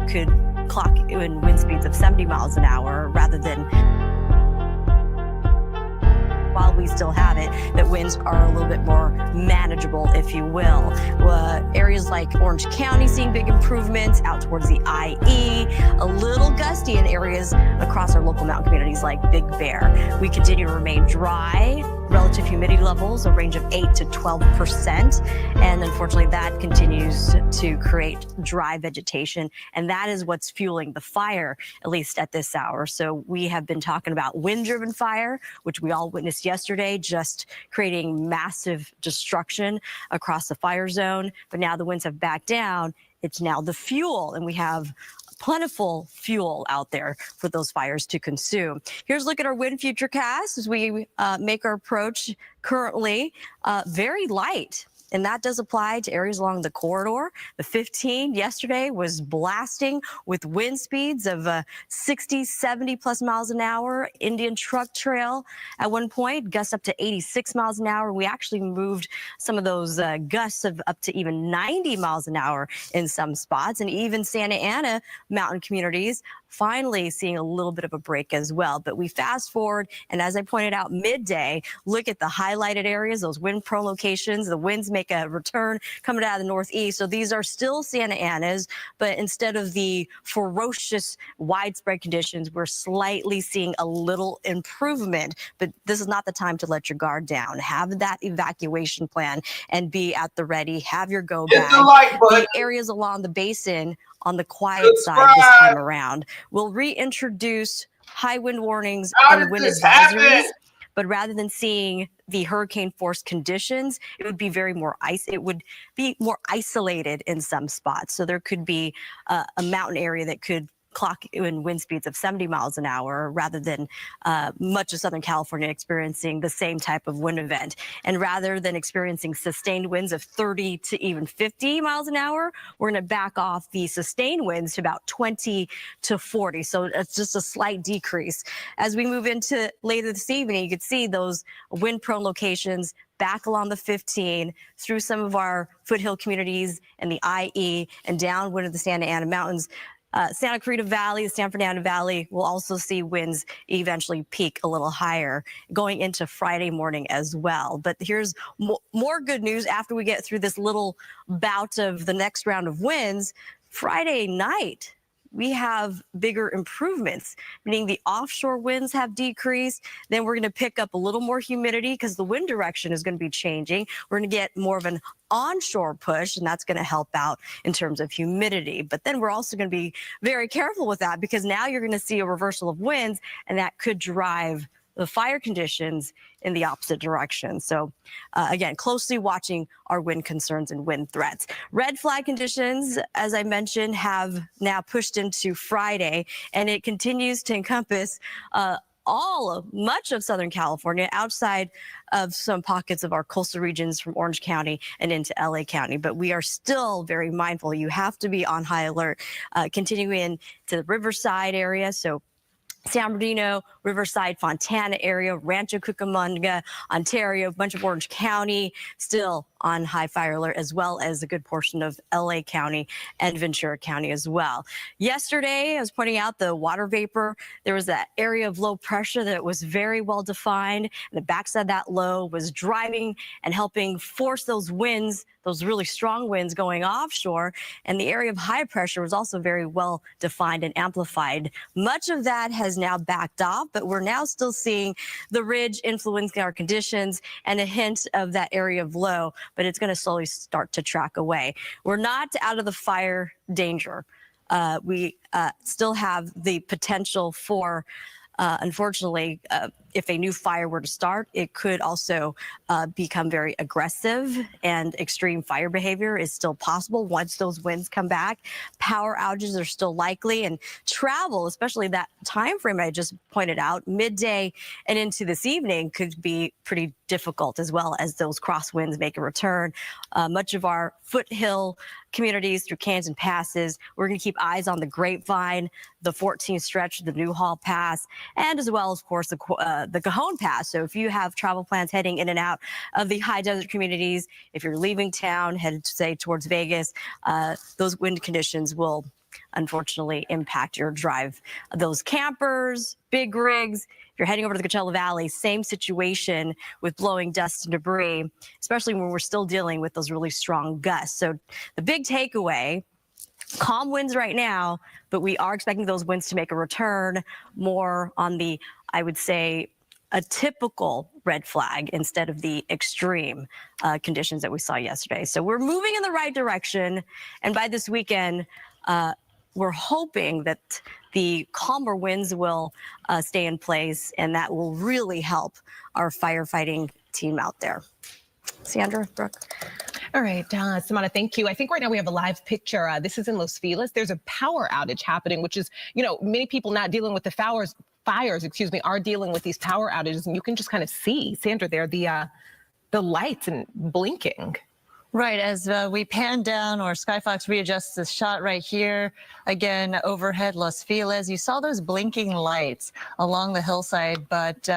that could clock in wind speeds of 70 miles an hour rather than, while we still have it, that winds are a little bit more manageable, if you will. Areas like Orange County seeing big improvements out towards the IE, a little gusty in areas across our local mountain communities like Big Bear. We continue to remain dry. Relative humidity levels a range of 8 to 12%, and unfortunately that continues to create dry vegetation, and that is what's fueling the fire, at least at this hour. So we have been talking about wind-driven fire, which we all witnessed yesterday, just creating massive destruction across the fire zone, but now the winds have backed down. It's now the fuel, and we have plentiful fuel out there for those fires to consume. Here's a look at our wind futurecast as we make our approach. Currently very light, and that does apply to areas along the corridor. The 15 yesterday was blasting with wind speeds of 60, 70 plus miles an hour. Indian Truck Trail at one point gusts up to 86 miles an hour. We actually moved some of those gusts of up to even 90 miles an hour in some spots, and even Santa Ana mountain communities finally seeing a little bit of a break as well. But we fast forward, and as I pointed out midday, look at the highlighted areas, those wind prone locations. The winds make a return coming out of the northeast. So these are still Santa Anas, but instead of the ferocious widespread conditions, we're slightly seeing a little improvement. But this is not the time to let your guard down. Have that evacuation plan and be at the ready. Have your go bag. The areas along the basin on the quiet side this time around. We'll reintroduce high wind warnings and wind advisories, but rather than seeing the hurricane force conditions, it would be more isolated in some spots. So there could be a mountain area that could clock in wind speeds of 70 miles an hour rather than much of Southern California experiencing the same type of wind event. And rather than experiencing sustained winds of 30 to even 50 miles an hour, we're going to back off the sustained winds to about 20 to 40. So it's just a slight decrease. As we move into later this evening, you can see those wind prone locations back along the 15 through some of our foothill communities and the IE and downwind of the Santa Ana Mountains. Santa Clarita Valley, the San Fernando Valley will also see winds eventually peak a little higher going into Friday morning as well. But here's more good news after we get through this little bout of the next round of winds. Friday night, we have bigger improvements, meaning the offshore winds have decreased. Then we're going to pick up a little more humidity because the wind direction is going to be changing. We're going to get more of an onshore push, and that's going to help out in terms of humidity. But then we're also going to be very careful with that because now you're going to see a reversal of winds, and that could drive the fire conditions in the opposite direction. So again, closely watching our wind concerns and wind threats. Red flag conditions, as I mentioned, have now pushed into Friday, and it continues to encompass much of Southern California outside of some pockets of our coastal regions from Orange County and into LA County. But we are still very mindful. You have to be on high alert, continuing to the Riverside area. So San Bernardino, Riverside, Fontana area, Rancho Cucamonga, Ontario, a bunch of Orange County still on high fire alert, as well as a good portion of LA County and Ventura County as well. Yesterday, I was pointing out the water vapor. There was that area of low pressure that was very well defined. And the backside of that low was driving and helping force those winds, those really strong winds going offshore. And the area of high pressure was also very well defined and amplified. Much of that has now backed off, but we're now still seeing the ridge influencing our conditions and a hint of that area of low, but it's going to slowly start to track away. We're not out of the fire danger. We still have the potential for, unfortunately, if a new fire were to start, it could also become very aggressive, and extreme fire behavior is still possible once those winds come back. Power outages are still likely, and travel, especially that time frame I just pointed out, midday and into this evening, could be pretty difficult, as well as those crosswinds make a return. Much of our foothill communities through canyons and passes, we're going to keep eyes on the Grapevine, the 14th stretch, the Newhall Pass, and as well, of course, the Cajon Pass. So if you have travel plans heading in and out of the high desert communities, if you're leaving town, headed, say, towards Vegas, those wind conditions will unfortunately impact your drive. Those campers, big rigs, if you're heading over to the Coachella Valley, same situation with blowing dust and debris, especially when we're still dealing with those really strong gusts. So the big takeaway, calm winds right now, but we are expecting those winds to make a return more on the, I would say, a typical red flag instead of the extreme conditions that we saw yesterday. So we're moving in the right direction. And by this weekend, we're hoping that the calmer winds will stay in place, and that will really help our firefighting team out there. Sandra, Brooke. All right, Samana, thank you. I think right now we have a live picture. This is in Los Feliz. There's a power outage happening, which is, many people not dealing with the fires, are dealing with these power outages. And you can just kind of see, Sandra, there, the lights and blinking. Right, as we pan down, or Skyfox readjusts the shot right here, again, overhead Los Feliz, you saw those blinking lights along the hillside, but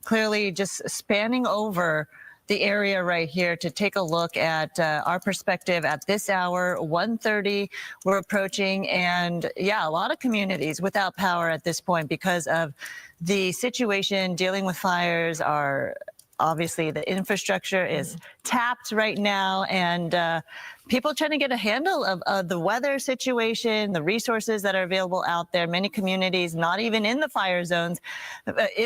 clearly just spanning over the area right here to take a look at our perspective at this hour, 1:30, we're approaching, and yeah, a lot of communities without power at this point because of the situation dealing with fires. Are obviously the infrastructure is tapped right now, and people trying to get a handle of the weather situation, the resources that are available out there. Many communities not even in the fire zones,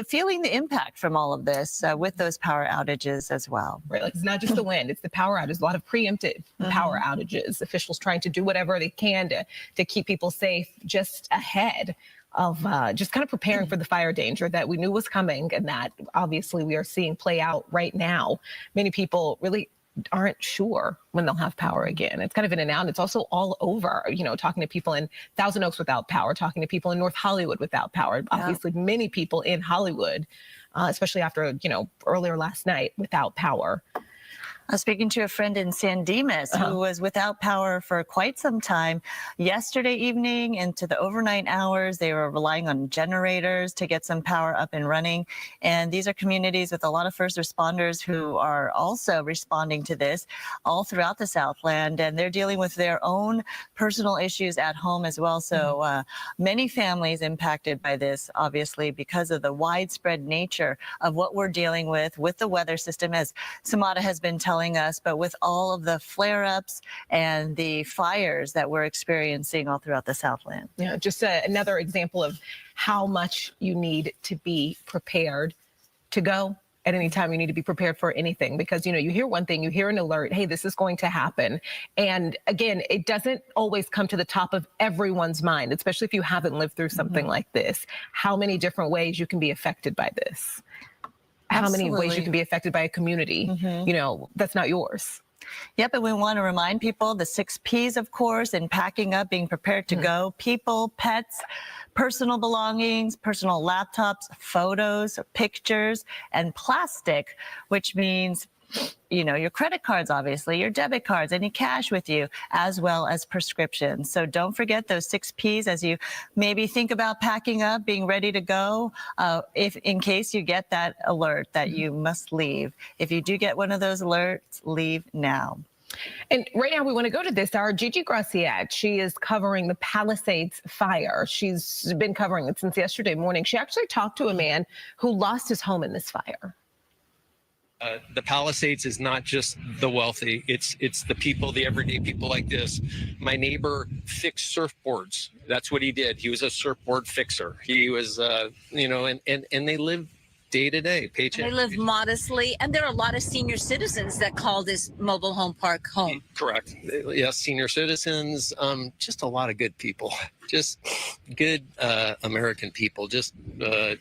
feeling the impact from all of this with those power outages as well. Right, like it's not just the wind, it's the power outages, a lot of preemptive power outages, officials trying to do whatever they can to keep people safe just ahead of just kind of preparing for the fire danger that we knew was coming, and that obviously we are seeing play out right now. Many people really aren't sure when they'll have power again. It's kind of in and out. It's also all over, talking to people in Thousand Oaks without power, talking to people in North Hollywood without power. Obviously, many people in Hollywood, especially after, earlier last night, without power. I was speaking to a friend in San Dimas who was without power for quite some time. Yesterday evening into the overnight hours, they were relying on generators to get some power up and running. And these are communities with a lot of first responders who are also responding to this all throughout the Southland. And they're dealing with their own personal issues at home as well. So many families impacted by this, obviously, because of the widespread nature of what we're dealing with the weather system, as Samada has been telling us, but with all of the flare-ups and the fires that we're experiencing all throughout the Southland. Yeah, just another example of how much you need to be prepared to go. At any time, you need to be prepared for anything, because, you hear one thing, you hear an alert, hey, this is going to happen. And again, it doesn't always come to the top of everyone's mind, especially if you haven't lived through something like this. How many different ways you can be affected by this? How many ways you can be affected by a community, that's not yours. Yep, and we want to remind people the 6 Ps, of course, in packing up, being prepared to go. People, pets, personal belongings, personal laptops, photos, pictures, and plastic, which means your credit cards, obviously, your debit cards, any cash with you, as well as prescriptions. So don't forget those 6 Ps as you maybe think about packing up, being ready to go, if in case you get that alert that you must leave. If you do get one of those alerts, leave now. And right now we want to go to this hour. Gigi Graciette, she is covering the Palisades fire. She's been covering it since yesterday morning. She actually talked to a man who lost his home in this fire. The Palisades is not just the wealthy, it's the people, the everyday people like this. My neighbor fixed surfboards. That's what he did. He was a surfboard fixer. He was, and they live day to day, paycheck. They live modestly, and there are a lot of senior citizens that call this mobile home park home. Correct. Yes, senior citizens, just a lot of good people, just good American people, just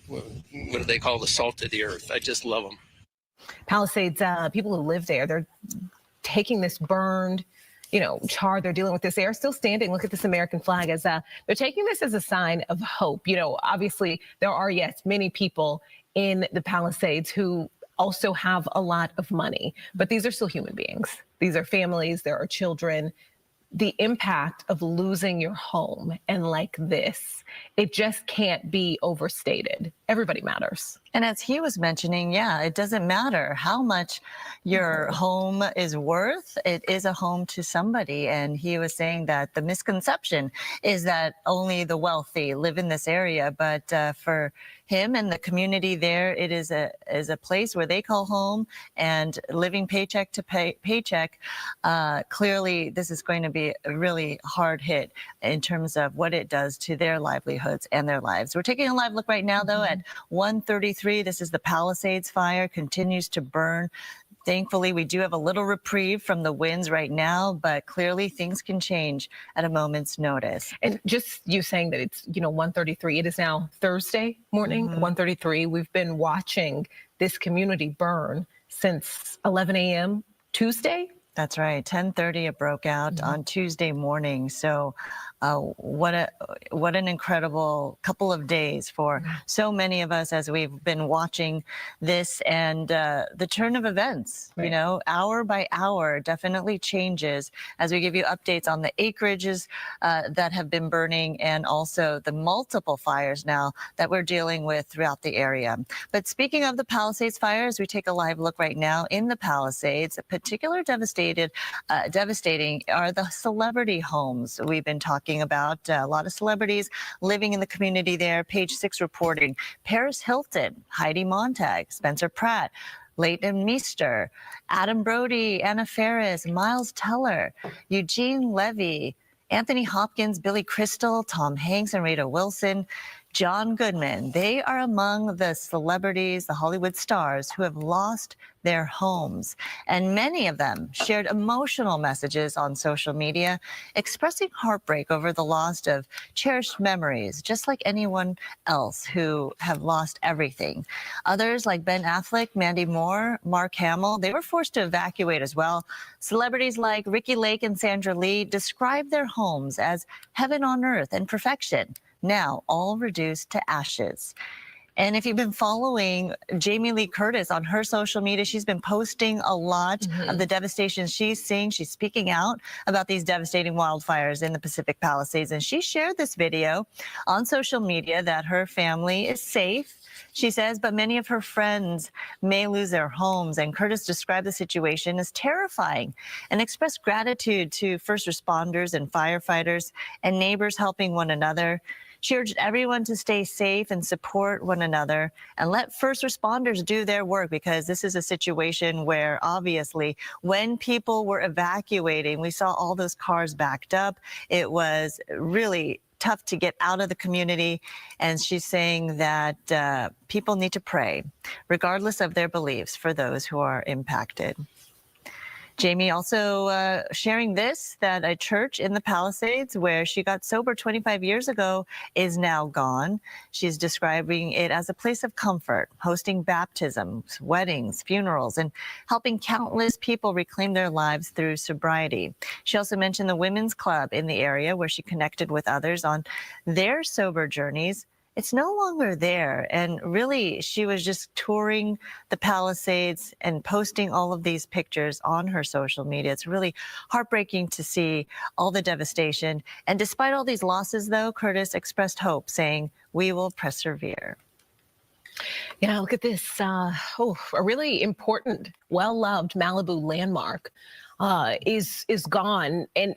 what do they call the salt of the earth? I just love them. Palisades, people who live there, they're taking this burned, char. They're dealing with this. They are still standing. Look at this American flag as they're taking this as a sign of hope. Obviously there are, yes, many people in the Palisades who also have a lot of money, but these are still human beings. These are families. There are children. The impact of losing your home and like this, it just can't be overstated. Everybody matters. And as he was mentioning, yeah, it doesn't matter how much your home is worth. It is a home to somebody. And he was saying that the misconception is that only the wealthy live in this area. But for him and the community there, it is a place where they call home, and living paycheck to paycheck. Clearly, this is going to be a really hard hit in terms of what it does to their livelihoods and their lives. We're taking a live look right now, though, at 133. This is the Palisades fire, continues to burn. Thankfully, we do have a little reprieve from the winds right now, but clearly things can change at a moment's notice. And just you saying that it's, 1:33, it is now Thursday morning, 1:33. We've been watching this community burn since 11 a.m. Tuesday. That's right. 10:30 it broke out on Tuesday morning. So what an incredible couple of days for so many of us as we've been watching this, and the turn of events, hour by hour definitely changes as we give you updates on the acreages that have been burning, and also the multiple fires now that we're dealing with throughout the area. But speaking of the Palisades fires, we take a live look right now in the Palisades. A particular devastating are the celebrity homes we've been talking about. A lot of celebrities living in the community there. Page 6 reporting Paris Hilton, Heidi Montag, Spencer Pratt, Leighton Meester, Adam Brody, Anna Faris, Miles Teller, Eugene Levy, Anthony Hopkins, Billy Crystal, Tom Hanks, and Rita Wilson, John Goodman. They are among the celebrities, the Hollywood stars, who have lost their homes. And many of them shared emotional messages on social media, expressing heartbreak over the loss of cherished memories, just like anyone else who have lost everything. Others, like Ben Affleck, Mandy Moore, Mark Hamill, they were forced to evacuate as well. Celebrities like Ricki Lake and Sandra Lee described their homes as heaven on earth and perfection, now all reduced to ashes. And if you've been following Jamie Lee Curtis on her social media, she's been posting a lot of the devastation she's seeing. She's speaking out about these devastating wildfires in the Pacific Palisades. And she shared this video on social media that her family is safe, she says, but many of her friends may lose their homes. And Curtis described the situation as terrifying and expressed gratitude to first responders and firefighters and neighbors helping one another. She urged everyone to stay safe and support one another and let first responders do their work, because this is a situation where obviously when people were evacuating, we saw all those cars backed up. It was really tough to get out of the community. And she's saying that people need to pray, regardless of their beliefs, for those who are impacted. Jamie also sharing this, that a church in the Palisades where she got sober 25 years ago is now gone. She's describing it as a place of comfort, hosting baptisms, weddings, funerals, and helping countless people reclaim their lives through sobriety. She also mentioned the women's club in the area where she connected with others on their sober journeys. It's no longer there. And really, she was just touring the Palisades and posting all of these pictures on her social media. It's really heartbreaking to see all the devastation. And despite all these losses, though, Curtis expressed hope, saying, "We will persevere." Yeah, look at this. A really important, well-loved Malibu landmark is gone. And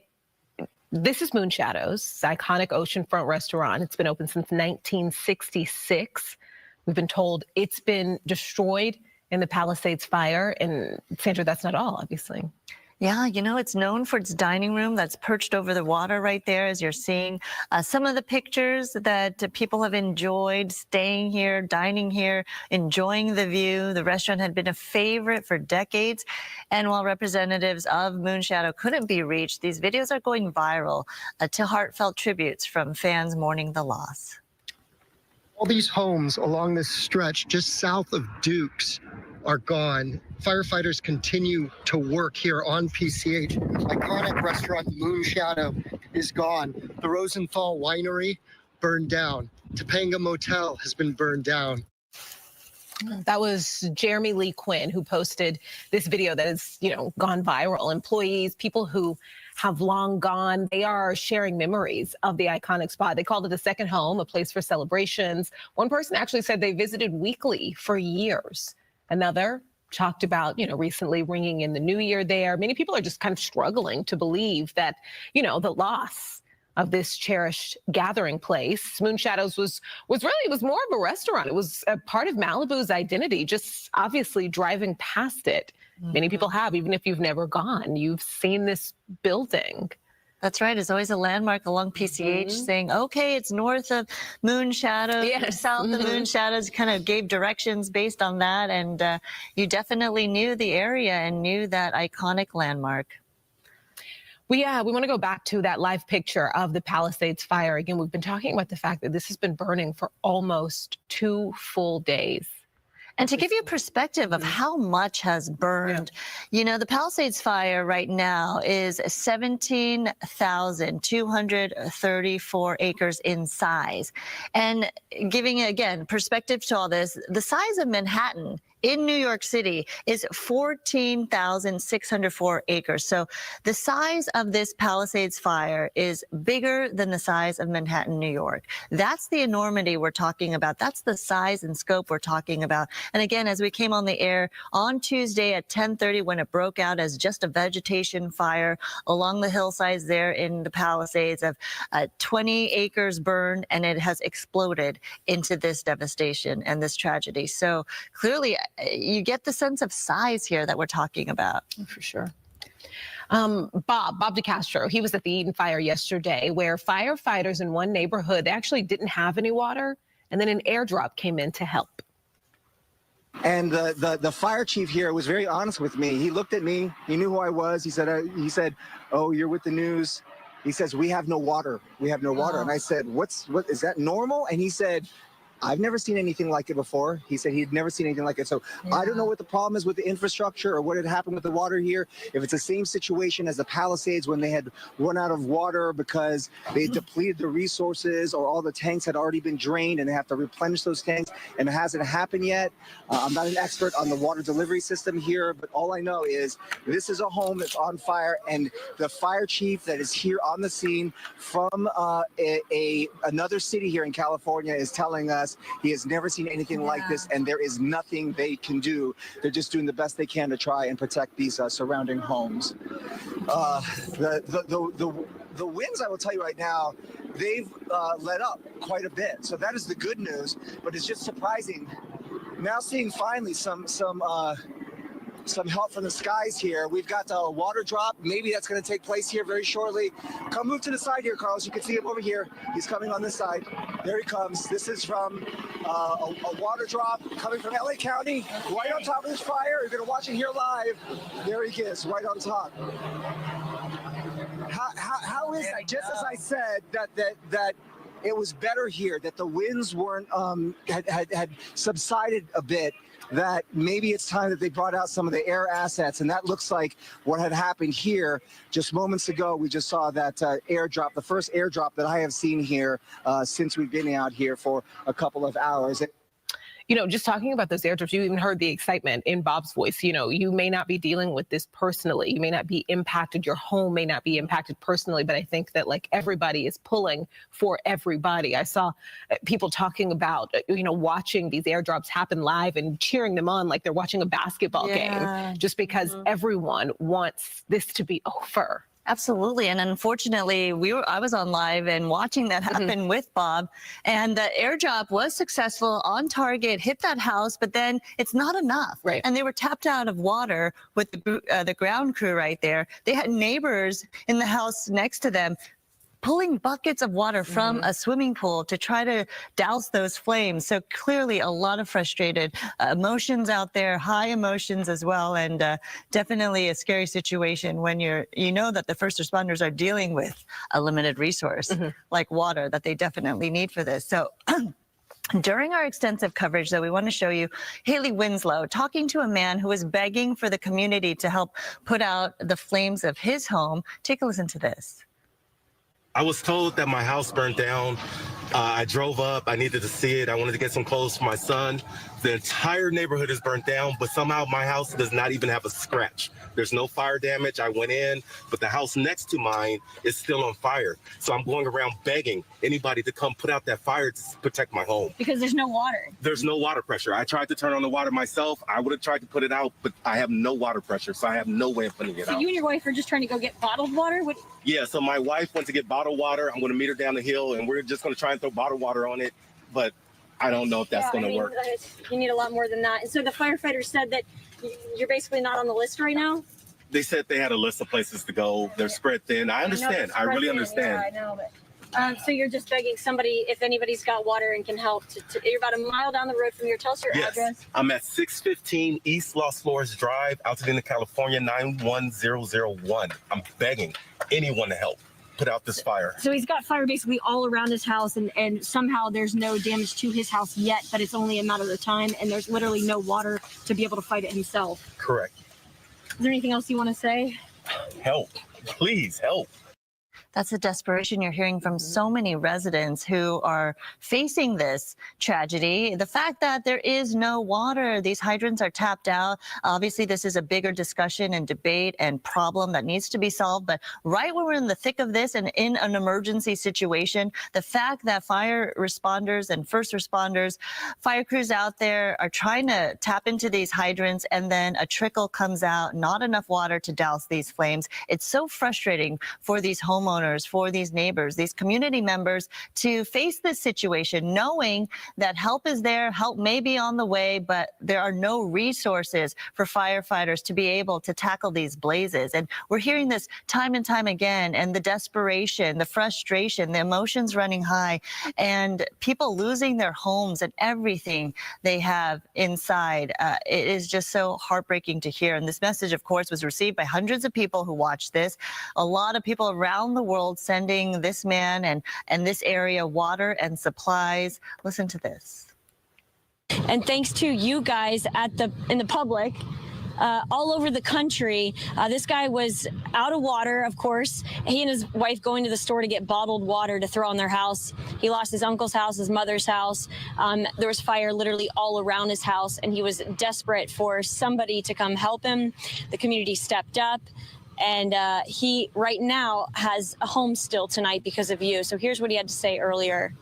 this is Moon Shadows, iconic oceanfront restaurant. It's been open since 1966. We've been told it's been destroyed in the Palisades fire. And Sandra, that's not all, obviously. Yeah, it's known for its dining room that's perched over the water right there, as you're seeing. Some of the pictures that people have enjoyed staying here, dining here, enjoying the view. The restaurant had been a favorite for decades. And while representatives of Moon Shadow couldn't be reached, these videos are going viral to heartfelt tributes from fans mourning the loss. All these homes along this stretch just south of Dukes are gone. Firefighters continue to work here on PCH. Iconic restaurant Moon Shadow is gone. The Rosenthal Winery burned down. Topanga Motel has been burned down. That was Jeremy Lee Quinn who posted this video that has, gone viral. Employees, people who have long gone. They are sharing memories of the iconic spot. They called it a second home, a place for celebrations. One person actually said they visited weekly for years. Another talked about, recently ringing in the new year there. Many people are just kind of struggling to believe that, the loss of this cherished gathering place. Moon Shadows was more of a restaurant. It was a part of Malibu's identity, just obviously driving past it. Many people have, even if you've never gone, you've seen this building. That's right. It's always a landmark along PCH saying, okay, it's north of Moon Shadows, or south of Moon Shadows. Kind of gave directions based on that. And you definitely knew the area and knew that iconic landmark. We want to go back to that live picture of the Palisades fire. Again, we've been talking about the fact that this has been burning for almost 2 full days. And to give you perspective of how much has burned, the Palisades fire right now is 17,234 acres in size. And giving, again, perspective to all this, the size of Manhattan in New York City is 14,604 acres. So the size of this Palisades fire is bigger than the size of Manhattan, New York. That's the enormity we're talking about. That's the size and scope we're talking about. And again, as we came on the air on Tuesday at 10:30, when it broke out as just a vegetation fire along the hillsides there in the Palisades, of 20 acres burned, and it has exploded into this devastation and this tragedy. So clearly, you get the sense of size here that we're talking about. For sure. Bob DeCastro, he was at the Eden fire yesterday, where firefighters in one neighborhood, they actually didn't have any water, and then an airdrop came in to help. And the fire chief here was very honest with me. He looked at me. He knew who I was. He said, "Oh, you're with the news." He says, "We have no water. We have no water." And I said, "What is that normal?" And he said, "I've never seen anything like it before." He said he'd never seen anything like it. So I don't know what the problem is with the infrastructure or what had happened with the water here. If it's the same situation as the Palisades when they had run out of water because they depleted the resources, or all the tanks had already been drained and they have to replenish those tanks, and it hasn't happened yet. I'm not an expert on the water delivery system here, but all I know is this is a home that's on fire, and the fire chief that is here on the scene from another city here in California is telling us he has never seen anything like this, and there is nothing they can do. They're just doing the best they can to try and protect these surrounding homes. The winds, I will tell you right now, they've let up quite a bit. So that is the good news, but it's just surprising. Now seeing finally some help from the skies here. We've got a water drop. Maybe that's going to take place here very shortly. Come move to the side here, Carlos. You can see him over here. He's coming on this side. There he comes. This is from a water drop coming from LA County, right on top of this fire. You're going to watch it here live. There he is, right on top. How is that? Just as I said that it was better here, that the winds weren't had subsided a bit, that maybe it's time that they brought out some of the air assets, and that looks like what had happened here just moments ago. We just saw that airdrop, the first airdrop that I have seen here since we've been out here for a couple of hours. Just talking about those airdrops, you even heard the excitement in Bob's voice. You may not be dealing with this personally. You may not be impacted. Your home may not be impacted personally, but I think that everybody is pulling for everybody. I saw people talking about, watching these airdrops happen live and cheering them on like they're watching a basketball game, just because everyone wants this to be over. Absolutely. And unfortunately, I was on live and watching that happen with Bob, and the airdrop was successful, on target, hit that house, but then it's not enough. Right. And they were tapped out of water with the ground crew right there. They had neighbors in the house next to them pulling buckets of water from a swimming pool to try to douse those flames. So clearly a lot of frustrated emotions out there, high emotions as well, and definitely a scary situation when you know that the first responders are dealing with a limited resource like water that they definitely need for this. So during our extensive coverage, though, we want to show you Haley Winslow talking to a man who was begging for the community to help put out the flames of his home. Take a listen to this. I was told that my house burned down. I drove up. I needed to see it. I wanted to get some clothes for my son The entire neighborhood is burnt down, but somehow my house does not even have a scratch. There's no fire damage. I went in, but the house next to mine is still on fire. So I'm going around begging anybody to come put out that fire to protect my home. Because there's no water. There's no water pressure. I tried to turn on the water myself. I would have tried to put it out, but I have no water pressure, so I have no way of putting it out. So you and your wife are just trying to go get bottled water? Yeah, so my wife went to get bottled water. I'm going to meet her down the hill, and we're just going to try and throw bottled water on it, but I don't know if that's going to work. You need a lot more than that. And so the firefighters said that you're basically not on the list right now? They said they had a list of places to go. They're spread thin. I understand. I really understand. Yeah, I know. But, so you're just begging somebody, if anybody's got water and can help. You're about a mile down the road from here. Tell us your address. I'm at 615 East Los Flores Drive, Altadena, California, 91001. I'm begging anyone to help put out this fire. So he's got fire basically all around his house, and somehow there's no damage to his house yet, but it's only a matter of time, and there's literally no water to be able to fight it himself. Correct. Is there anything else you want to say? Help. Please help. That's the desperation you're hearing from so many residents who are facing this tragedy. The fact that there is no water, these hydrants are tapped out. Obviously, this is a bigger discussion and debate and problem that needs to be solved. But right when we're in the thick of this and in an emergency situation, the fact that fire responders and first responders, fire crews out there are trying to tap into these hydrants and then a trickle comes out, not enough water to douse these flames. It's so frustrating for these homeowners, for these neighbors, these community members to face this situation, knowing that help is there, help may be on the way, but there are no resources for firefighters to be able to tackle these blazes. And we're hearing this time and time again, and the desperation, the frustration, the emotions running high, and people losing their homes and everything they have inside. It is just so heartbreaking to hear. And this message, of course, was received by hundreds of people who watched this. A lot of people around the world sending this man and this area water and supplies. Listen to this. And thanks to you guys in the public, all over the country. This guy was out of water, of course. He and his wife going to the store to get bottled water to throw on their house. He lost his uncle's house, his mother's house. There was fire literally all around his house, and he was desperate for somebody to come help him. The community stepped up. And he right now has a home still tonight because of you. So here's what he had to say earlier.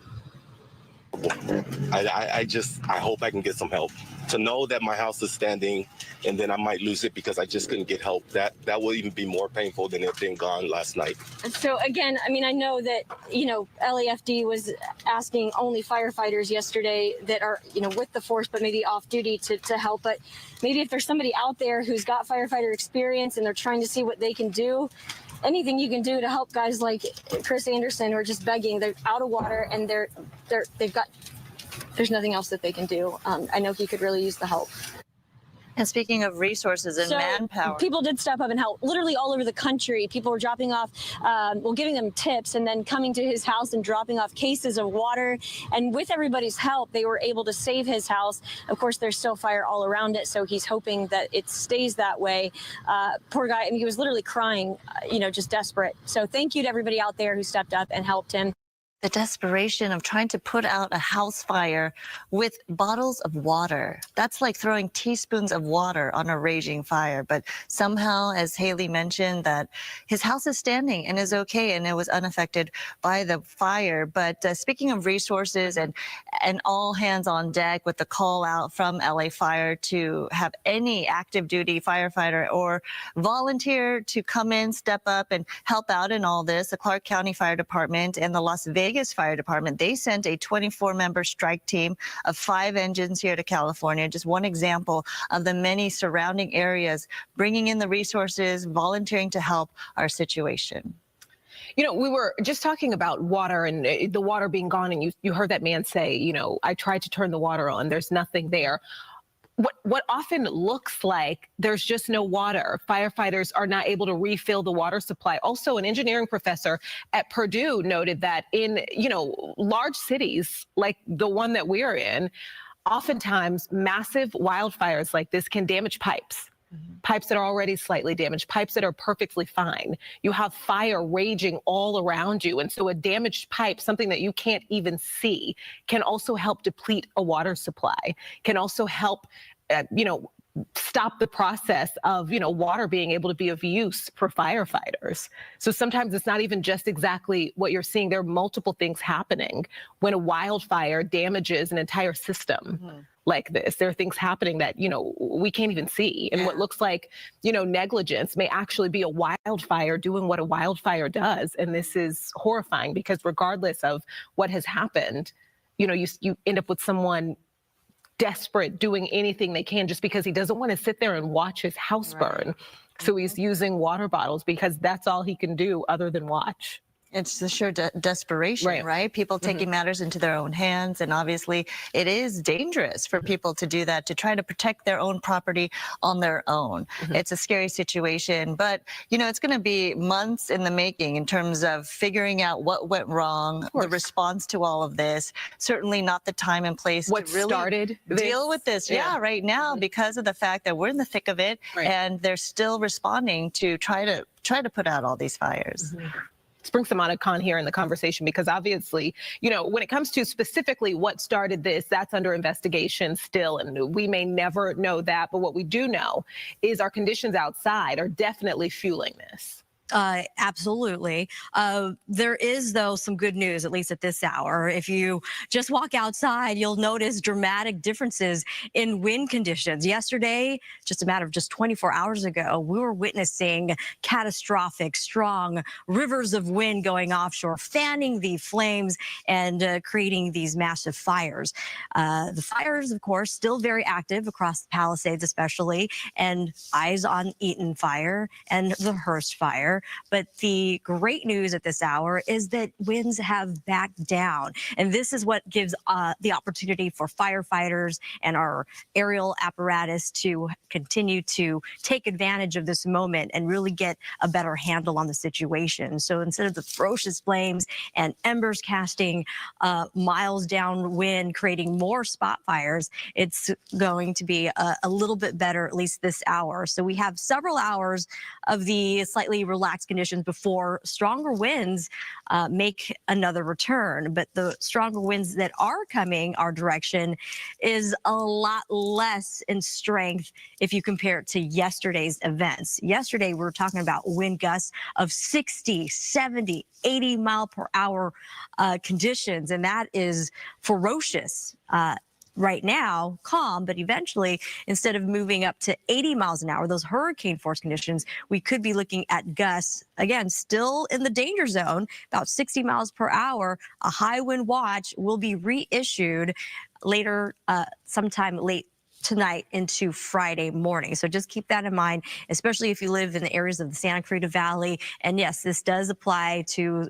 I hope I can get some help. To know that my house is standing and then I might lose it because I just couldn't get help, that will even be more painful than it being gone last night. So again, I mean, I know that, LAFD was asking only firefighters yesterday that are, with the force, but maybe off duty to help. But maybe if there's somebody out there who's got firefighter experience and they're trying to see what they can do, anything you can do to help guys like Chris Anderson who are just begging. They're out of water and there's nothing else that they can do. I know he could really use the help. And speaking of resources and manpower, people did step up and help literally all over the country. People were dropping off, giving them tips and then coming to his house and dropping off cases of water. And with everybody's help, they were able to save his house. Of course, there's still fire all around it, so he's hoping that it stays that way. Poor guy, I mean, he was literally crying, just desperate. So thank you to everybody out there who stepped up and helped him. the desperation of trying to put out a house fire with bottles of water. That's like throwing teaspoons of water on a raging fire. But somehow, as Haley mentioned, that his house is standing and is okay, and it was unaffected by the fire. But speaking of resources and all hands on deck with the call out from LA Fire to have any active duty firefighter or volunteer to come in, step up and help out in all this, the Clark County Fire Department and the Las Vegas Fire Department, they sent a 24-member strike team of 5 engines here to California. Just one example of the many surrounding areas bringing in the resources, volunteering to help our situation. You know, we were just talking about water and the water being gone, and you heard that man say, you know, I tried to turn the water on, there's nothing there. What often looks like there's just no water. Firefighters are not able to refill the water supply. Also, an engineering professor at Purdue noted that in, you know, large cities like the one that we're in, oftentimes massive wildfires like this can damage pipes. Pipes that are already slightly damaged, pipes that are perfectly fine. You have fire raging all around you. And so a damaged pipe, something that you can't even see, can also help deplete a water supply, can also help, stop the process of, water being able to be of use for firefighters. So sometimes it's not even just exactly what you're seeing. There are multiple things happening when a wildfire damages an entire system. Like this, there are things happening that, we can't even see. And what looks like, negligence may actually be a wildfire doing what a wildfire does. And this is horrifying because regardless of what has happened, you end up with someone desperate doing anything they can just because he doesn't want to sit there and watch his house burn. So he's using water bottles because that's all he can do other than watch. It's the sheer desperation, right? People taking matters into their own hands. And obviously, it is dangerous for people to do that, to try to protect their own property on their own. It's a scary situation. But, it's going to be months in the making in terms of figuring out what went wrong, the response to all of this. Certainly not the time and place what to really started deal with this. Right now, because of the fact that we're in the thick of it and they're still responding to try to put out all these fires. Let's bring Samana Khan here in the conversation because obviously, when it comes to specifically what started this, that's under investigation still, and we may never know that. But what we do know is our conditions outside are definitely fueling this. Absolutely. There is, though, some good news, at least at this hour. If you just walk outside, you'll notice dramatic differences in wind conditions. Yesterday, just a matter of just 24 hours ago, we were witnessing catastrophic, strong rivers of wind going offshore, fanning the flames and creating these massive fires. The fires, of course, still very active across the Palisades, especially, and eyes on Eaton Fire and the Hearst Fire. But the great news at this hour is that winds have backed down. And this is what gives the opportunity for firefighters and our aerial apparatus to continue to take advantage of this moment and really get a better handle on the situation. So instead of the ferocious flames and embers casting miles downwind, creating more spot fires, it's going to be a little bit better, at least this hour. So we have several hours of the slightly relaxed conditions before stronger winds make another return. But the stronger winds that are coming our direction is a lot less in strength if you compare it to yesterday's events. Yesterday, we were talking about wind gusts of 60, 70, 80 mile per hour conditions, and that is ferocious. Right now, calm, but eventually, instead of moving up to 80 miles an hour, those hurricane force conditions, we could be looking at gusts, again, still in the danger zone, about 60 miles per hour. A high wind watch will be reissued later, sometime late tonight into Friday morning. So just keep that in mind, especially if you live in the areas of the Santa Clarita Valley. And yes, this does apply to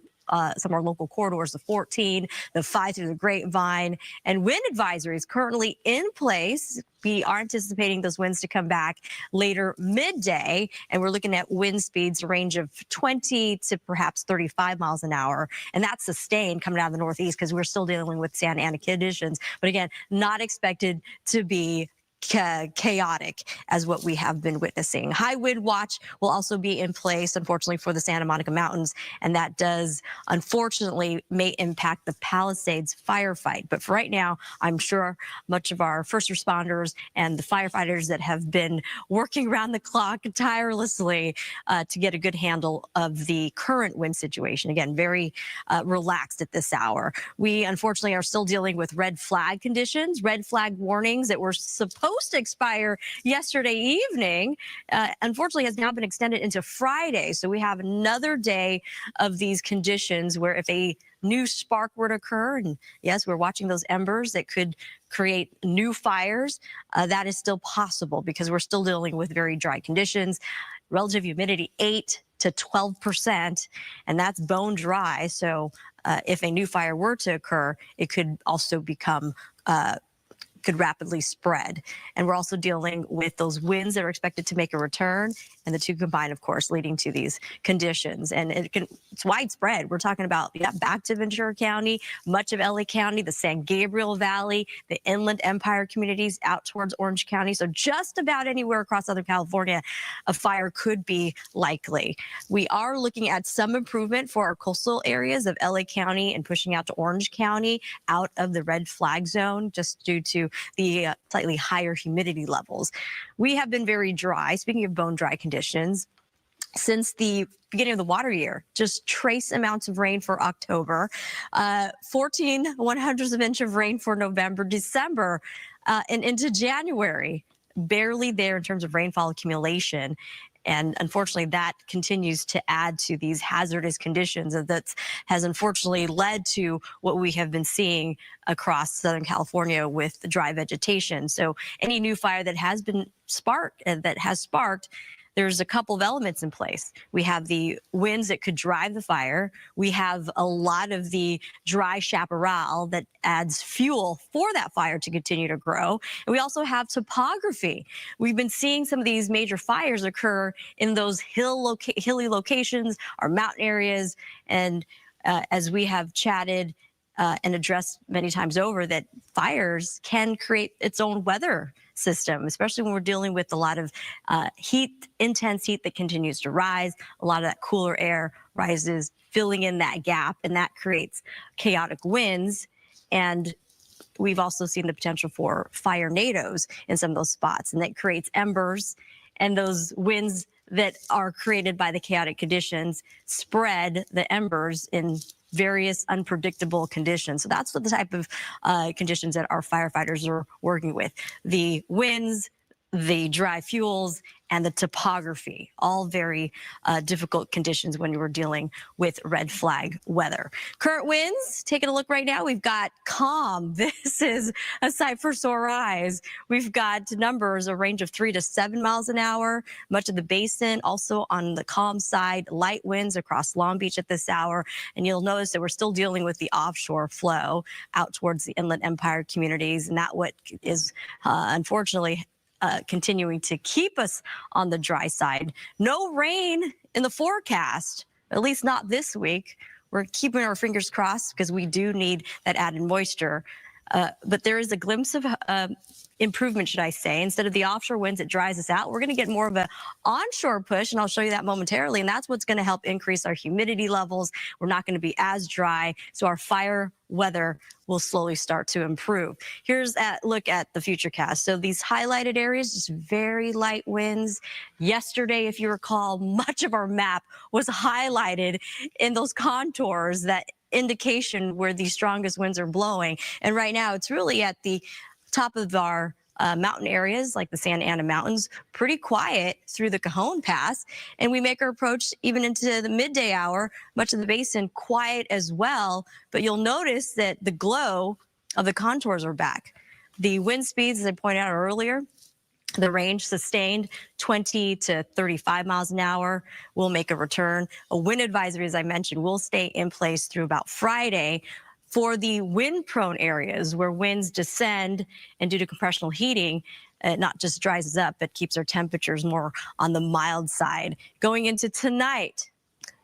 some of our local corridors, the 14, the 5 through the Grapevine, and wind advisories currently in place. We are anticipating those winds to come back later midday, and we're looking at wind speeds range of 20 to perhaps 35 miles an hour, and that's sustained coming out of the northeast because we're still dealing with Santa Ana conditions. But again, not expected to be chaotic as what we have been witnessing. High wind watch will also be in place, unfortunately, for the Santa Monica Mountains, and that does, unfortunately, may impact the Palisades firefight. But for right now, I'm sure much of our first responders and the firefighters that have been working around the clock tirelessly to get a good handle of the current wind situation. Again, very relaxed at this hour. We, unfortunately, are still dealing with red flag conditions, red flag warnings that were supposed to expire yesterday evening, unfortunately has now been extended into Friday. So we have another day of these conditions where if a new spark were to occur, and yes, we're watching those embers that could create new fires, that is still possible because we're still dealing with very dry conditions. Relative humidity 8 to 12%, and that's bone dry. So if a new fire were to occur, it could also become could rapidly spread. And we're also dealing with those winds that are expected to make a return, and the two combined, of course, leading to these conditions. And it's widespread. We're talking about back to Ventura County, much of LA County, the San Gabriel Valley, the Inland Empire communities out towards Orange County. So just about anywhere across Southern California, a fire could be likely. We are looking at some improvement for our coastal areas of LA County and pushing out to Orange County, out of the red flag zone, just due to the slightly higher humidity levels. We have been very dry, speaking of bone dry conditions, since the beginning of the water year. Just trace amounts of rain for October, 14 1/100ths of inch of rain for November, December, and into January. Barely there in terms of rainfall accumulation. And unfortunately, that continues to add to these hazardous conditions. And that has unfortunately led to what we have been seeing across Southern California with the dry vegetation. So any new fire that has been sparked, there's a couple of elements in place. We have the winds that could drive the fire. We have a lot of the dry chaparral that adds fuel for that fire to continue to grow. And we also have topography. We've been seeing some of these major fires occur in those hilly locations, our mountain areas. And as we have chatted and addressed many times over, that fires can create its own weather system, especially when we're dealing with a lot of intense heat that continues to rise. A lot of that cooler air rises, filling in that gap, and that creates chaotic winds. And we've also seen the potential for fire tornadoes in some of those spots, and that creates embers, and those winds that are created by the chaotic conditions spread the embers in various unpredictable conditions. So that's what the type of conditions that our firefighters are working with. The winds, the dry fuels, and the topography, all very difficult conditions when we're dealing with red flag weather. Current winds, taking a look right now, we've got calm. This is a sight for sore eyes. We've got numbers, a range of 3 to 7 miles an hour. Much of the basin also on the calm side, light winds across Long Beach at this hour. And you'll notice that we're still dealing with the offshore flow out towards the Inland Empire communities. And that what is unfortunately continuing to keep us on the dry side. No rain in the forecast, at least not this week. We're keeping our fingers crossed because we do need that added moisture. But there is a glimpse of improvement, should I say. Instead of the offshore winds that dries us out, we're going to get more of an onshore push, and I'll show you that momentarily. And that's what's going to help increase our humidity levels. We're not going to be as dry, so our fire weather will slowly start to improve. Here's a look at the futurecast. So these highlighted areas, just very light winds. Yesterday, if you recall, much of our map was highlighted in those contours, that indication where the strongest winds are blowing. And right now, it's really at the top of our mountain areas like the Santa Ana Mountains, pretty quiet through the Cajon Pass. And we make our approach even into the midday hour, much of the basin quiet as well. But you'll notice that the glow of the contours are back. The wind speeds, as I pointed out earlier, the range sustained 20 to 35 miles an hour will make a return. A wind advisory, as I mentioned, will stay in place through about Friday. For the wind-prone areas where winds descend and due to compressional heating, it not just dries us up, but keeps our temperatures more on the mild side. Going into tonight,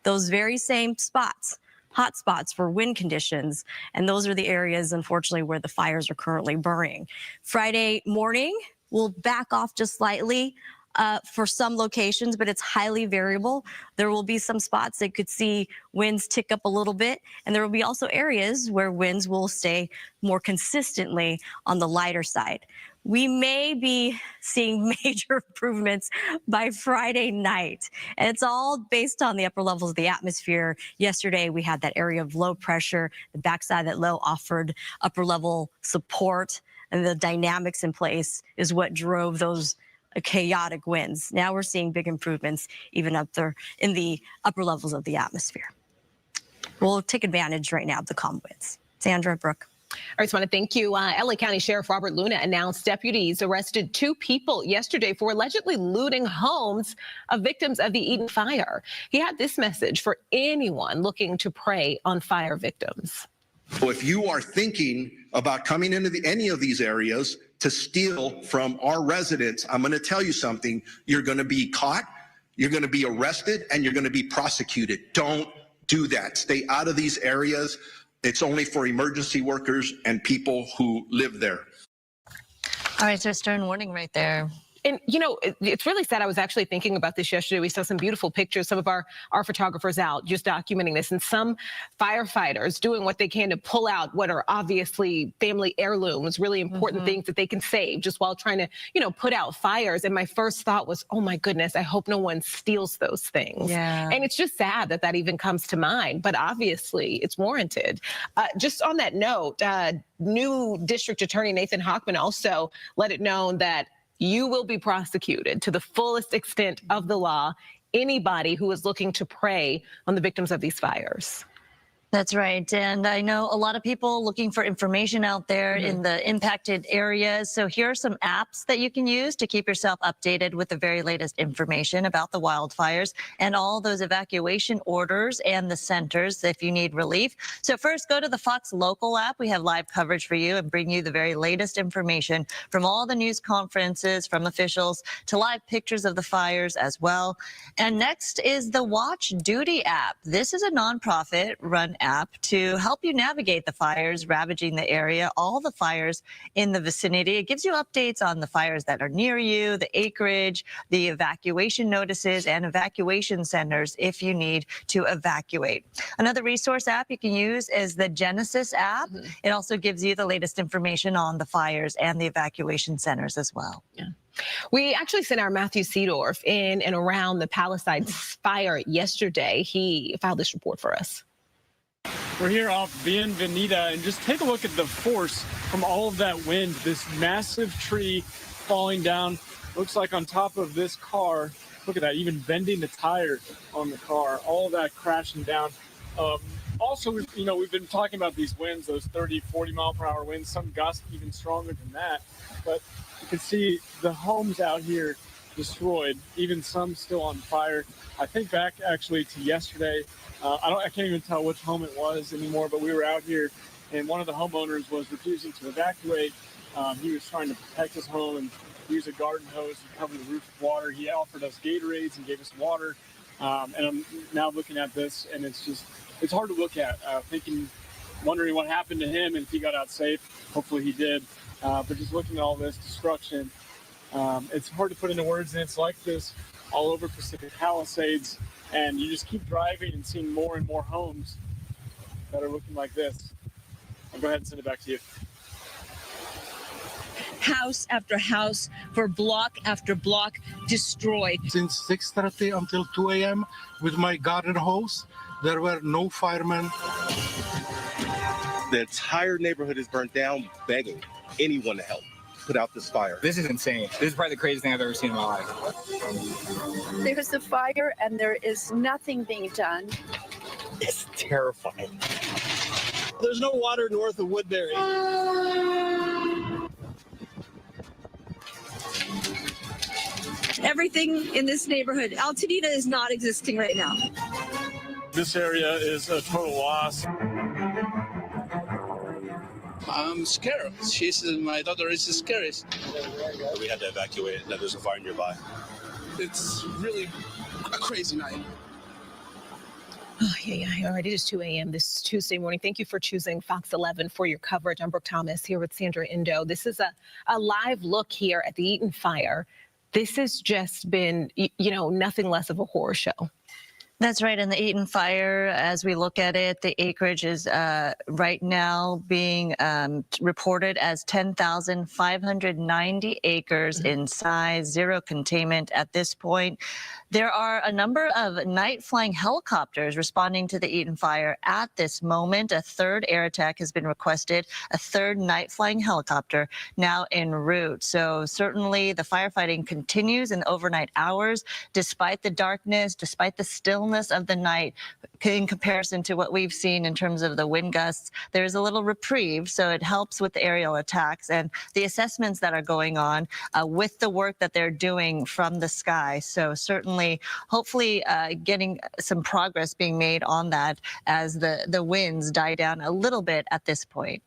those very same spots, hot spots for wind conditions, and those are the areas, unfortunately, where the fires are currently burning. Friday morning, we'll back off just slightly for some locations, but it's highly variable. There will be some spots that could see winds tick up a little bit, and there will be also areas where winds will stay more consistently on the lighter side. We may be seeing major improvements by Friday night, and it's all based on the upper levels of the atmosphere. Yesterday, we had that area of low pressure. The backside of that low offered upper level support, and the dynamics in place is what drove those chaotic winds. Now we're seeing big improvements even up there in the upper levels of the atmosphere. We'll take advantage right now of the calm winds. Sandra, Brooke. I just want to thank you. LA County Sheriff Robert Luna announced deputies arrested 2 people yesterday for allegedly looting homes of victims of the Eden fire. He had this message for anyone looking to prey on fire victims. So if you are thinking about coming into any of these areas to steal from our residents, I'm going to tell you something. You're going to be caught, you're going to be arrested, and you're going to be prosecuted. Don't do that. Stay out of these areas. It's only for emergency workers and people who live there. All right, so stern warning right there. And, you know, it's really sad. I was actually thinking about this yesterday. We saw some beautiful pictures, some of our photographers out just documenting this, and some firefighters doing what they can to pull out what are obviously family heirlooms, really important things that they can save just while trying to, you know, put out fires. And my first thought was, oh, my goodness, I hope no one steals those things. Yeah. And it's just sad that that even comes to mind. But obviously, it's warranted. Just on that note, new District Attorney Nathan Hochman also let it known that you will be prosecuted to the fullest extent of the law, anybody who is looking to prey on the victims of these fires. That's right. And I know a lot of people looking for information out there in the impacted areas. So here are some apps that you can use to keep yourself updated with the very latest information about the wildfires and all those evacuation orders and the centers if you need relief. So first, go to the Fox Local app. We have live coverage for you and bring you the very latest information from all the news conferences, from officials to live pictures of the fires as well. And next is the Watch Duty app. This is a nonprofit run app to help you navigate the fires ravaging the area, all the fires in the vicinity. It gives you updates on the fires that are near you, the acreage, the evacuation notices, and evacuation centers if you need to evacuate. Another resource app you can use is the Genesis app. It also gives you the latest information on the fires and the evacuation centers as well. Yeah. We actually sent our Matthew Seedorf in and around the Palisades fire yesterday. He filed this report for us. We're here off Bienvenida, and just take a look at the force from all of that wind. This massive tree falling down, looks like on top of this car. Look at that, even bending the tire on the car, all of that crashing down. Also, we've been talking about these winds, those 30, 40 mile per hour winds, some gusts even stronger than that. But you can see the homes out here destroyed, even some still on fire. I think back actually to yesterday. I can't even tell which home it was anymore, but we were out here and one of the homeowners was refusing to evacuate. He was trying to protect his home and use a garden hose to cover the roof with water. He offered us Gatorades and gave us water. And I'm now looking at this, and it's hard to look at, wondering what happened to him and if he got out safe. Hopefully he did. But just looking at all this destruction, it's hard to put into words, and it's like this all over Pacific Palisades. And you just keep driving and seeing more and more homes that are looking like this. I'll go ahead and send it back to you. House after house, for block after block, destroyed. Since 6:30 until 2 a.m. with my garden hose, there were no firemen. The entire neighborhood is burnt down, begging anyone to help put out this fire. This is insane. This is probably the craziest thing I've ever seen in my life. There's a fire and there is nothing being done. It's terrifying. There's no water north of Woodbury. Everything in this neighborhood, Altadena is not existing right now. This area is a total loss. I'm scared. My daughter is scared. We had to evacuate. There's a fire nearby. It's really a crazy night. Oh, yeah. All right, it is 2 a.m. this Tuesday morning. Thank you for choosing Fox 11 for your coverage. I'm Brooke Thomas here with Sandra Indo. This is a live look here at the Eaton fire. This has just been, nothing less of a horror show. That's right. And the Eaton fire, as we look at it, the acreage is right now being reported as 10,590 acres in size, zero containment at this point. There are a number of night flying helicopters responding to the Eaton fire at this moment. A third air attack has been requested, a third night flying helicopter now en route. So certainly the firefighting continues in the overnight hours, despite the darkness, despite the stillness. stillness of the night in comparison to what we've seen in terms of the wind gusts. There's a little reprieve, so it helps with the aerial attacks and the assessments that are going on with the work that they're doing from the sky. So certainly, hopefully getting some progress being made on that as the winds die down a little bit at this point.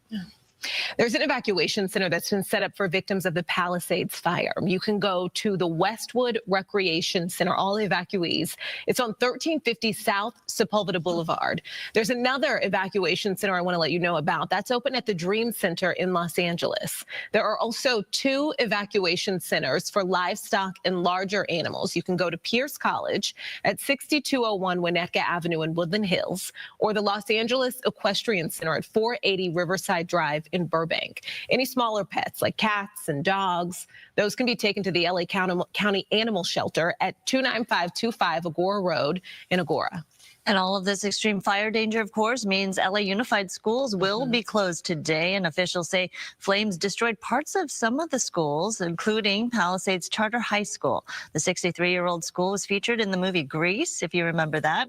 There's an evacuation center that's been set up for victims of the Palisades fire. You can go to the Westwood Recreation Center, all evacuees. It's on 1350 South Sepulveda Boulevard. There's another evacuation center I want to let you know about. That's open at the Dream Center in Los Angeles. There are also 2 evacuation centers for livestock and larger animals. You can go to Pierce College at 6201 Winnetka Avenue in Woodland Hills, or the Los Angeles Equestrian Center at 480 Riverside Drive in Burbank. Any smaller pets like cats and dogs, those can be taken to the LA County Animal Shelter at 29525 Agora Road in Agora. And all of this extreme fire danger, of course, means LA Unified Schools will be closed today. And officials say flames destroyed parts of some of the schools, including Palisades Charter High School. The 63-year-old school was featured in the movie Grease, if you remember that.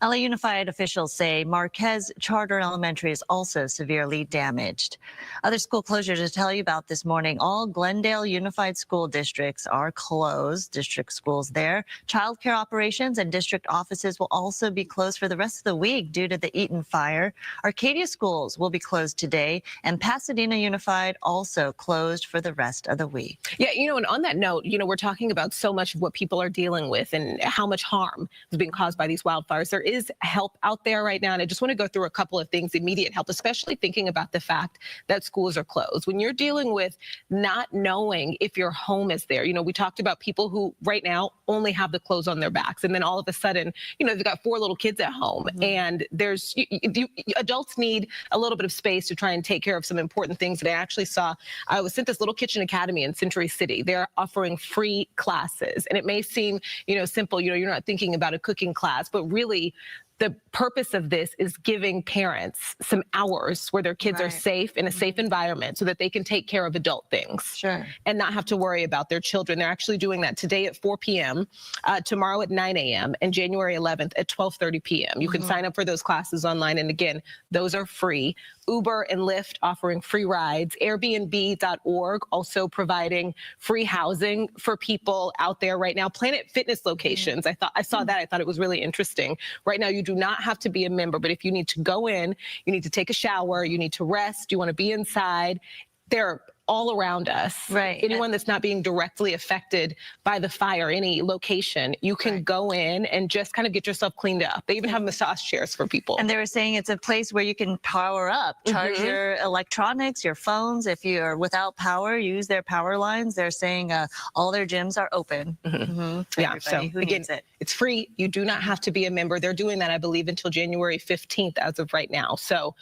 LA Unified officials say Marquez Charter Elementary is also severely damaged. Other school closures to tell you about this morning. All Glendale Unified School districts are closed, district schools there. Child care operations and district offices will also be closed for the rest of the week due to the Eaton fire. Arcadia schools will be closed today, and Pasadena Unified also closed for the rest of the week. Yeah, and on that note, we're talking about so much of what people are dealing with and how much harm is being caused by these wildfires. There is help out there right now, and I just want to go through a couple of things, immediate help, especially thinking about the fact that schools are closed. When you're dealing with not knowing if your home is there, we talked about people who right now only have the clothes on their backs, and then all of a sudden, they've got 4 little kids at home, and adults need a little bit of space to try and take care of some important things that I actually saw. I was sent this little kitchen academy in Century City. They're offering free classes, and it may seem, simple, you're not thinking about a cooking class, but really the purpose of this is giving parents some hours where their kids are safe in a safe environment so that they can take care of adult things and not have to worry about their children. They're actually doing that today at 4 p.m., tomorrow at 9 a.m., and January 11th at 12:30 p.m. You can sign up for those classes online. And again, those are free. Uber and Lyft offering free rides. Airbnb.org also providing free housing for people out there right now. Planet Fitness locations. I saw that. I thought it was really interesting. Right now, you do not have to be a member, but if you need to go in, you need to take a shower, you need to rest, you want to be inside, they're all around us. Anyone that's not being directly affected by the fire, any location, you can go in and just kind of get yourself cleaned up. They even have massage chairs for people. And they were saying it's a place where you can power up, charge your electronics, your phones. If you're without power, use their power lines. They're saying all their gyms are open. Yeah, so again, it's free. You do not have to be a member. They're doing that, I believe, until January 15th as of right now. So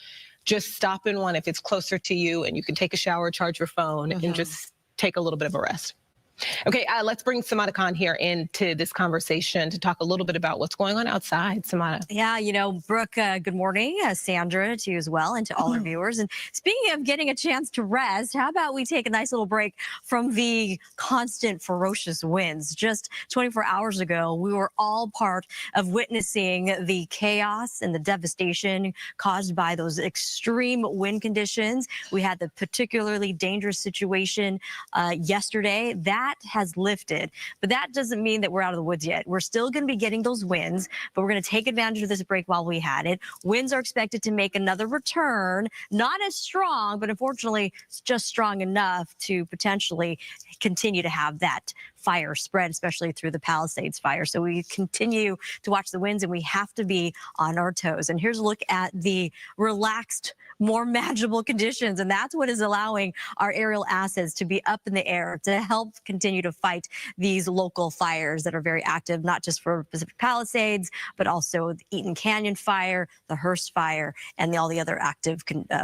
just stop in one if it's closer to you and you can take a shower, charge your phone, and just take a little bit of a rest. Okay, let's bring Samada Khan here into this conversation to talk a little bit about what's going on outside. Samada. Yeah, Brooke, good morning. Sandra, to you as well, and to all our viewers. And speaking of getting a chance to rest, how about we take a nice little break from the constant ferocious winds? Just 24 hours ago, we were all part of witnessing the chaos and the devastation caused by those extreme wind conditions. We had the particularly dangerous situation yesterday. That has lifted, but that doesn't mean that we're out of the woods yet. We're still going to be getting those winds, but we're going to take advantage of this break while we had it. Winds are expected to make another return, not as strong, but unfortunately it's just strong enough to potentially continue to have that fire spread, especially through the Palisades fire. So we continue to watch the winds and we have to be on our toes. And here's a look at the relaxed, more manageable conditions. And that's what is allowing our aerial assets to be up in the air to help continue to fight these local fires that are very active, not just for Pacific Palisades, but also the Eaton Canyon fire, the Hearst fire, and all the other active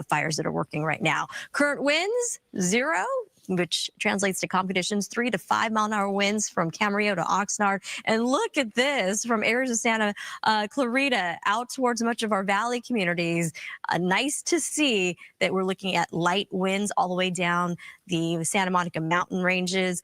fires that are working right now. Current winds, 0. Which translates to calm conditions, 3 to 5 mile an hour winds from Camarillo to Oxnard. And look at this from areas of Santa Clarita out towards much of our valley communities. Nice to see that we're looking at light winds all the way down the Santa Monica mountain ranges.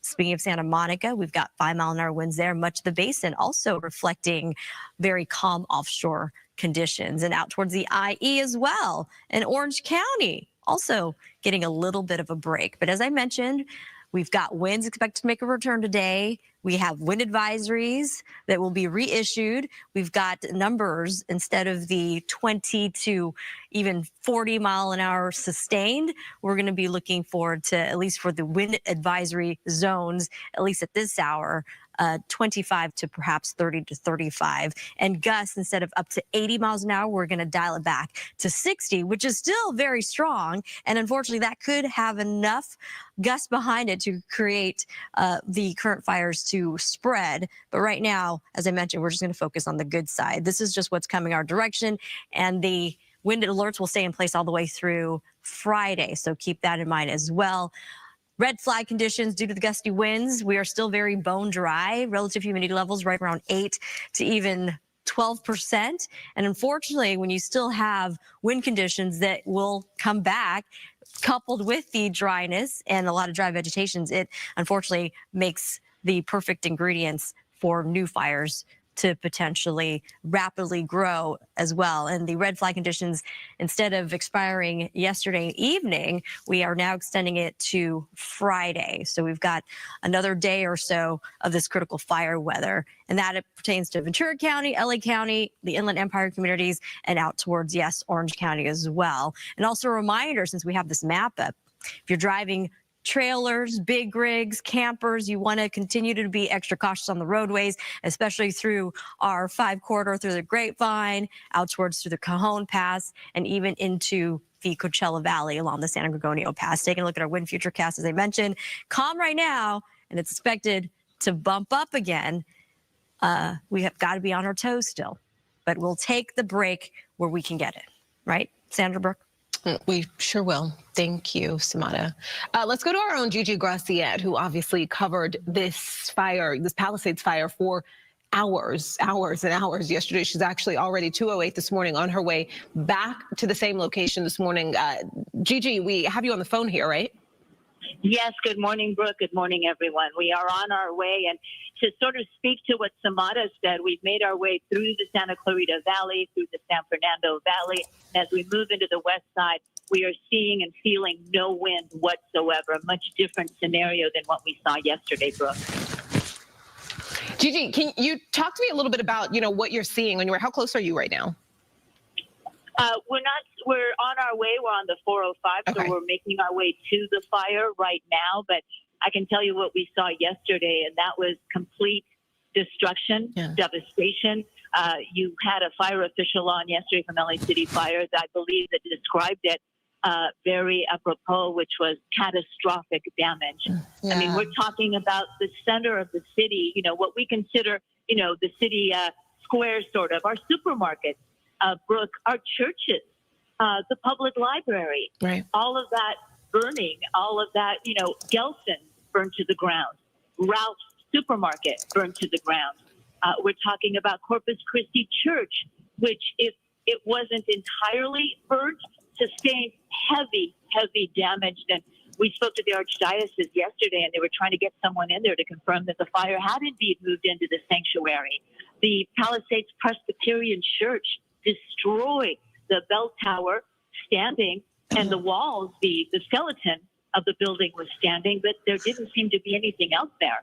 Speaking of Santa Monica, we've got 5-mile-an-hour winds there. Much of the basin also reflecting very calm offshore conditions, and out towards the IE as well. And Orange County also getting a little bit of a break. But as I mentioned, we've got winds expected to make a return today. We have wind advisories that will be reissued. We've got numbers instead of the 20 to even 40-mile-an-hour sustained. We're going to be looking forward to, at least for the wind advisory zones, at least at this hour, 25 to perhaps 30 to 35. And gusts, instead of up to 80 miles an hour, we're going to dial it back to 60, which is still very strong. And unfortunately, that could have enough gusts behind it to create the current fires to spread. But right now, as I mentioned, we're just going to focus on the good side. This is just what's coming our direction, and the wind alerts will stay in place all the way through Friday. So keep that in mind as well. Red flag conditions due to the gusty winds. We are still very bone dry. Relative humidity levels right around 8 to even 12%. And unfortunately, when you still have wind conditions that will come back, coupled with the dryness and a lot of dry vegetations, it unfortunately makes the perfect ingredients for new fires to potentially rapidly grow as well. And the red flag conditions, instead of expiring yesterday evening, we are now extending it to Friday. So we've got another day or so of this critical fire weather. And that it pertains to Ventura County, LA County, the Inland Empire communities, and out towards, yes, Orange County as well. And also a reminder, since we have this map up, if you're driving trailers, big rigs, campers, you want to continue to be extra cautious on the roadways, especially through our 5 corridor, through the Grapevine, out towards through the Cajon Pass, and even into the Coachella Valley along the San Gorgonio Pass. Taking a look at our wind future cast, as I mentioned, calm right now, and it's expected to bump up again. We have got to be on our toes still, but we'll take the break where we can get it. Right, Sandra Brooke? We sure will. Thank you, Samada. Let's go to our own Gigi Graciette, who obviously covered this fire, this Palisades fire, for hours and hours yesterday. She's actually already 2:08 this morning on her way back to the same location this morning. Gigi, we have you on the phone here, right? Yes, good morning, Brooke. Good morning, everyone. We are on our way, and to sort of speak to what Samada said, we've made our way through the Santa Clarita Valley, through the San Fernando Valley. As we move into the west side, we are seeing and feeling no wind whatsoever, a much different scenario than what we saw yesterday, Brooke. Gigi, can you talk to me a little bit about, what you're seeing when how close are you right now? We're on our way. We're on the 405, okay. So we're making our way to the fire right now. But I can tell you what we saw yesterday, and that was complete destruction, devastation. You had a fire official on yesterday from LA City Fire that I believe that described it very apropos, which was catastrophic damage. Yeah. I mean, we're talking about the center of the city, what we consider, the city square, sort of, our supermarkets. Brooke, our churches, the public library, right. All of that burning, all of that, Gelson burned to the ground, Ralph's supermarket burned to the ground. We're talking about Corpus Christi Church, which, if it wasn't entirely burnt, sustained heavy damage. And we spoke to the Archdiocese yesterday, and they were trying to get someone in there to confirm that the fire had indeed moved into the sanctuary. The Palisades Presbyterian Church destroyed, the bell tower standing, and the walls, the skeleton of the building was standing, but there didn't seem to be anything else there.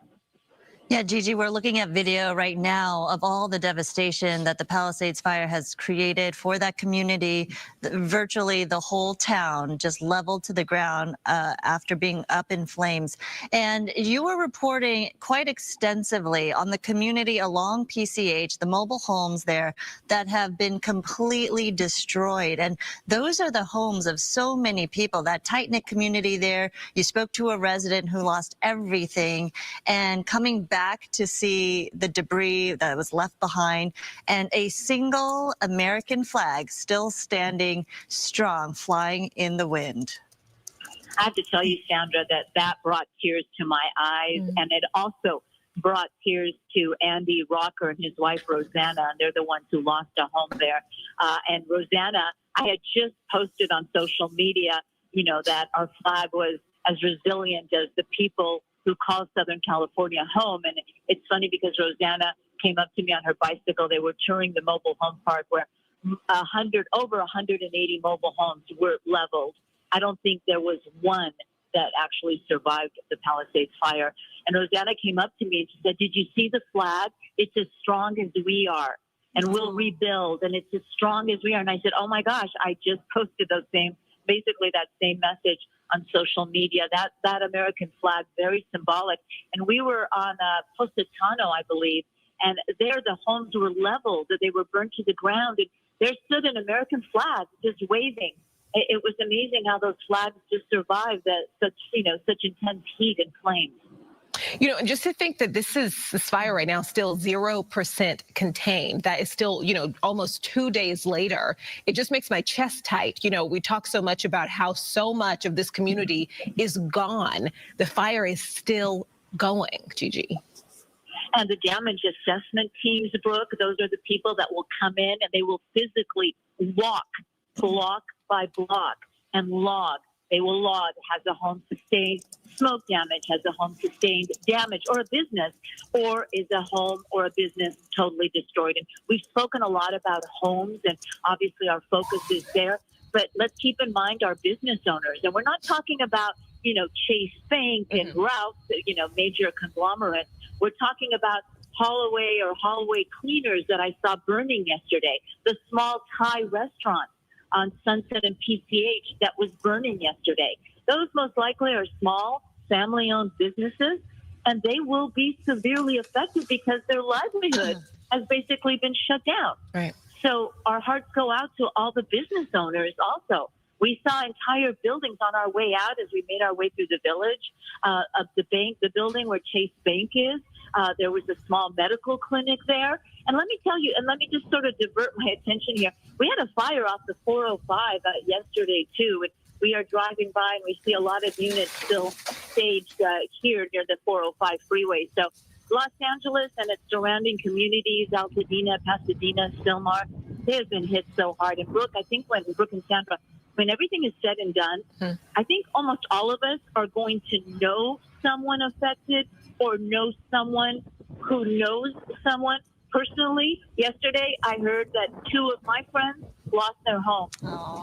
Yeah, Gigi, we're looking at video right now of all the devastation that the Palisades fire has created for that community. Virtually the whole town just leveled to the ground after being up in flames. And you were reporting quite extensively on the community along PCH, the mobile homes there that have been completely destroyed. And those are the homes of so many people, that tight-knit community there. You spoke to a resident who lost everything, and coming back to see the debris that was left behind, and a single American flag still standing strong, flying in the wind. I have to tell you, Sandra, that brought tears to my eyes, and it also brought tears to Andy Rocker and his wife, Rosanna, and they're the ones who lost a home there. And Rosanna, I had just posted on social media, that our flag was as resilient as the people who calls Southern California home. And it's funny because Rosanna came up to me on her bicycle. They were touring the mobile home park where over 180 mobile homes were leveled. I don't think there was one that actually survived the Palisades fire. And Rosanna came up to me and she said, "Did you see the flag? It's as strong as we are, and we'll rebuild, and it's as strong as we are." And I said, "Oh my gosh, I just posted that same message on social media. That American flag, very symbolic." And we were on Positano, I believe, and there the homes were leveled, they were burned to the ground, and there stood an American flag just waving. It was amazing how those flags just survived such intense heat and flames. And just to think that this fire right now still 0% contained, that is still, almost 2 days later, it just makes my chest tight. We talk so much about how so much of this community is gone. The fire is still going, Gigi. And the damage assessment teams, Brooke, those are the people that will come in and they will physically walk block by block and log. They will log, has a home sustained smoke damage, has a home sustained damage, or a business, or is a home or a business totally destroyed. And we've spoken a lot about homes, and obviously our focus is there. But let's keep in mind our business owners. And we're not talking about, Chase Bank and Ralph, major conglomerates. We're talking about hallway cleaners that I saw burning yesterday, the small Thai restaurant on Sunset and PCH that was burning yesterday. Those most likely are small, family-owned businesses, and they will be severely affected because their livelihood has basically been shut down. Right. So our hearts go out to all the business owners also. We saw entire buildings on our way out as we made our way through the village of the building where Chase Bank is. There was a small medical clinic there. And let me tell you, and let me just sort of divert my attention here. We had a fire off the 405 yesterday, too. And we are driving by and we see a lot of units still staged here near the 405 freeway. So Los Angeles and its surrounding communities, Altadena, Pasadena, Stillmar, they have been hit so hard. And Brooke and Sandra, when everything is said and done, I think almost all of us are going to know someone affected or know someone who knows someone. Personally, yesterday I heard that 2 of my friends lost their home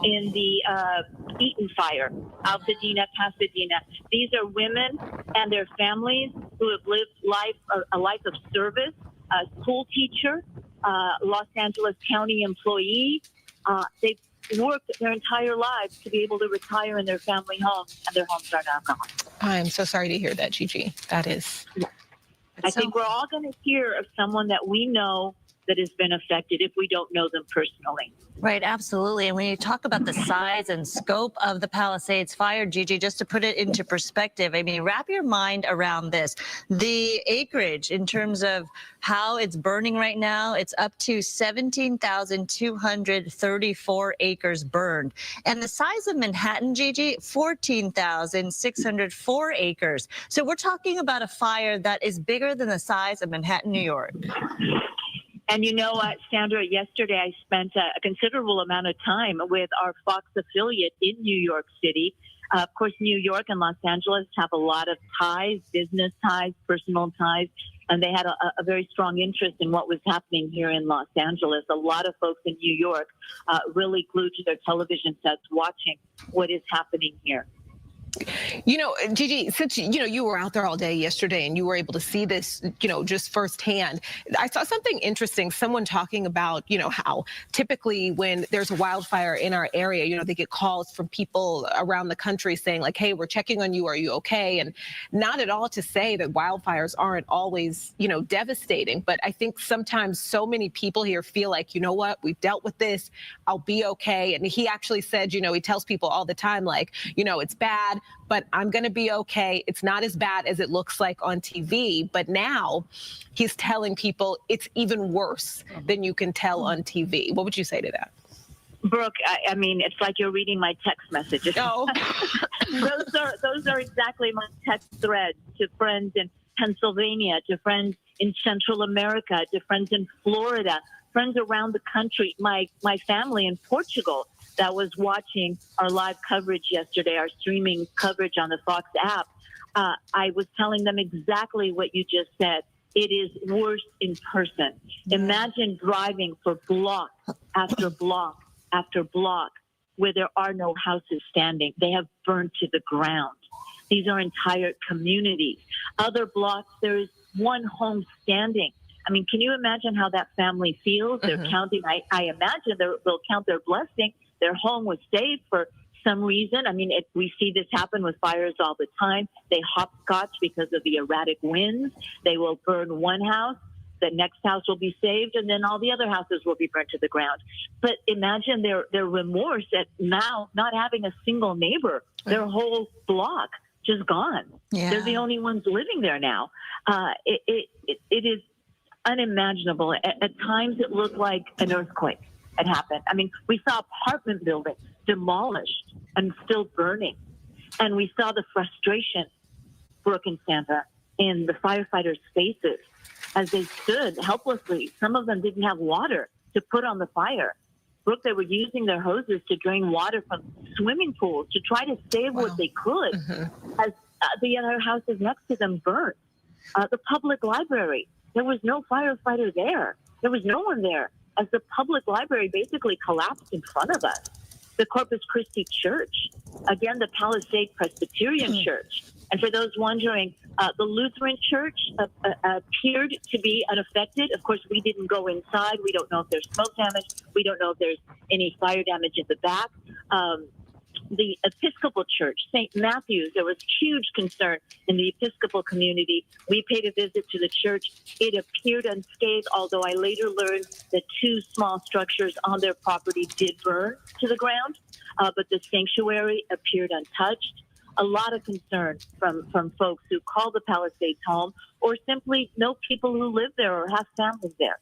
in the Eaton fire, Altadena, Pasadena. These are women and their families who have lived a life of service, a school teacher, Los Angeles County employee. They've worked their entire lives to be able to retire in their family homes, and their homes are now gone. I'm so sorry to hear that, Gigi. That is... I think we're all going to hear of someone that we know that has been affected if we don't know them personally. Right, absolutely. And when you talk about the size and scope of the Palisades fire, Gigi, just to put it into perspective, I mean, wrap your mind around this. The acreage in terms of how it's burning right now, it's up to 17,234 acres burned. And the size of Manhattan, Gigi, 14,604 acres. So we're talking about a fire that is bigger than the size of Manhattan, New York. And you know what, Sandra, yesterday I spent a considerable amount of time with our Fox affiliate in New York City. Of course, New York and Los Angeles have a lot of ties, business ties, personal ties, and they had a very strong interest in what was happening here in Los Angeles. A lot of folks in New York really glued to their television sets watching what is happening here. Gigi, since, you were out there all day yesterday and you were able to see this, just firsthand, I saw something interesting, someone talking about, how typically when there's a wildfire in our area, they get calls from people around the country saying like, hey, we're checking on you. Are you okay? And not at all to say that wildfires aren't always, devastating. But I think sometimes so many people here feel like, you know what, we've dealt with this. I'll be okay. And he actually said, he tells people all the time, like, it's bad, but I'm going to be okay. It's not as bad as it looks like on TV. But now he's telling people it's even worse than you can tell on TV. What would you say to that? Brooke, I mean, it's like you're reading my text messages. Oh. those are exactly my text threads to friends in Pennsylvania, to friends in Central America, to friends in Florida, friends around the country, my family in Portugal that was watching our live coverage yesterday, our streaming coverage on the Fox app. I was telling them exactly what you just said. It is worse in person. Imagine driving for block after block after block where there are no houses standing. They have burned to the ground. These are entire communities. Other blocks, there is one home standing. I mean, can you imagine how that family feels? They're counting. I imagine they'll count their blessing. Their home was saved for some reason. I mean, we see this happen with fires all the time. They hopscotch because of the erratic winds. They will burn one house, the next house will be saved, and then all the other houses will be burnt to the ground. But imagine their remorse at now not having a single neighbor, their whole block just gone. Yeah. They're the only ones living there now. It is unimaginable. At times it looked like an earthquake had happened. I mean, we saw apartment buildings demolished and still burning. And we saw the frustration, Brooke and Sandra, in the firefighters' faces as they stood helplessly. Some of them didn't have water to put on the fire. Brooke, they were using their hoses to drain water from swimming pools to try to save what they could as the other houses next to them burned. The public library, there was no firefighter there. There was no one there as the public library basically collapsed in front of us. The Corpus Christi Church, again, the Palisade Presbyterian Church. And for those wondering, the Lutheran Church appeared to be unaffected. Of course, we didn't go inside. We don't know if there's smoke damage. We don't know if there's any fire damage at the back. The Episcopal Church, St. Matthew's, there was huge concern in the Episcopal community. We paid a visit to the church. It appeared unscathed, although I later learned that 2 small structures on their property did burn to the ground, but the sanctuary appeared untouched. A lot of concern from folks who call the Palisades home or simply know people who live there or have families there.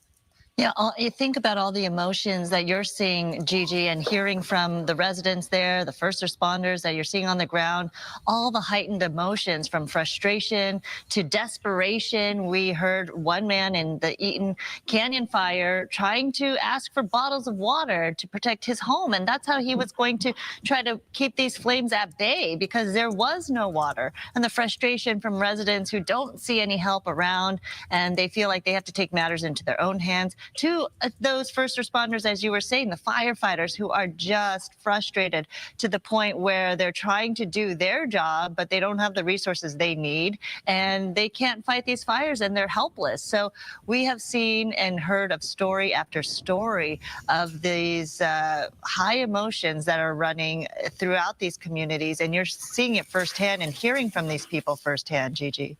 Yeah, you think about all the emotions that you're seeing, Gigi, and hearing from the residents there, the first responders that you're seeing on the ground, all the heightened emotions from frustration to desperation. We heard one man in the Eaton Canyon fire trying to ask for bottles of water to protect his home, and that's how he was going to try to keep these flames at bay because there was no water. And the frustration from residents who don't see any help around and they feel like they have to take matters into their own hands, to those first responders, as you were saying, the firefighters who are just frustrated to the point where they're trying to do their job, but they don't have the resources they need, and they can't fight these fires, and they're helpless. So we have seen and heard of story after story of these high emotions that are running throughout these communities, and you're seeing it firsthand and hearing from these people firsthand, Gigi.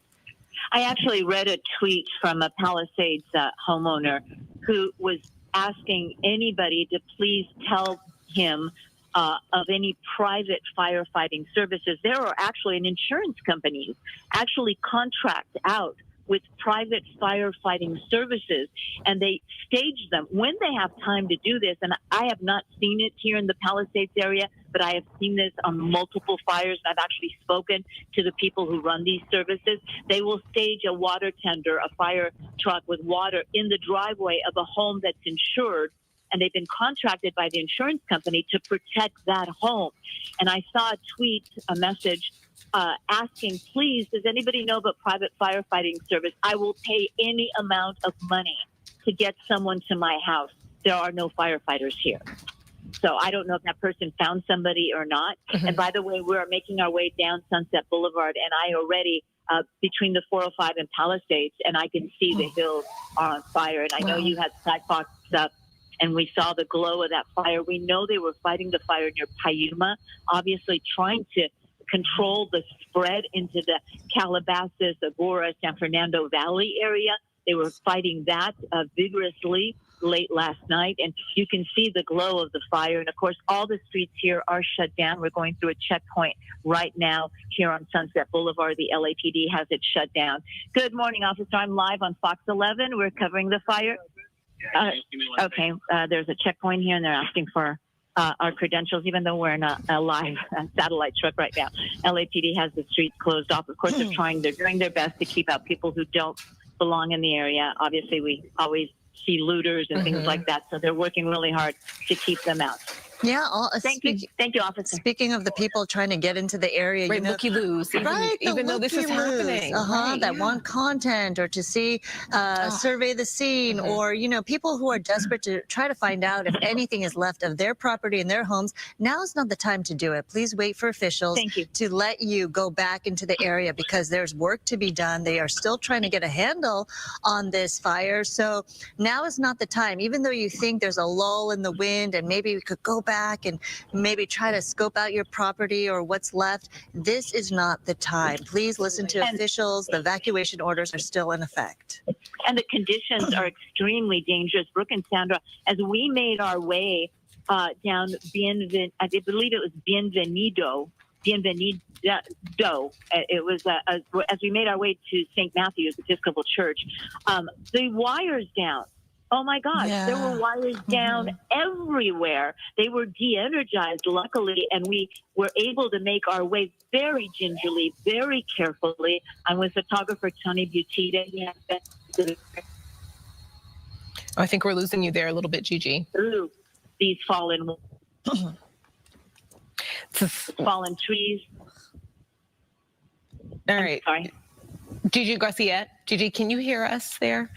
I actually read a tweet from a Palisades homeowner who was asking anybody to please tell him of any private firefighting services. There are actually an insurance companies actually contract out with private firefighting services, and they stage them when they have time to do this. And I have not seen it here in the Palisades area, but I have seen this on multiple fires, and I've actually spoken to the people who run these services. They will stage a water tender, a fire truck with water in the driveway of a home that's insured, and they've been contracted by the insurance company to protect that home. And I saw a tweet, a message, asking, please, does anybody know about private firefighting service? I will pay any amount of money to get someone to my house. There are no firefighters here. So I don't know if that person found somebody or not. And by the way, we're making our way down Sunset Boulevard, and I already, between the 405 and Palisades, and I can see the hills are on fire. And I know you had Skyfox up, and we saw the glow of that fire. We know they were fighting the fire near Payuma, obviously trying to control the spread into the Calabasas, Agoura, San Fernando Valley area. They were fighting that vigorously late last night, and you can see the glow of the fire. And of course, all the streets here are shut down. We're going through a checkpoint right now here on Sunset Boulevard. The LAPD has it shut down. Good morning, officer. I'm live on Fox 11. We're covering the fire. Okay, there's a checkpoint here, and they're asking for our credentials, even though we're in a live satellite truck right now. LAPD has the streets closed off. Of course, they're doing their best to keep out people who don't belong in the area. Obviously, we always see looters and things like that, so they're working really hard to keep them out. Yeah. Thank you, officer. Speaking of the people trying to get into the area, Right, you know, looky-loos, even though this is happening. Right, that want content or to see, survey the scene, or, you know, people who are desperate to try to find out if anything is left of their property and their homes. Now is not the time to do it. Please wait for officials to let you go back into the area, because there's work to be done. They are still trying to get a handle on this fire. So now is not the time, even though you think there's a lull in the wind and maybe we could go back and maybe try to scope out your property or what's left. This is not the time. Please listen to officials. The evacuation orders are still in effect. And the conditions are extremely dangerous. Brooke and Sandra, as we made our way down I believe it was Bienvenido. It was as we made our way to St. Matthew's Episcopal Church, the wires down. Oh my gosh, there were wires down everywhere. They were de-energized, luckily, and we were able to make our way very gingerly, very carefully. I'm with photographer Tony Butita. I think we're losing you there a little bit, Gigi. Through these fallen trees. All right. Sorry. Gigi Garcia, Gigi, can you hear us there?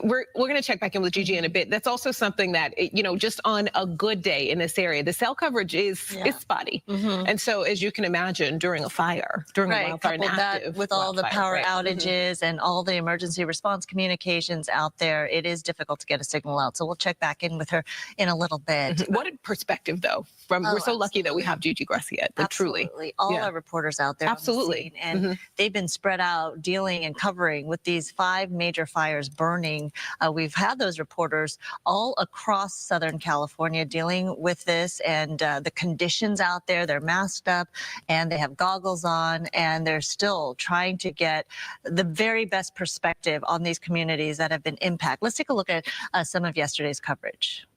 We're going to check back in with Gigi in a bit. That's also something that, you know, just on a good day in this area, the cell coverage is spotty. And so, as you can imagine, during a fire, during a wildfire, couple that with all the power outages and all the emergency response communications out there, it is difficult to get a signal out. So we'll check back in with her in a little bit. What a perspective, though. We're so lucky that we have Gigi Garcia. Truly, all our reporters out there, absolutely, and they've been spread out dealing and covering with these 5 major fires burning. We've had those reporters all across Southern California dealing with this and the conditions out there. They're masked up and they have goggles on, and they're still trying to get the very best perspective on these communities that have been impacted. Let's take a look at some of yesterday's coverage.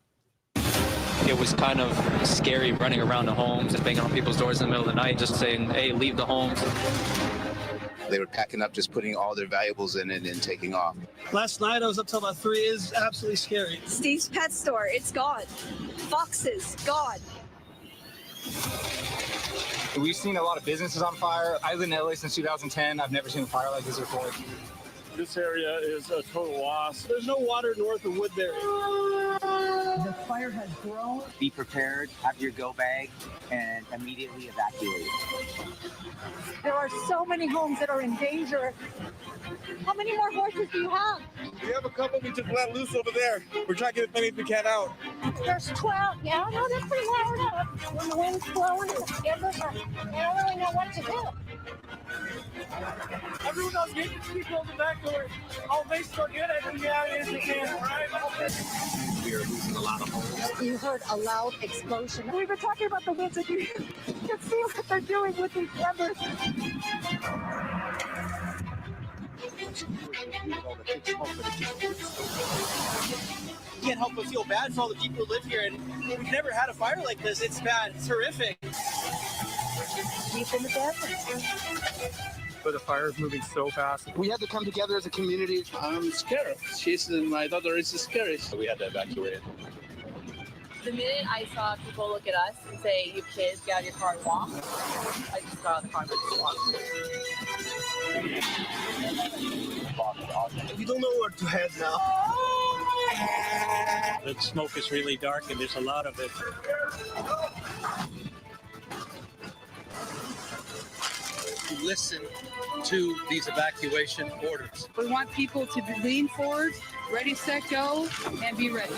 It was kind of scary running around the homes and banging on people's doors in the middle of the night, just saying, hey, leave the homes. They were packing up, just putting all their valuables in it and taking off. Last night I was up till about 3. It's absolutely scary. Steve's pet store, it's gone. Foxes, gone. We've seen a lot of businesses on fire. I live in LA since 2010. I've never seen a fire like this before. This area is a total loss. There's no water north of Woodbury. The fire has grown. Be prepared, have your go bag, and immediately evacuate. There are so many homes that are in danger. How many more horses do you have? We have a couple we just let loose over there. We're trying to get as many as we can out. There's 12. Yeah, no, that's pretty loud up. When the wind's blowing and the embers are, I don't really know what to do. Everyone else, get your people in the back door. All Facebook, get everything out as we can, all right? We are losing a lot of homes. You heard a loud explosion. We've been talking about the winds, and you can see what they're doing with these embers. Can't help but feel bad for all the people who live here, and we've never had a fire like this. It's bad. It's horrific. Deep in the desert. But the fire is moving so fast. We had to come together as a community. I'm scared. My daughter is scared. We had to evacuate. The minute I saw people look at us and say, "You kids, get out of your car and walk," I just got out of the car and just walked. We don't know where to head now. The smoke is really dark and there's a lot of it. Listen to these evacuation orders. We want people to lean forward, ready, set, go, and be ready.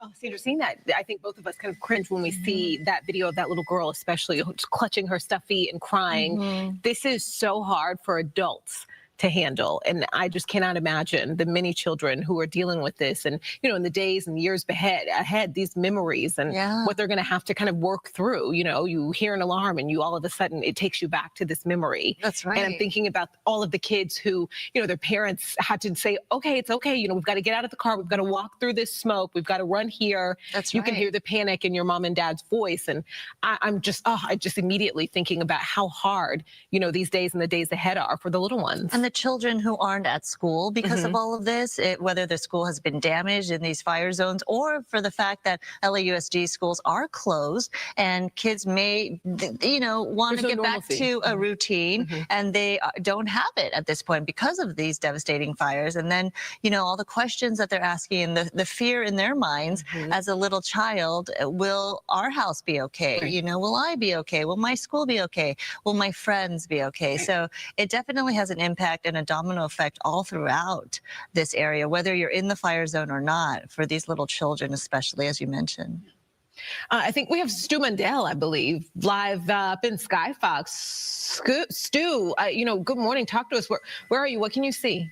Oh, Sandra, seeing that, I think both of us kind of cringe when we see that video of that little girl, especially clutching her stuffed feet and crying. This is so hard for adults to handle. And I just cannot imagine the many children who are dealing with this and, you know, in the days and years ahead, these memories and what they're going to have to kind of work through. You know, you hear an alarm and you all of a sudden it takes you back to this memory. That's right. And I'm thinking about all of the kids who, you know, their parents had to say, okay, it's okay. You know, we've got to get out of the car. We've got to walk through this smoke. We've got to run here. That's You can hear the panic in your mom and dad's voice. And I just immediately thinking about how hard, you know, these days and the days ahead are for the little ones. And the children who aren't at school because of all of this, whether the school has been damaged in these fire zones, or for the fact that LAUSD schools are closed and kids may, want to get back to a routine, and they don't have it at this point because of these devastating fires. And then, all the questions that they're asking and the fear in their minds as a little child, will our house be okay? Right. Will I be okay? Will my school be okay? Will my friends be okay? So it definitely has an impact and a domino effect all throughout this area, whether you're in the fire zone or not, for these little children, especially, as you mentioned. I think we have Stu Mandel, I believe, live up in Skyfox. Stu, good morning. Talk to us. Where are you? What can you see?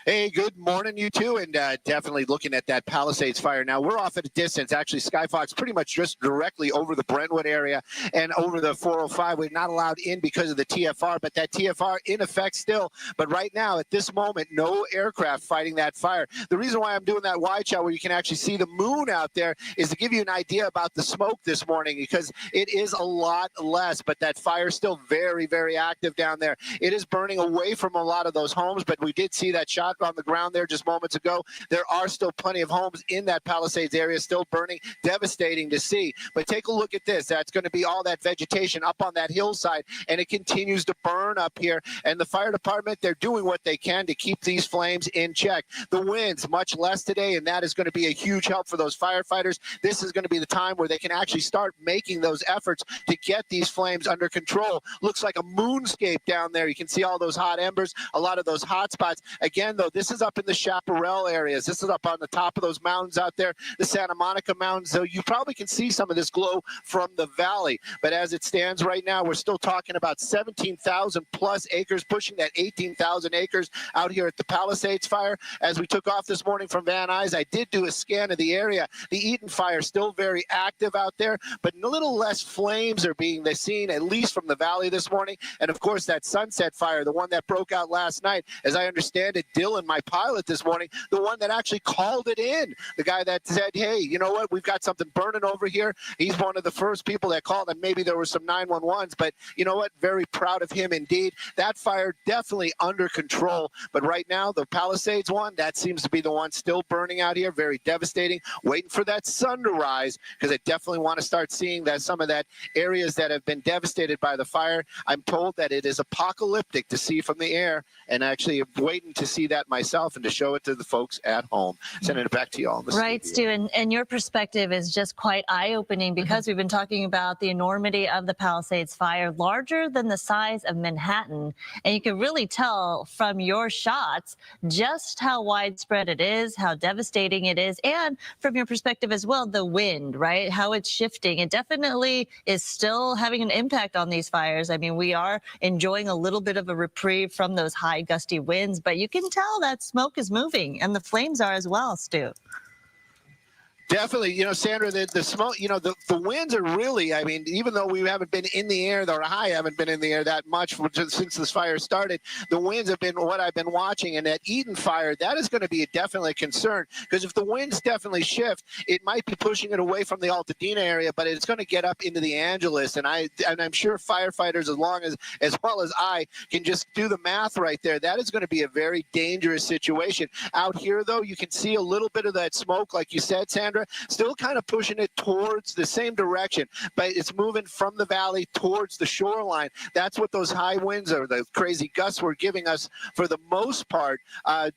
Hey, good morning, you two, and definitely looking at that Palisades fire. Now, we're off at a distance. Actually, Skyfox pretty much just directly over the Brentwood area and over the 405. We're not allowed in because of the TFR, but that TFR in effect still. But right now, at this moment, no aircraft fighting that fire. The reason why I'm doing that wide shot where you can actually see the moon out there is to give you an idea about the smoke this morning, because it is a lot less, but that fire is still very, very active down there. It is burning away from a lot of those homes, but we did see that shot on the ground there just moments ago. There are still plenty of homes in that Palisades area still burning. Devastating to see. But take a look at this. That's going to be all that vegetation up on that hillside, and it continues to burn up here. And the fire department, they're doing what they can to keep these flames in check. The winds much less today, and that is going to be a huge help for those firefighters. This is going to be the time where they can actually start making those efforts to get these flames under control. Looks like a moonscape down there. You can see all those hot embers, a lot of those hot spots. Again, though, this is up in the Chaparral areas. This is up on the top of those mountains out there, the Santa Monica Mountains. So you probably can see some of this glow from the valley. But as it stands right now, we're still talking about 17,000 plus acres, pushing that 18,000 acres out here at the Palisades fire. As we took off this morning from Van Nuys, I did do a scan of the area. The Eaton fire still very active out there, but a little less flames are being seen, at least from the valley this morning. And of course, that Sunset fire, the one that broke out last night, as I understand it, Dylan, my pilot this morning, the one that actually called it in, the guy that said, hey, you know what, we've got something burning over here. He's one of the first people that called, and maybe there were some 911s, but you know what, very proud of him indeed. That fire definitely under control, but right now the Palisades one, that seems to be the one still burning out here, very devastating, waiting for that sun to rise, because I definitely want to start seeing that some of that areas that have been devastated by the fire. I'm told that it is apocalyptic to see from the air, and actually waiting to see that myself and to show it to the folks at home. Sending it back to you all. Right, Stu, and your perspective is just quite eye-opening, because we've been talking about the enormity of the Palisades fire, larger than the size of Manhattan, and you can really tell from your shots just how widespread it is, how devastating it is, and from your perspective as well, the wind, right, how it's shifting. It definitely is still having an impact on these fires. I mean, we are enjoying a little bit of a reprieve from those high gusty winds, but you can tell that smoke is moving, and the flames are as well, Stu. Definitely, Sandra, the smoke, the winds are really, I mean, even though we haven't been in the air, or I haven't been in the air that much since this fire started, the winds have been what I've been watching. And that Eaton fire, that is going to be definitely a concern, because if the winds definitely shift, it might be pushing it away from the Altadena area, but it's going to get up into the Angeles. And I'm sure firefighters, as well as I, can just do the math right there. That is going to be a very dangerous situation. Out here, though, you can see a little bit of that smoke, like you said, Sandra, still kind of pushing it towards the same direction, but it's moving from the valley towards the shoreline. That's what those high winds or the crazy gusts were giving us for the most part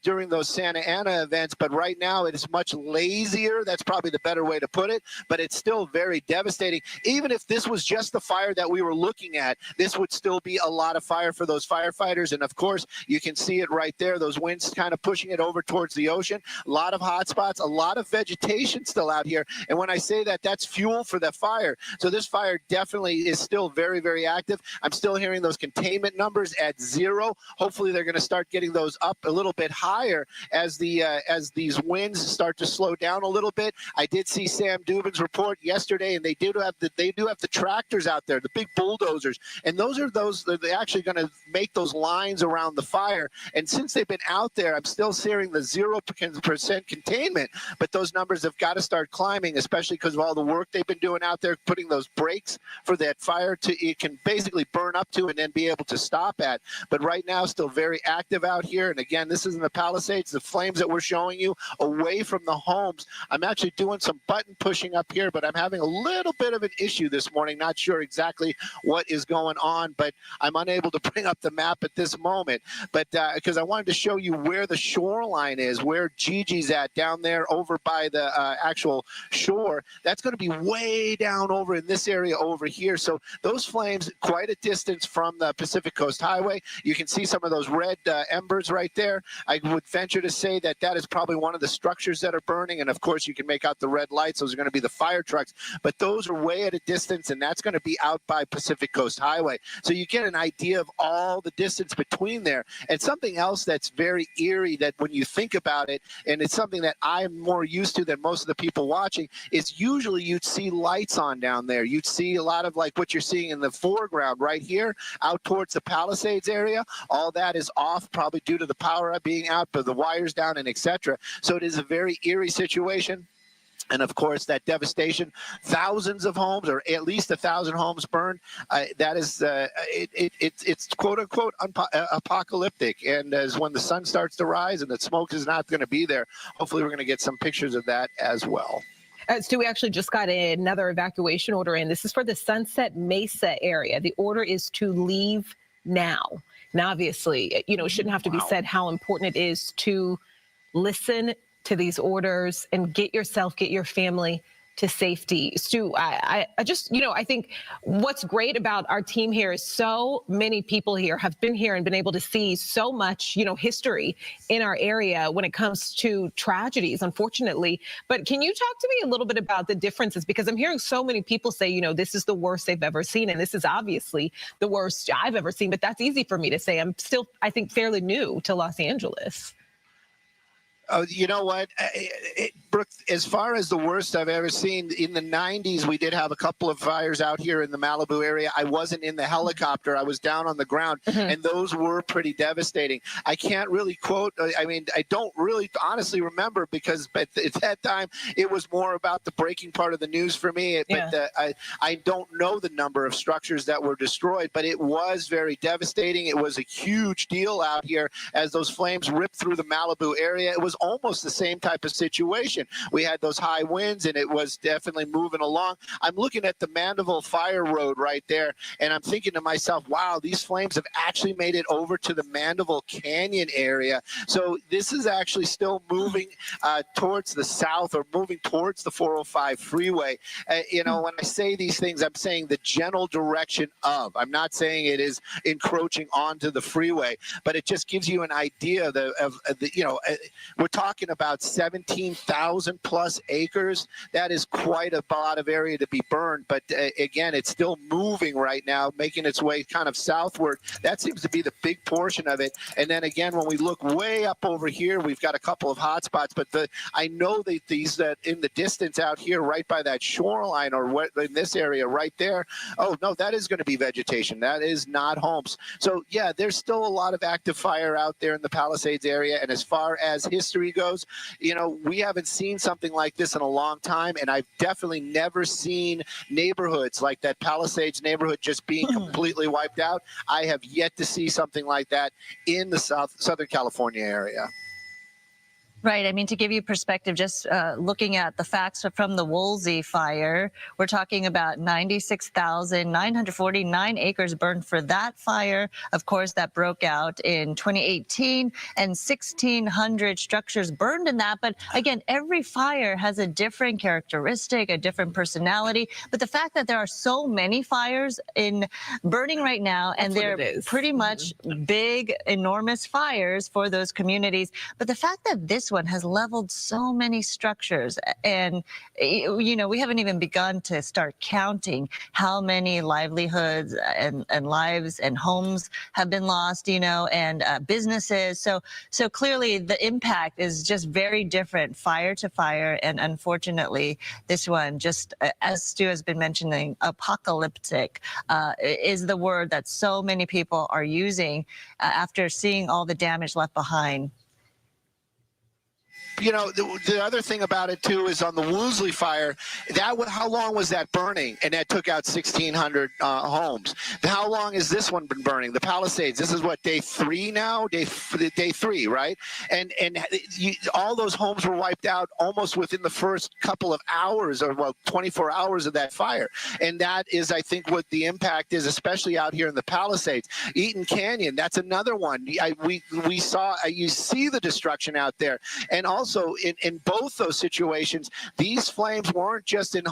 during those Santa Ana events. But right now it is much lazier. That's probably the better way to put it, but it's still very devastating. Even if this was just the fire that we were looking at, this would still be a lot of fire for those firefighters. And of course, you can see it right there, those winds kind of pushing it over towards the ocean. A lot of hot spots, a lot of vegetation still out here. And when I say that, that's fuel for the fire. So this fire definitely is still very, very active. I'm still hearing those containment numbers at 0. Hopefully they're going to start getting those up a little bit higher as these winds start to slow down a little bit. I did see Sam Dubin's report yesterday, and they do have the tractors out there, the big bulldozers, and those are they're actually going to make those lines around the fire. And since they've been out there, I'm still hearing the 0% containment, but those numbers have got to start climbing, especially because of all the work they've been doing out there, putting those brakes for that fire it can basically burn up to and then be able to stop at. But right now, still very active out here. And again, this is in the Palisades, the flames that we're showing you away from the homes. I'm actually doing some button pushing up here, but I'm having a little bit of an issue this morning. Not sure exactly what is going on, but I'm unable to bring up the map at this moment. But because I wanted to show you where the shoreline is, where Gigi's at down there over by the actual shore. That's going to be way down over in this area over here. So those flames quite a distance from the Pacific Coast Highway. You can see some of those red embers right there. I would venture to say that that is probably one of the structures that are burning. And of course, you can make out the red lights. Those are going to be the fire trucks. But those are way at a distance, and that's going to be out by Pacific Coast Highway. So you get an idea of all the distance between there. And something else that's very eerie that when you think about it, and it's something that I'm more used to than most of the people watching, is usually you'd see lights on down there. You'd see a lot of like what you're seeing in the foreground right here out towards the Palisades area. All that is off, probably due to the power being out, but the wires down and etc. So it is a very eerie situation. And of course, that devastation, thousands of homes, or at least 1,000 homes burned. That is, it's quote unquote apocalyptic. And as when the sun starts to rise and the smoke is not going to be there, hopefully we're going to get some pictures of that as well. Stu, we actually just got another evacuation order in. This is for the Sunset Mesa area. The order is to leave now. Now, obviously, you know, it shouldn't have to be said how important it is to listen to these orders and get yourself, get your family to safety. Stu, I just, you know, I think what's great about our team here is so many people here have been here and been able to see so much, you know, history in our area when it comes to tragedies, unfortunately. But can you talk to me a little bit about the differences? Because I'm hearing so many people say, you know, this is the worst they've ever seen. And this is obviously the worst I've ever seen. But that's easy for me to say. I'm still, I think, fairly new to Los Angeles. Oh, you know what, Brooke, as far as the worst I've ever seen, in the 90s, we did have a couple of fires out here in the Malibu area. I wasn't in the helicopter. I was down on the ground, and those were pretty devastating. I can't really quote. I mean, I don't really honestly remember because at that time, it was more about the breaking part of the news for me. But I don't know the number of structures that were destroyed, but it was very devastating. It was a huge deal out here as those flames ripped through the Malibu area. It was almost the same type of situation. We had those high winds and it was definitely moving along. I'm looking at the Mandeville Fire Road right there, and I'm thinking to myself, wow, these flames have actually made it over to the Mandeville Canyon area. So this is actually still moving towards the south, or moving towards the 405 freeway. You know, when I say these things, I'm saying the general direction of. I'm not saying it is encroaching onto the freeway, but it just gives you an idea of the you know, we're talking about 17,000 plus acres. That is quite a lot of area to be burned. But again, it's still moving right now, making its way kind of southward. That seems to be the big portion of it. And then again, when we look way up over here, we've got a couple of hot spots. But I know that these in the distance out here, right by that shoreline, or what in this area right there. Oh no, that is going to be vegetation. That is not homes. So yeah, there's still a lot of active fire out there in the Palisades area. And as far as history goes, you know, we haven't seen something like this in a long time, and I've definitely never seen neighborhoods like that Palisades neighborhood just being completely wiped out. I have yet to see something like that in the Southern California area. Right. I mean, to give you perspective, just looking at the facts from the Woolsey fire, we're talking about 96,949 acres burned for that fire. Of course, that broke out in 2018, and 1,600 structures burned in that. But again, every fire has a different characteristic, a different personality. But the fact that there are so many fires burning right now, and they're pretty much big, enormous fires for those communities. But the fact that this one has leveled so many structures, and you know, we haven't even begun to start counting how many livelihoods and lives and homes have been lost, you know, and businesses. So clearly the impact is just very different fire to fire, and unfortunately this one, just as Stu has been mentioning, apocalyptic is the word that so many people are using after seeing all the damage left behind. you know, the other thing about it too is on the Woolsey fire, how long was that burning? And that took out 1,600 homes. How long has this one been burning? The Palisades. This is what, day 3 now? Day 3, right? And all those homes were wiped out almost within the first couple of hours, or 24 hours of that fire. And that is, I think, what the impact is, especially out here in the Palisades. Eaton Canyon, that's another one. We saw, you see the destruction out there, and also. Also, in both those situations, these flames weren't just in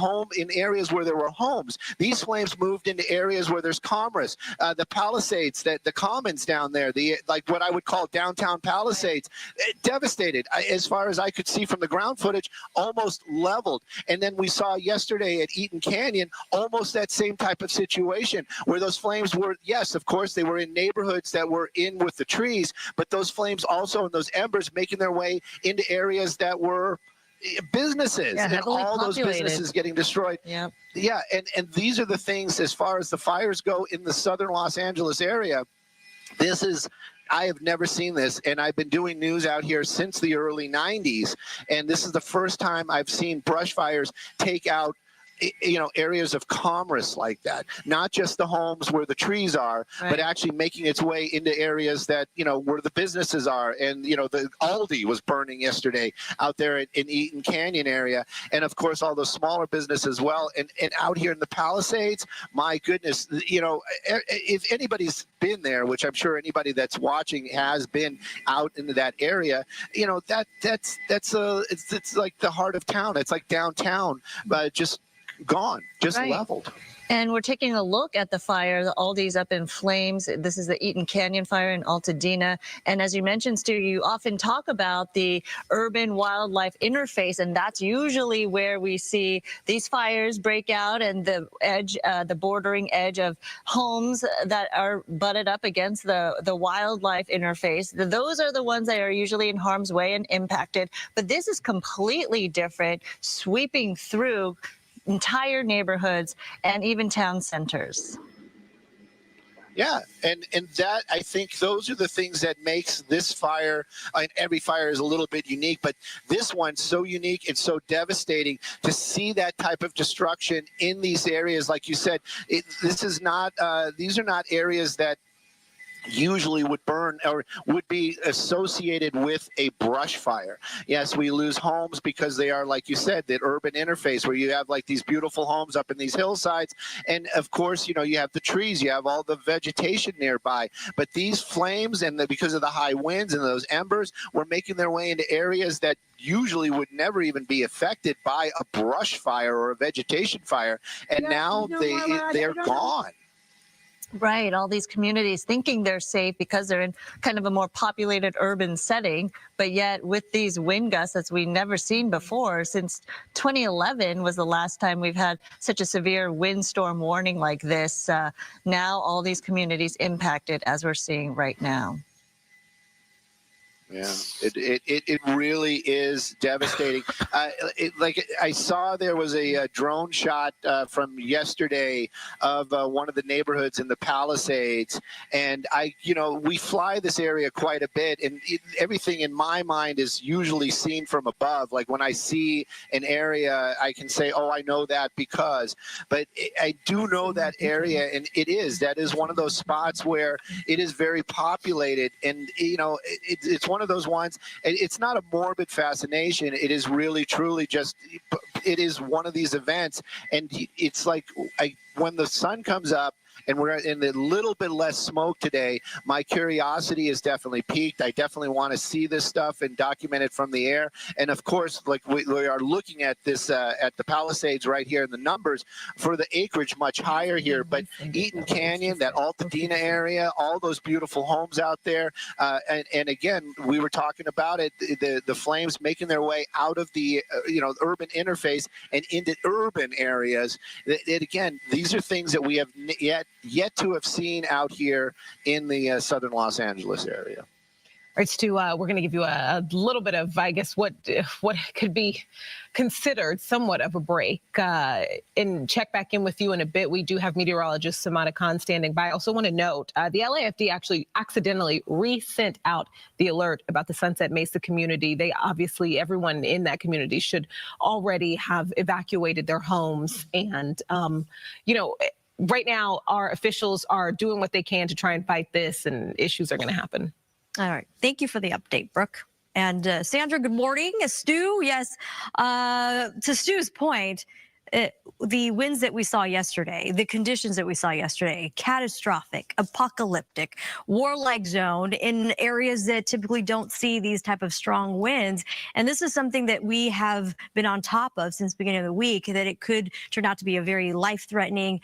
areas where there were homes. These flames moved into areas where there's commerce. The Palisades, the commons down there, like what I would call downtown Palisades, devastated. As far as I could see from the ground footage, almost leveled. And then we saw yesterday at Eaton Canyon almost that same type of situation where those flames were, yes, of course, they were in neighborhoods that were in with the trees, but those flames also, and those embers making their way into areas that were businesses, and all those businesses getting destroyed. Yeah, and these are the things, as far as the fires go in the southern Los Angeles area. I have never seen this, and I've been doing news out here since the early 90s, and this is the first time I've seen brush fires take out areas of commerce like that, not just the homes where the trees are, but actually making its way into areas that, where the businesses are. And, the Aldi was burning yesterday out there in Eaton Canyon area. And of course, all those smaller businesses as well. And out here in the Palisades, my goodness, if anybody's been there, which I'm sure anybody that's watching has been out into that area, it's like the heart of town. It's like downtown, but just gone, just leveled. And we're taking a look at the fire. The Aldi's up in flames. This is the Eaton Canyon fire in Altadena. And as you mentioned, Stu, you often talk about the urban wildlife interface, and that's usually where we see these fires break out, and the edge, the bordering edge of homes that are butted up against the wildlife interface. Those are the ones that are usually in harm's way and impacted. But this is completely different, sweeping through entire neighborhoods and even town centers. Yeah, and that, I think those are the things that makes this fire, and every fire is a little bit unique, but this one's so unique and so devastating to see that type of destruction in these areas. Like you said, these are not areas that usually would burn or would be associated with a brush fire. Yes, we lose homes because they are, like you said, that urban interface where you have like these beautiful homes up in these hillsides. And of course, you have the trees, you have all the vegetation nearby. But these flames, and because of the high winds and those embers, were making their way into areas that usually would never even be affected by a brush fire or a vegetation fire. And now they're gone. Right, all these communities thinking they're safe because they're in kind of a more populated urban setting, but yet with these wind gusts that we've never seen before, since 2011 was the last time we've had such a severe windstorm warning like this. Now all these communities impacted, as we're seeing right now. Yeah, it really is devastating. Like I saw there was a drone shot from yesterday of one of the neighborhoods in the Palisades, and we fly this area quite a bit, and everything in my mind is usually seen from above. Like when I see an area, I can say, oh, I know that because, but I do know that area, and that is one of those spots where it is very populated, and it's one of those ones. It's not a morbid fascination. It is really, truly just, it is one of these events. And it's like when the sun comes up and we're in a little bit less smoke today, my curiosity is definitely peaked. I definitely want to see this stuff and document it from the air. And of course, like we are looking at this at the Palisades right here in the numbers for the acreage much higher here. But Eaton Canyon, that Altadena area, all those beautiful homes out there. And again, we were talking about it, the flames making their way out of the urban interface and into urban areas. Again, these are things that we have yet to have seen out here in the southern Los Angeles area. right, Stu, we're going to give you a little bit of, I guess, what could be considered somewhat of a break and check back in with you in a bit. We do have meteorologist Samana Khan standing by. I also want to note the LAFD actually accidentally resent out the alert about the Sunset Mesa community. They obviously, everyone in that community should already have evacuated their homes. And, right now, our officials are doing what they can to try and fight this, and issues are going to happen. All right. Thank you for the update, Brooke. And Sandra, good morning. Stu, yes. To Stu's point, the winds that we saw yesterday, the conditions that we saw yesterday, catastrophic, apocalyptic, warlike zone in areas that typically don't see these type of strong winds. And this is something that we have been on top of since the beginning of the week, that it could turn out to be a very life-threatening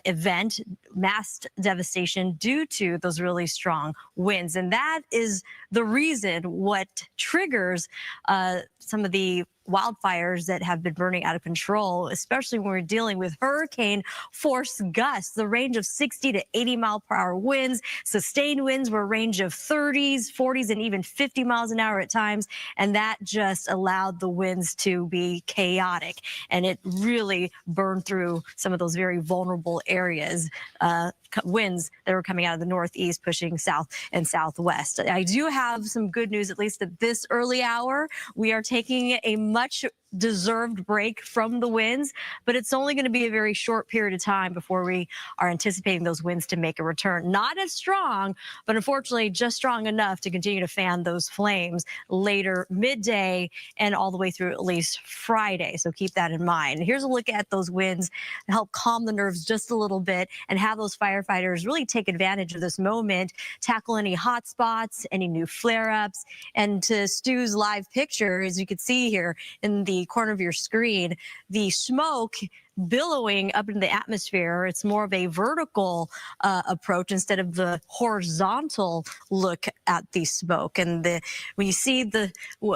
event, mass devastation due to those really strong winds. And that is the reason what triggers some of the wildfires that have been burning out of control, especially when we're dealing with hurricane force gusts, the range of 60 to 80 mile per hour winds. Sustained winds were a range of 30s, 40s, and even 50 miles an hour at times. And that just allowed the winds to be chaotic. And it really burned through some of those very vulnerable areas. Winds that were coming out of the northeast, pushing south and southwest. I do have some good news, at least at this early hour. We are taking a much deserved break from the winds, but it's only going to be a very short period of time before we are anticipating those winds to make a return. Not as strong, but unfortunately just strong enough to continue to fan those flames later midday and all the way through at least Friday. So keep that in mind. Here's a look at those winds to help calm the nerves just a little bit and have those firefighters really take advantage of this moment, tackle any hot spots, any new flare-ups. And to Stu's live picture, as you can see here in the corner of your screen, the smoke billowing up into the atmosphere. It's more of a vertical approach instead of the horizontal look at the smoke. And when you see the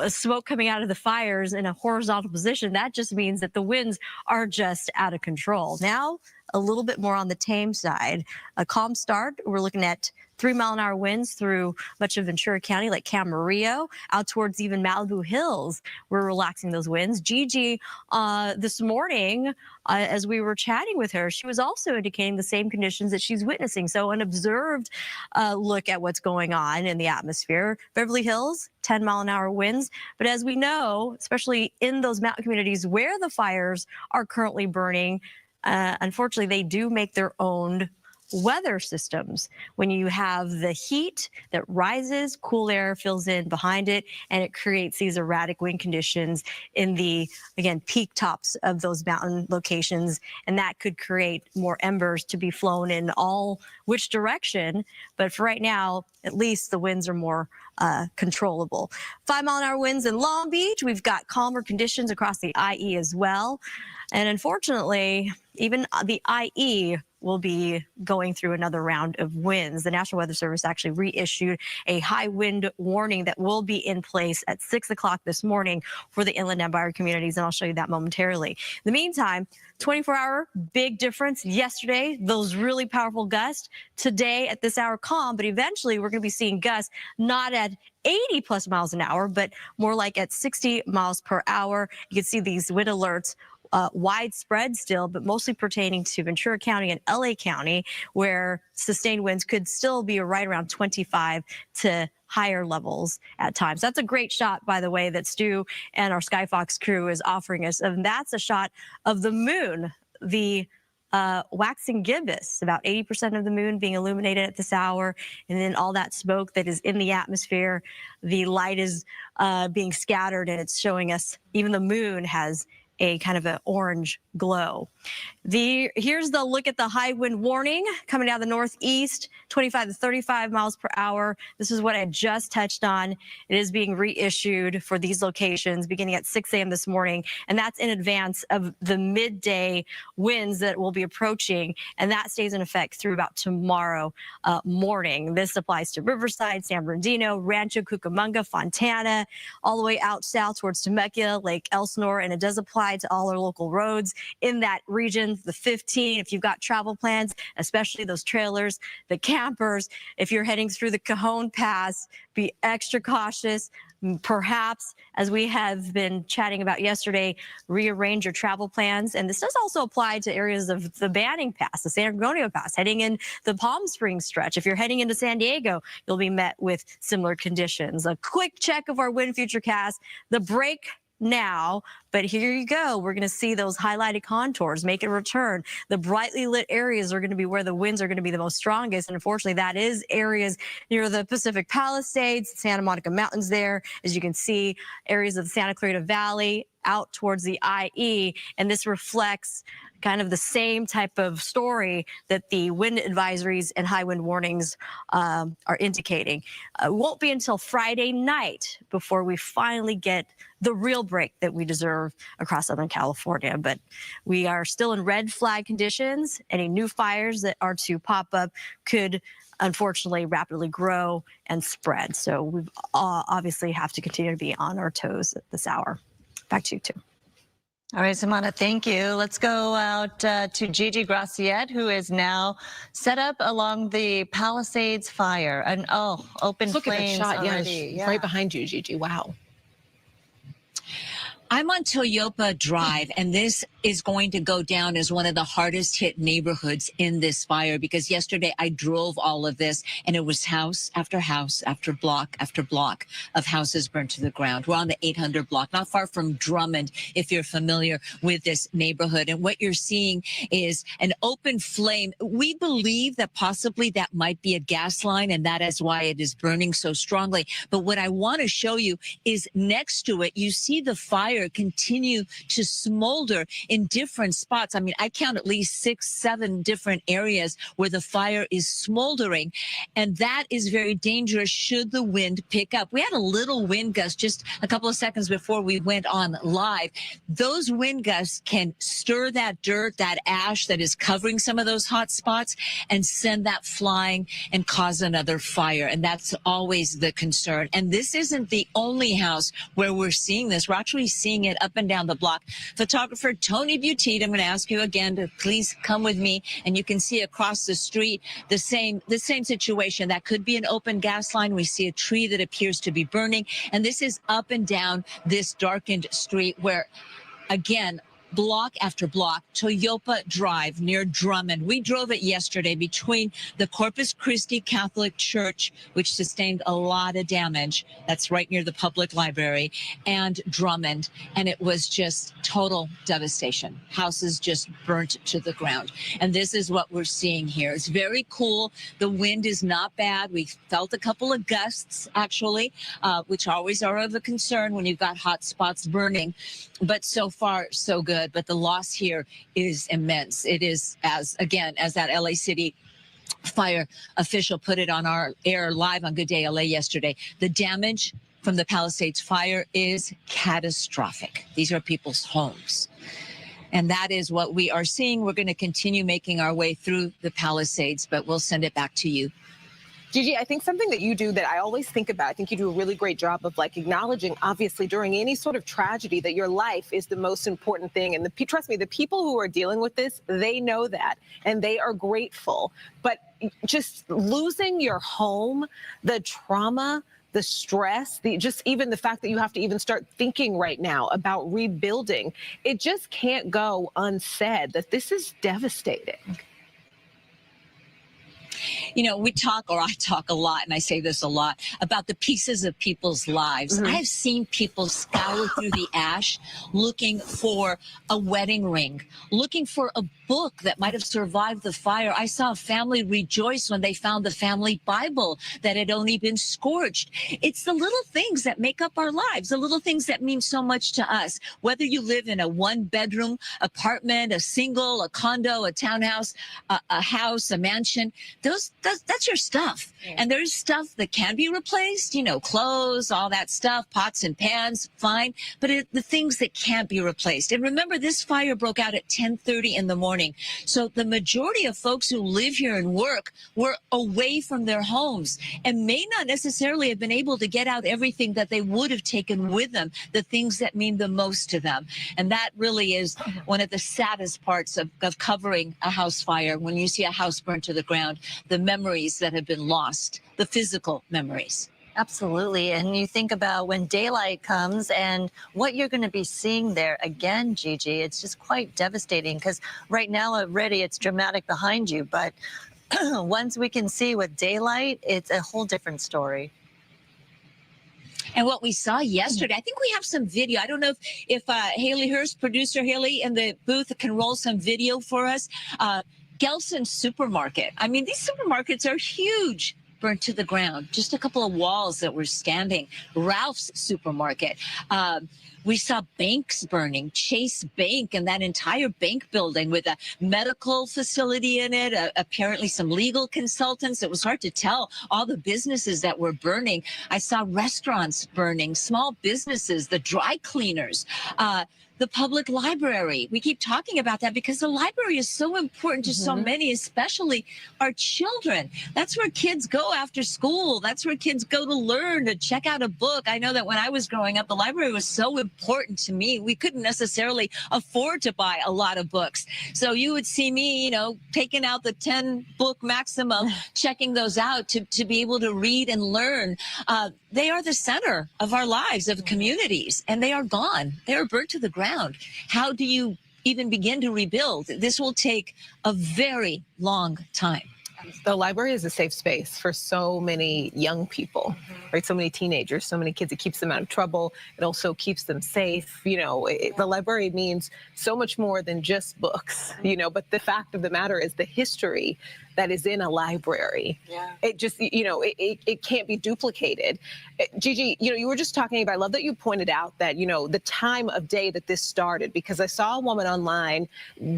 smoke coming out of the fires in a horizontal position, that just means that the winds are just out of control. Now, a little bit more on the tame side. A calm start. We're looking at 3-mile-an-hour winds through much of Ventura County, like Camarillo, out towards even Malibu Hills. We're relaxing those winds. Gigi, this morning, as we were chatting with her, she was also indicating the same conditions that she's witnessing. So an observed look at what's going on in the atmosphere. Beverly Hills, 10-mile-an-hour winds. But as we know, especially in those mountain communities where the fires are currently burning, unfortunately, they do make their own weather systems. When you have the heat that rises, cool air fills in behind it, and it creates these erratic wind conditions in the, again, peak tops of those mountain locations. And that could create more embers to be flown in all which direction. But for right now, at least the winds are more controllable. 5-mile-an-hour winds in Long Beach. We've got calmer conditions across the IE as well. And unfortunately, even the IE will be going through another round of winds. The National Weather Service actually reissued a high wind warning that will be in place at 6 o'clock this morning for the Inland Empire communities, and I'll show you that momentarily. In the meantime, 24-hour, big difference. Yesterday, those really powerful gusts. Today, at this hour, calm, but eventually we're going to be seeing gusts not at 80-plus miles an hour, but more like at 60 miles per hour. You can see these wind alerts widespread still, but mostly pertaining to Ventura County and LA County, where sustained winds could still be right around 25 to higher levels at times. That's a great shot, by the way, that Stu and our Skyfox crew is offering us. And that's a shot of the moon, the waxing gibbous, about 80% of the moon being illuminated at this hour, and then all that smoke that is in the atmosphere. The light is being scattered, and it's showing us even the moon has a kind of an orange glow. Here's the look at the high wind warning coming out of the northeast, 25 to 35 miles per hour. This is what I just touched on. It is being reissued for these locations beginning at 6 a.m. this morning, and that's in advance of the midday winds that will be approaching, and that stays in effect through about tomorrow morning. This applies to Riverside, San Bernardino, Rancho Cucamonga, Fontana, all the way out south towards Temecula, Lake Elsinore, and it does apply apply to all our local roads in that region. The 15, if you've got travel plans, especially those trailers, the campers, if you're heading through the Cajon Pass, be extra cautious. Perhaps, as we have been chatting about yesterday, rearrange your travel plans. And this does also apply to areas of the Banning Pass, the San Antonio Pass, heading in the Palm Springs stretch. If you're heading into San Diego, you'll be met with similar conditions. A quick check of our wind futurecast. The break now, but here you go. We're going to see those highlighted contours make a return. The brightly lit areas are going to be where the winds are going to be the most strongest. And unfortunately, that is areas near the Pacific Palisades, Santa Monica Mountains there. As you can see, areas of the Santa Clarita Valley out towards the IE. And this reflects kind of the same type of story that the wind advisories and high wind warnings are indicating. It won't be until Friday night before we finally get the real break that we deserve across Southern California. But we are still in red flag conditions. Any new fires that are to pop up could unfortunately rapidly grow and spread. So we obviously have to continue to be on our toes at this hour. Back to you, too. All right, Samana, thank you. Let's go out to Gigi Graciette, who is now set up along the Palisades fire. And open Look flames at that shot. already. Yeah, right behind you, Gigi. Wow. I'm on Toyopa Drive, and this is going to go down as one of the hardest hit neighborhoods in this fire, because yesterday I drove all of this and it was house after house after block of houses burned to the ground. We're on the 800 block, not far from Drummond, if you're familiar with this neighborhood. And what you're seeing is an open flame. We believe that possibly that might be a gas line, and that is why it is burning so strongly. But what I want to show you is next to it, you see the fire continue to smolder in different spots. I mean, I count at least 6, 7 different areas where the fire is smoldering, and that is very dangerous should the wind pick up. We had a little wind gust just a couple of seconds before we went on live. Those wind gusts can stir that dirt, that ash that is covering some of those hot spots, and send that flying and cause another fire. And that's always the concern. And this isn't the only house where we're seeing this. We're actually seeing it up and down the block. Photographer Tony Buttigieg, I'm going to ask you again to please come with me, and you can see across the street the same situation. That could be an open gas line. We see a tree that appears to be burning, and this is up and down this darkened street where, again, block after block, Toyopa Drive near Drummond. We drove it yesterday between the Corpus Christi Catholic Church, which sustained a lot of damage. That's right near the public library, and Drummond. And it was just total devastation. Houses just burnt to the ground. And this is what we're seeing here. It's very cool. The wind is not bad. We felt a couple of gusts, actually, which always are of a concern when you've got hot spots burning. But so far, so good. But the loss here is immense. It is, as that LA City fire official put it on our air live on Good Day LA yesterday, the damage from the Palisades fire is catastrophic. These are people's homes. And that is what we are seeing. We're going to continue making our way through the Palisades, but we'll send it back to you. Gigi, I think something that you do that I always think about, I think you do a really great job of acknowledging, obviously, during any sort of tragedy, that your life is the most important thing. And trust me, the people who are dealing with this, they know that, and they are grateful. But just losing your home, the trauma, the stress, just even the fact that you have to even start thinking right now about rebuilding, it just can't go unsaid that this is devastating. You know, I talk a lot, and I say this a lot, about the pieces of people's lives. I have seen people scour through the ash looking for a wedding ring, looking for a book that might have survived the fire. I saw a family rejoice when they found the family Bible that had only been scorched. It's the little things that make up our lives, the little things that mean so much to us. Whether you live in a 1-bedroom apartment, a single, a condo, a townhouse, a house, a mansion, those that's your stuff. And there's stuff that can be replaced, you know, clothes, all that stuff, pots and pans, fine. But the things that can't be replaced. And remember, this fire broke out at 10:30 in the morning. So the majority of folks who live here and work were away from their homes and may not necessarily have been able to get out everything that they would have taken with them, the things that mean the most to them. And that really is one of the saddest parts of covering a house fire, when you see a house burn to the ground, the memories that have been lost, the physical memories. Absolutely. And you think about when daylight comes and what you're going to be seeing there again, Gigi, it's just quite devastating, because right now already it's dramatic behind you. But once we can see with daylight, it's a whole different story. And what we saw yesterday, I think we have some video. I don't know if Haley Hurst, producer Haley in the booth, can roll some video for us. Gelson's supermarket. I mean, these supermarkets are huge. Burnt to the ground. Just a couple of walls that were standing. Ralph's supermarket. We saw banks burning, Chase Bank and that entire bank building with a medical facility in it, apparently some legal consultants. It was hard to tell all the businesses that were burning. I saw restaurants burning, small businesses, the dry cleaners, the public library. We keep talking about that because the library is so important to so many, especially our children. That's where kids go after school. That's where kids go to learn, to check out a book. I know that when I was growing up, the library was so important to me. We couldn't necessarily afford to buy a lot of books. So you would see me, you know, taking out the 10-book maximum, checking those out to be able to read and learn. They are the center of our lives, of communities, and they are gone. They are burnt to the ground. How do you even begin to rebuild? This will take a very long time. The library is a safe space for so many young people, right? So many teenagers, so many kids. It keeps them out of trouble. It also keeps them safe. You know, the library means so much more than just books, you know, but the fact of the matter is the history that is in a library. Yeah. It just, you know, it can't be duplicated. Gigi, you know, you were just talking about, I love that you pointed out that, you know, the time of day that this started, because I saw a woman online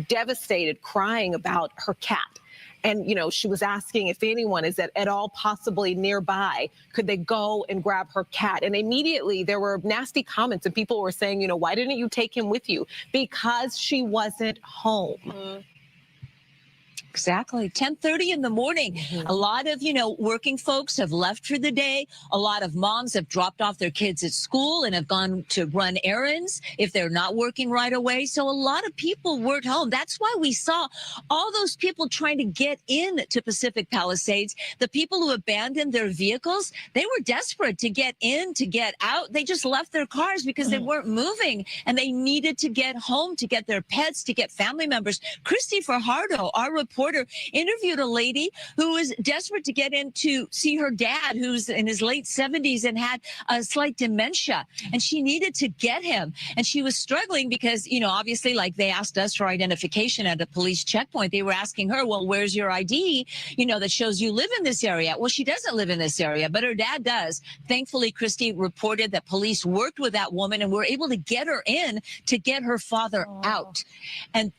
devastated, crying about her cat. And, you know, she was asking if anyone is at all possibly nearby, could they go and grab her cat? And immediately there were nasty comments and people were saying, you know, why didn't you take him with you? Because she wasn't home. Exactly. 10:30 in the morning. A lot of, you know, working folks have left for the day. A lot of moms have dropped off their kids at school and have gone to run errands if they're not working right away. So a lot of people weren't home. That's why we saw all those people trying to get in to Pacific Palisades. The people who abandoned their vehicles, they were desperate to get in, to get out. They just left their cars because they weren't moving and they needed to get home, to get their pets, to get family members. Christy Fajardo, our reporter, interviewed a lady who was desperate to get in to see her dad, who's in his late 70s and had a slight dementia, and she needed to get him. And she was struggling because, you know, obviously, like they asked us for identification at a police checkpoint, they were asking her, well, where's your ID, you know, that shows you live in this area? Well, she doesn't live in this area, but her dad does. Thankfully, Christy reported that police worked with that woman and were able to get her in to get her father out. And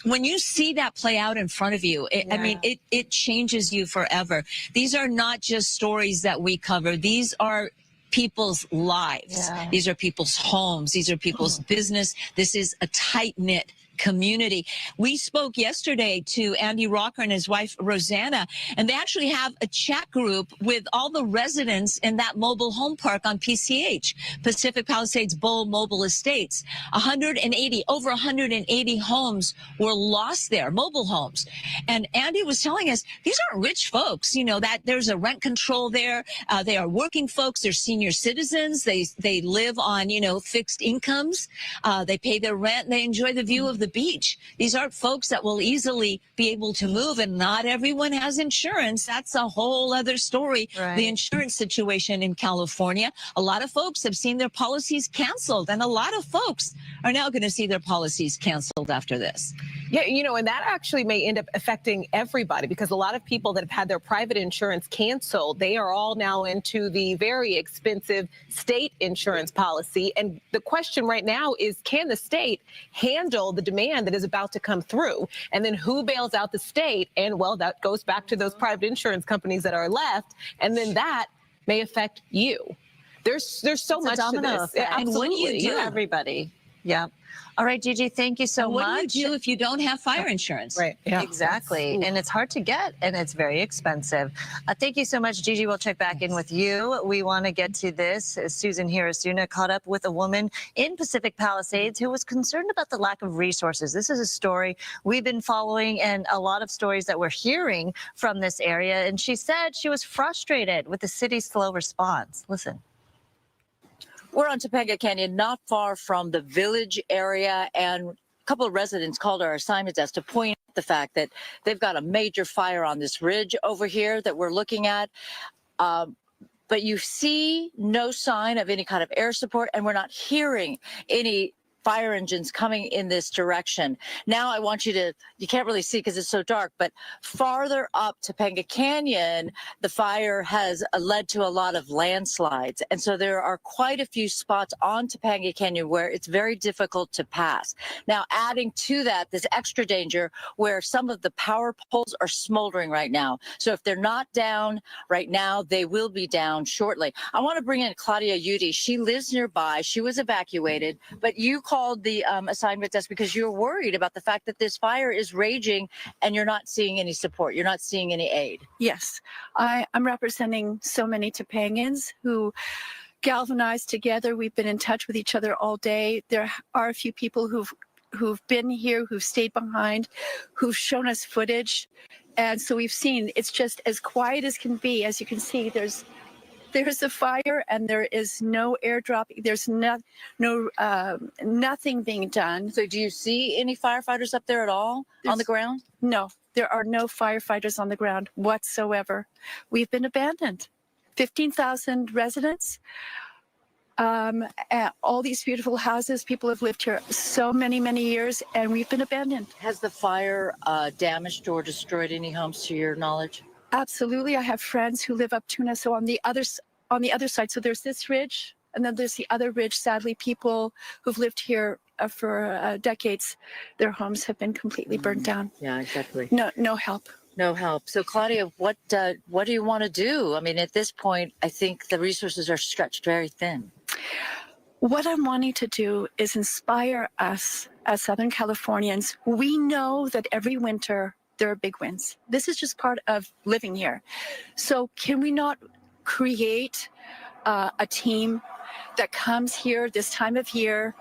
when you see that play out in front of you, I mean, it changes you forever. These are not just stories that we cover. These are people's lives. These are people's homes. These are people's business. This is a tight-knit community. We spoke yesterday to Andy Rocker and his wife, Rosanna, and they actually have a chat group with all the residents in that mobile home park on PCH, Pacific Palisades Bowl Mobile Estates. Over 180 homes were lost there, mobile homes. And Andy was telling us, these aren't rich folks, you know, that there's a rent control there. They are working folks. They're senior citizens. They live on, you know, fixed incomes. They pay their rent and they enjoy the view of the beach. These aren't folks that will easily be able to move, and not everyone has insurance. That's a whole other story. Right. The insurance situation in California. A lot of folks have seen their policies canceled, and a lot of folks are now going to see their policies canceled after this. Yeah, and that actually may end up affecting everybody because a lot of people that have had their private insurance canceled, they are all now into the very expensive state insurance policy. And the question right now is, can the state handle the demand that is about to come through? And then who bails out the state? And well, that goes back to those private insurance companies that are left. And then that may affect you. There's so much to this. And what do you do? Everybody. Yeah. All right, Gigi, thank you so much. What do you do if you don't have fire insurance? Right. Yeah. Exactly. And it's hard to get, and it's very expensive. Thank you so much, Gigi. We'll check back in with you. We want to get to this. Susan Hirasuna caught up with a woman in Pacific Palisades who was concerned about the lack of resources. This is a story we've been following and a lot of stories that we're hearing from this area. And she said she was frustrated with the city's slow response. Listen. We're on Topanga Canyon, not far from the village area, and a couple of residents called our assignment desk to point out the fact that they've got a major fire on this ridge over here that we're looking at. But you see no sign of any kind of air support, and we're not hearing any fire engines coming in this direction. Now I want you to, you can't really see because it's so dark, but farther up Topanga Canyon, the fire has led to a lot of landslides. And so there are quite a few spots on Topanga Canyon where it's very difficult to pass. Now adding to that, this extra danger where some of the power poles are smoldering right now. So if they're not down right now, they will be down shortly. I want to bring in Claudia Udy. She lives nearby. She was evacuated, but you called the assignment desk because you're worried about the fact that this fire is raging and you're not seeing any support. You're not seeing any aid. Yes, I'm representing so many Topangans who galvanized together. We've been in touch with each other all day. There are a few people who've been here, who've stayed behind, who've shown us footage. And so we've seen it's just as quiet as can be. As you can see, there's a fire and there is no airdrop. There's nothing being done. So do you see any firefighters up there at all on the ground? No, there are no firefighters on the ground whatsoever. We've been abandoned. 15,000 residents, all these beautiful houses. People have lived here so many, many years, and we've been abandoned. Has the fire damaged or destroyed any homes to your knowledge? Absolutely. I have friends who live up Tuna, so on the other side. So there's this ridge, and then there's the other ridge. Sadly, people who've lived here for decades, their homes have been completely burnt down. Yeah, exactly. No help. No help. So Claudia, what do you want to do? I mean, at this point, I think the resources are stretched very thin. What I'm wanting to do is inspire us as Southern Californians. We know that every winter there are big wins. This is just part of living here. So can we not create a team that comes here this time of year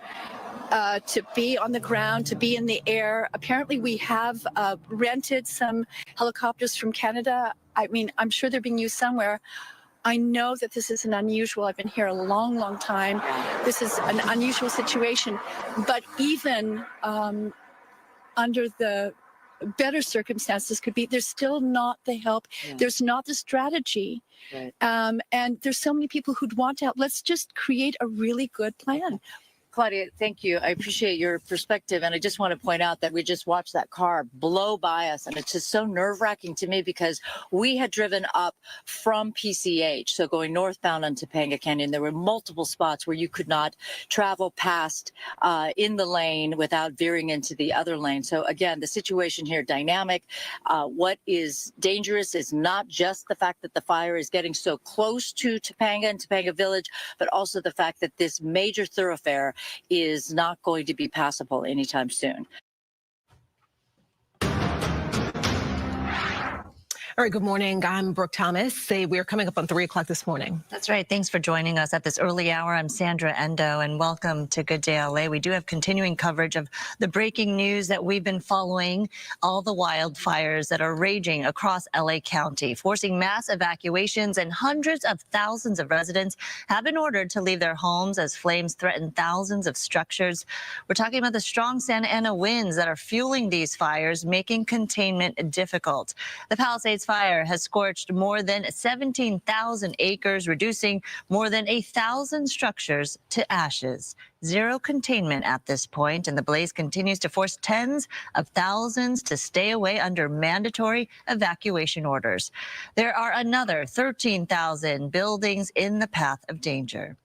to be on the ground, to be in the air? Apparently we have rented some helicopters from Canada. I mean, I'm sure they're being used somewhere. I know that this is an unusual, I've been here a long, long time. This is an unusual situation, but even under the better circumstances could be, there's still not the help. Yeah. There's not the strategy. Right. And there's so many people who'd want to help. Let's just create a really good plan. Claudia, thank you. I appreciate your perspective. And I just want to point out that we just watched that car blow by us. And it's just so nerve-wracking to me because we had driven up from PCH, so going northbound on Topanga Canyon. There were multiple spots where you could not travel past in the lane without veering into the other lane. So again, the situation here, dynamic. What is dangerous is not just the fact that the fire is getting so close to Topanga and Topanga Village, but also the fact that this major thoroughfare is not going to be passable anytime soon. All right, good morning. I'm Brooke Thomas. We're coming up on 3 o'clock this morning. That's right. Thanks for joining us at this early hour. I'm Sandra Endo, and welcome to Good Day LA. We do have continuing coverage of the breaking news that we've been following, all the wildfires that are raging across LA County, forcing mass evacuations, and hundreds of thousands of residents have been ordered to leave their homes as flames threaten thousands of structures. We're talking about the strong Santa Ana winds that are fueling these fires, making containment difficult. The Palisades fire has scorched more than 17,000 acres, reducing more than 1,000 structures to ashes. Zero containment at this point, and the blaze continues to force tens of thousands to stay away under mandatory evacuation orders. There are another 13,000 buildings in the path of danger.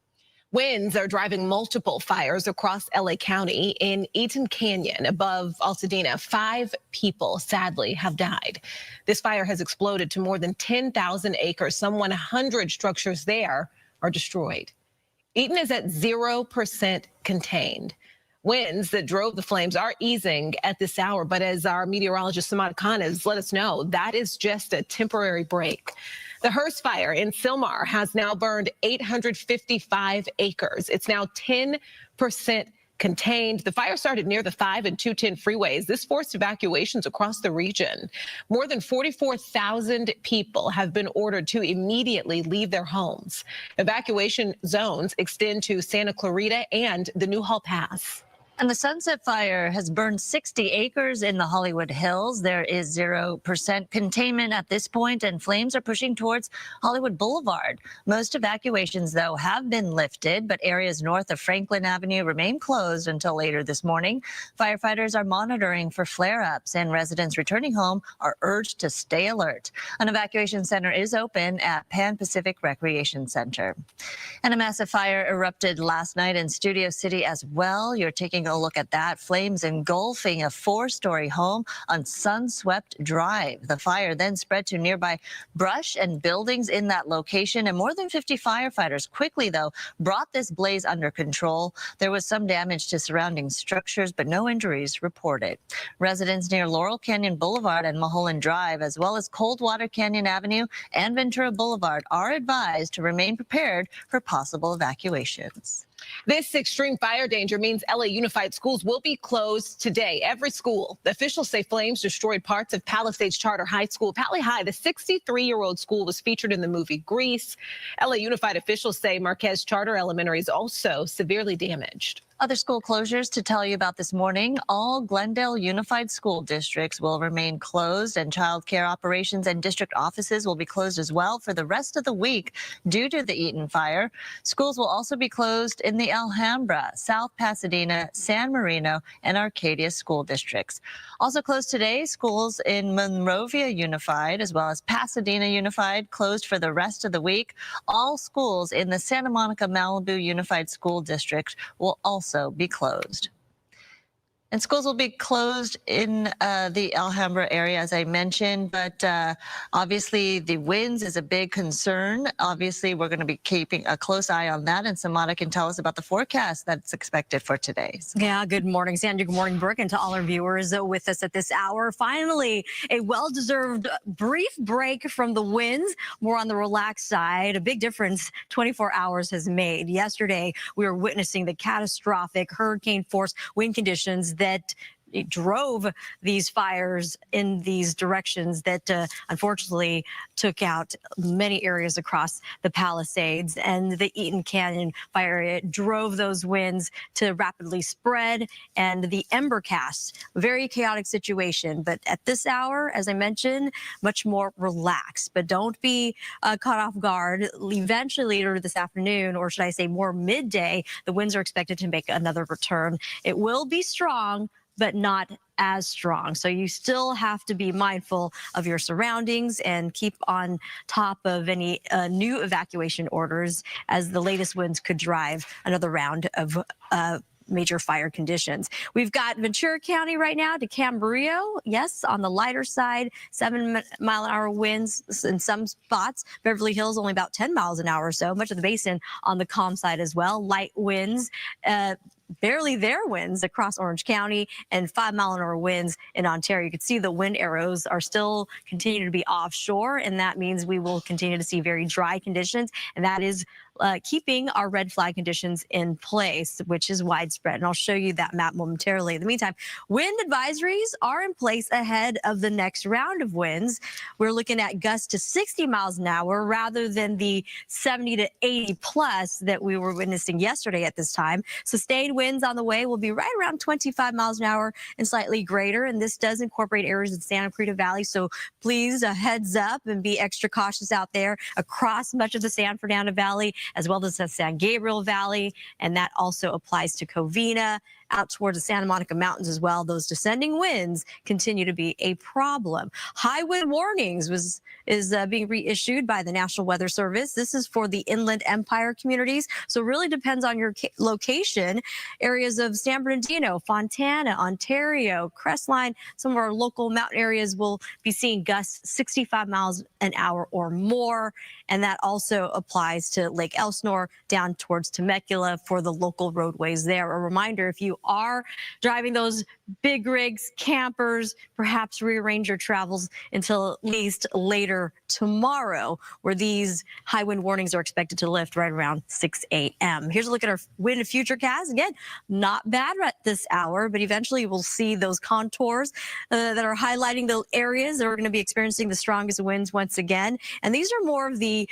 Winds are driving multiple fires across LA County. In Eaton Canyon above Altadena, 5 people sadly have died. This fire has exploded to more than 10,000 acres. Some 100 structures there are destroyed. Eaton is at 0% contained. Winds that drove the flames are easing at this hour, but as our meteorologist Samad Khan has let us know, that is just a temporary break. The Hearst fire in Sylmar has now burned 855 acres. It's now 10% contained. The fire started near the 5 and 210 freeways. This forced evacuations across the region. More than 44,000 people have been ordered to immediately leave their homes. Evacuation zones extend to Santa Clarita and the Newhall Pass. And the Sunset Fire has burned 60 acres in the Hollywood Hills. There is 0% containment at this point, and flames are pushing towards Hollywood Boulevard. Most evacuations, though, have been lifted, but areas north of Franklin Avenue remain closed until later this morning. Firefighters are monitoring for flare-ups, and residents returning home are urged to stay alert. An evacuation center is open at Pan Pacific Recreation Center. And a massive fire erupted last night in Studio City as well. You're taking a look at that. Flames engulfing a 4-story home on Sunswept Drive. The fire then spread to nearby brush and buildings in that location, and more than 50 firefighters quickly, though, brought this blaze under control. There was some damage to surrounding structures, but no injuries reported. Residents near Laurel Canyon Boulevard and Mulholland Drive, as well as Coldwater Canyon Avenue and Ventura Boulevard, are advised to remain prepared for possible evacuations. This extreme fire danger means LA Unified Schools will be closed today. Every school. The officials say flames destroyed parts of Palisades Charter High School. Pali High, the 63-year-old school, was featured in the movie Grease. LA Unified officials say Marquez Charter Elementary is also severely damaged. Other school closures to tell you about this morning. All Glendale Unified School Districts will remain closed, and child care operations and district offices will be closed as well for the rest of the week due to the Eaton fire. Schools will also be closed in the Alhambra, South Pasadena, San Marino, and Arcadia school districts. Also closed today, schools in Monrovia Unified as well as Pasadena Unified closed for the rest of the week. All schools in the Santa Monica Malibu Unified School District will also be closed. And schools will be closed in the Alhambra area, as I mentioned, but obviously the winds is a big concern. Obviously, we're going to be keeping a close eye on that, and Samada can tell us about the forecast that's expected for today. Yeah, good morning, Sandra. Good morning, Brooke, and to all our viewers with us at this hour. Finally, a well-deserved brief break from the winds, more on the relaxed side. A big difference 24 hours has made. Yesterday, we were witnessing the catastrophic hurricane-force wind conditions that it drove these fires in these directions that unfortunately took out many areas across the Palisades, and the Eaton Canyon fire area drove those winds to rapidly spread, and the Embercast, very chaotic situation. But at this hour, as I mentioned, much more relaxed. But don't be caught off guard. Eventually later this afternoon, or should I say more midday, the winds are expected to make another return. It will be strong, but not as strong. So you still have to be mindful of your surroundings and keep on top of any new evacuation orders, as the latest winds could drive another round of major fire conditions. We've got Ventura County right now to Camarillo. Yes, on the lighter side, 7-mile-an-hour winds in some spots. Beverly Hills only about 10 miles an hour or so. Much of the basin on the calm side as well. Light winds. Barely there winds across Orange County, and 5-mile-an-hour winds in Ontario. You can see the wind arrows are still continuing to be offshore, and that means we will continue to see very dry conditions, and that is keeping our red flag conditions in place, which is widespread. And I'll show you that map momentarily. In the meantime, wind advisories are in place ahead of the next round of winds. We're looking at gusts to 60 miles an hour rather than the 70 to 80 plus that we were witnessing yesterday at this time. Sustained winds on the way will be right around 25 miles an hour and slightly greater. And this does incorporate areas in Santa Cruz Valley. So please, a heads up and be extra cautious out there across much of the San Fernando Valley, as well as the San Gabriel Valley. And that also applies to Covina, out towards the Santa Monica Mountains as well. Those descending winds continue to be a problem. High wind warnings is being reissued by the National Weather Service. This is for the Inland Empire communities. So it really depends on your location. Areas of San Bernardino, Fontana, Ontario, Crestline, some of our local mountain areas will be seeing gusts 65 miles an hour or more. And that also applies to Lake Elsinore down towards Temecula for the local roadways there. A reminder, if you are driving those big rigs, campers, perhaps rearrange your travels until at least later tomorrow, where these high wind warnings are expected to lift right around 6 a.m. Here's a look at our wind futurecast. Again, not bad at this hour, but eventually we'll see those contours that are highlighting the areas that are going to be experiencing the strongest winds once again. And these are more of the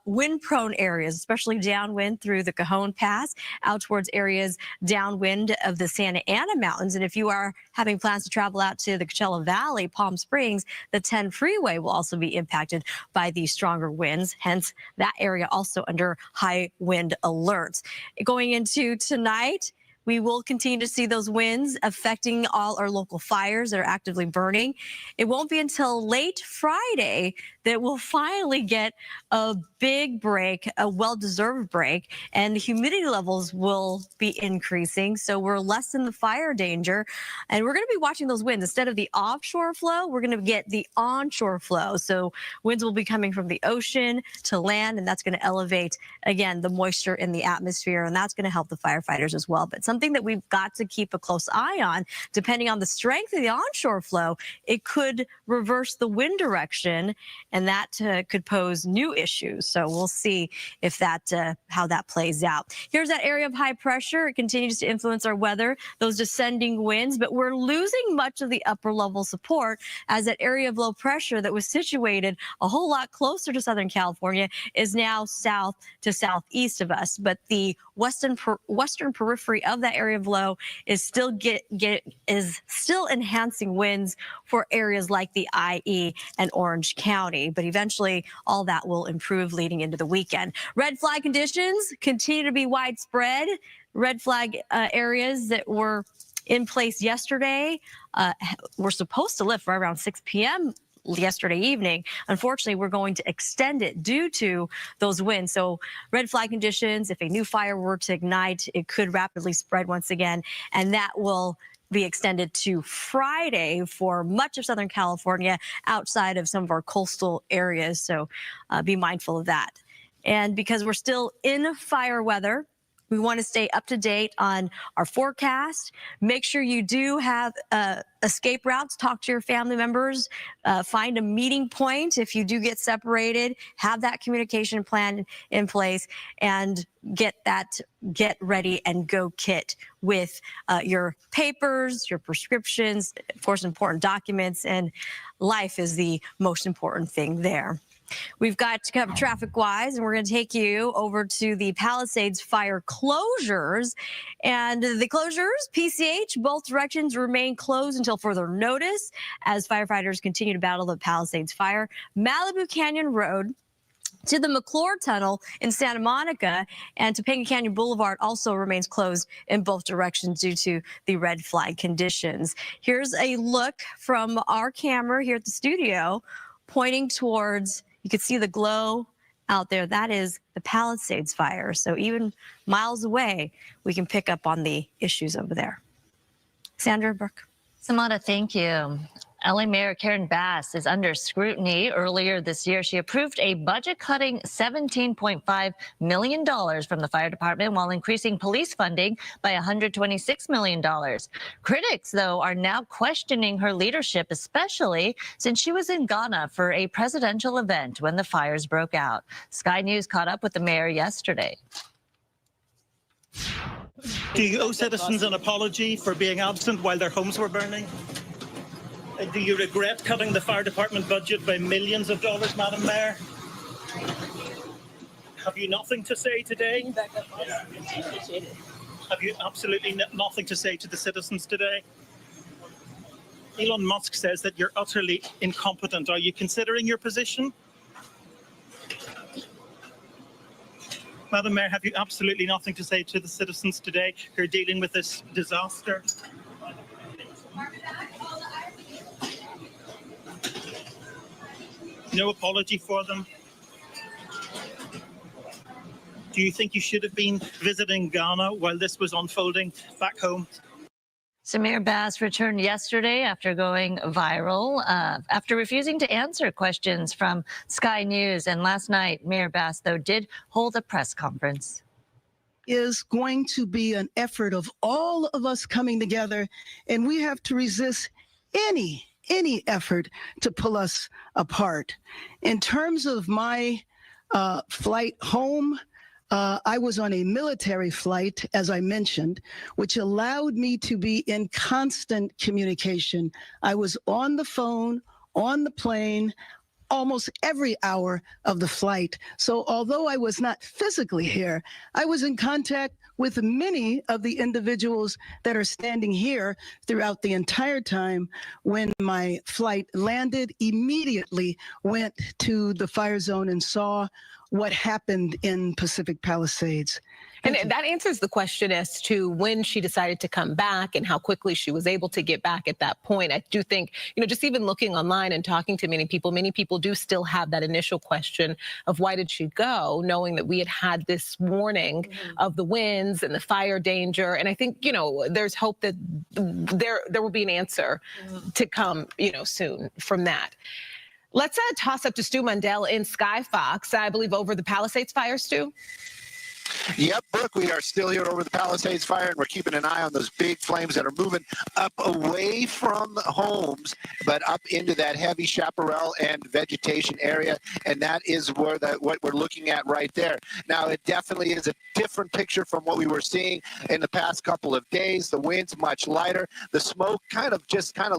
wind-prone areas, especially downwind through the Cajon Pass, out towards areas downwind of the Santa Ana Mountains. And if you are having plans to travel out to the Coachella Valley, Palm Springs, the 10 freeway will also be impacted by these stronger winds. Hence, that area also under high wind alerts. Going into tonight, we will continue to see those winds affecting all our local fires that are actively burning. It won't be until late Friday that we'll finally get a big break, a well-deserved break, and the humidity levels will be increasing. So we're less in the fire danger. And we're going to be watching those winds. Instead of the offshore flow, we're going to get the onshore flow. So winds will be coming from the ocean to land, and that's going to elevate, again, the moisture in the atmosphere, and that's going to help the firefighters as well. But something that we've got to keep a close eye on, depending on the strength of the onshore flow, it could reverse the wind direction, and that could pose new issues. So we'll see if that how that plays out. Here's that area of high pressure. It continues to influence our weather, those descending winds, but we're losing much of the upper level support as that area of low pressure that was situated a whole lot closer to Southern California is now south to southeast of us. But the western periphery of that area of low is still still enhancing winds for areas like the IE and Orange County. But eventually all that will improve leading into the weekend. Red flag conditions continue to be widespread. Red flag areas that were in place yesterday were supposed to lift right around 6 p.m. yesterday evening. Unfortunately, we're going to extend it due to those winds. So red flag conditions, if a new fire were to ignite, it could rapidly spread once again, and that will be extended to Friday for much of Southern California outside of some of our coastal areas. So be mindful of that. And because we're still in fire weather, we want to stay up to date on our forecast. Make sure you do have escape routes. Talk to your family members. Find a meeting point if you do get separated. Have that communication plan in place and get ready and go kit with your papers, your prescriptions, of course, important documents, and life is the most important thing there. We've got to cover traffic-wise, and we're going to take you over to the Palisades fire closures. And the closures, PCH, both directions remain closed until further notice as firefighters continue to battle the Palisades fire. Malibu Canyon Road to the McClure Tunnel in Santa Monica and Topanga Canyon Boulevard also remains closed in both directions due to the red flag conditions. Here's a look from our camera here at the studio pointing towards, you can see the glow out there. That is the Palisades fire. So even miles away, we can pick up on the issues over there. Sandra, Brooke. Samantha, thank you. LA Mayor Karen Bass is under scrutiny. Earlier this year, she approved a budget-cutting $17.5 million from the fire department while increasing police funding by $126 million. Critics, though, are now questioning her leadership, especially since she was in Ghana for a presidential event when the fires broke out. Sky News caught up with the mayor yesterday. Do you owe citizens an apology for being absent while their homes were burning? Do you regret cutting the fire department budget by millions of dollars, Madam Mayor? Have you nothing to say today? Have you absolutely nothing to say to the citizens today? Elon Musk says that you're utterly incompetent. Are you considering your position? Madam Mayor, have you absolutely nothing to say to the citizens today who are dealing with this disaster? No apology for them? Do you think you should have been visiting Ghana while this was unfolding back home? So Mayor Bass returned yesterday after going viral, after refusing to answer questions from Sky News. And last night, Mayor Bass, though, did hold a press conference. Is going to be an effort of all of us coming together, and we have to resist any effort to pull us apart. In terms of my flight home, I was on a military flight, as I mentioned, which allowed me to be in constant communication. I was on the phone, on the plane, almost every hour of the flight. So although I was not physically here, I was in contact with many of the individuals that are standing here throughout the entire time. When my flight landed, immediately went to the fire zone and saw what happened in Pacific Palisades. And that answers the question as to when she decided to come back and how quickly she was able to get back at that point. I do think, just even looking online and talking to many people do still have that initial question of why did she go, knowing that we had this warning of the winds and the fire danger. And I think, there's hope that there will be an answer to come, soon from that. Let's toss up to Stu Mundell in Sky Fox, I believe, over the Palisades fire, Stu. Yep, Brooke, we are still here over the Palisades fire, and we're keeping an eye on those big flames that are moving up away from the homes, but up into that heavy chaparral and vegetation area, and that is where what we're looking at right there. Now, it definitely is a different picture from what we were seeing in the past couple of days. The wind's much lighter. The smoke kind of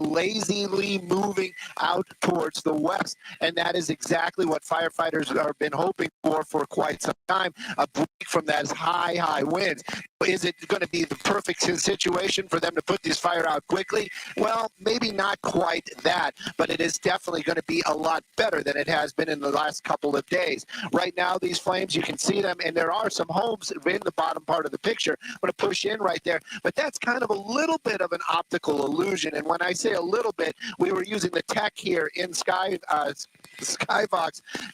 lazily moving out towards the west, and that is exactly what firefighters have been hoping for quite some time, a break from that high winds. Is it going to be the perfect situation for them to put this fire out quickly? Well, maybe not quite that, but it is definitely going to be a lot better than it has been in the last couple of days. Right now, these flames, you can see them, and there are some homes in the bottom part of the picture. I'm going to push in right there, but that's kind of a little bit of an optical illusion. And when I say a little bit, we were using the tech here in Skybox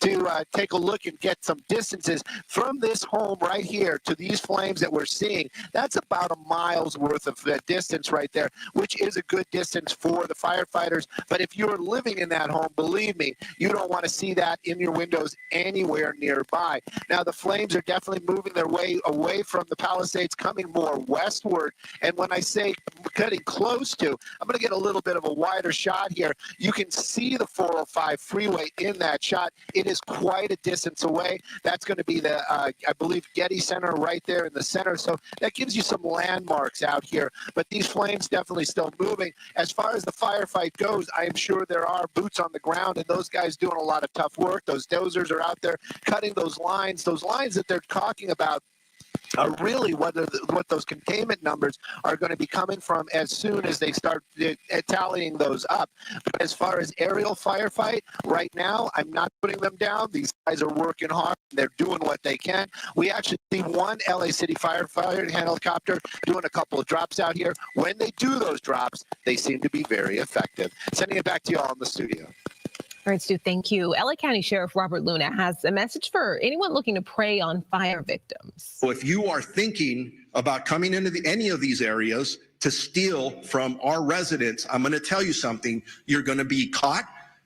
to take a look and get some distances from this home right here to these flames that we're seeing. That's about a mile's worth of distance right there, which is a good distance for the firefighters. But if you're living in that home, believe me, you don't want to see that in your windows anywhere nearby. Now, the flames are definitely moving their way away from the Palisades, coming more westward. And when I say getting close to, I'm going to get a little bit of a wider shot here. You can see the 405 freeway in that shot. It is quite a distance away. That's going to be the, I believe, Getty Center right there in the center. So that gives you some landmarks out here. But these flames definitely still moving. As far as the firefight goes, I am sure there are boots on the ground, and those guys doing a lot of tough work. Those dozers are out there cutting those lines that they're talking about are really what those containment numbers are going to be coming from as soon as they start tallying those up. But as far as aerial firefight, right now, I'm not putting them down. These guys are working hard. They're doing what they can. We actually see one LA City firefighter helicopter doing a couple of drops out here. When they do those drops, they seem to be very effective. Sending it back to you all in the studio. All right, Stu, thank you. LA County Sheriff Robert Luna has a message for anyone looking to prey on fire victims. So if you are thinking about coming into any of these areas to steal from our residents, I'm going to tell you something. You're going to be caught,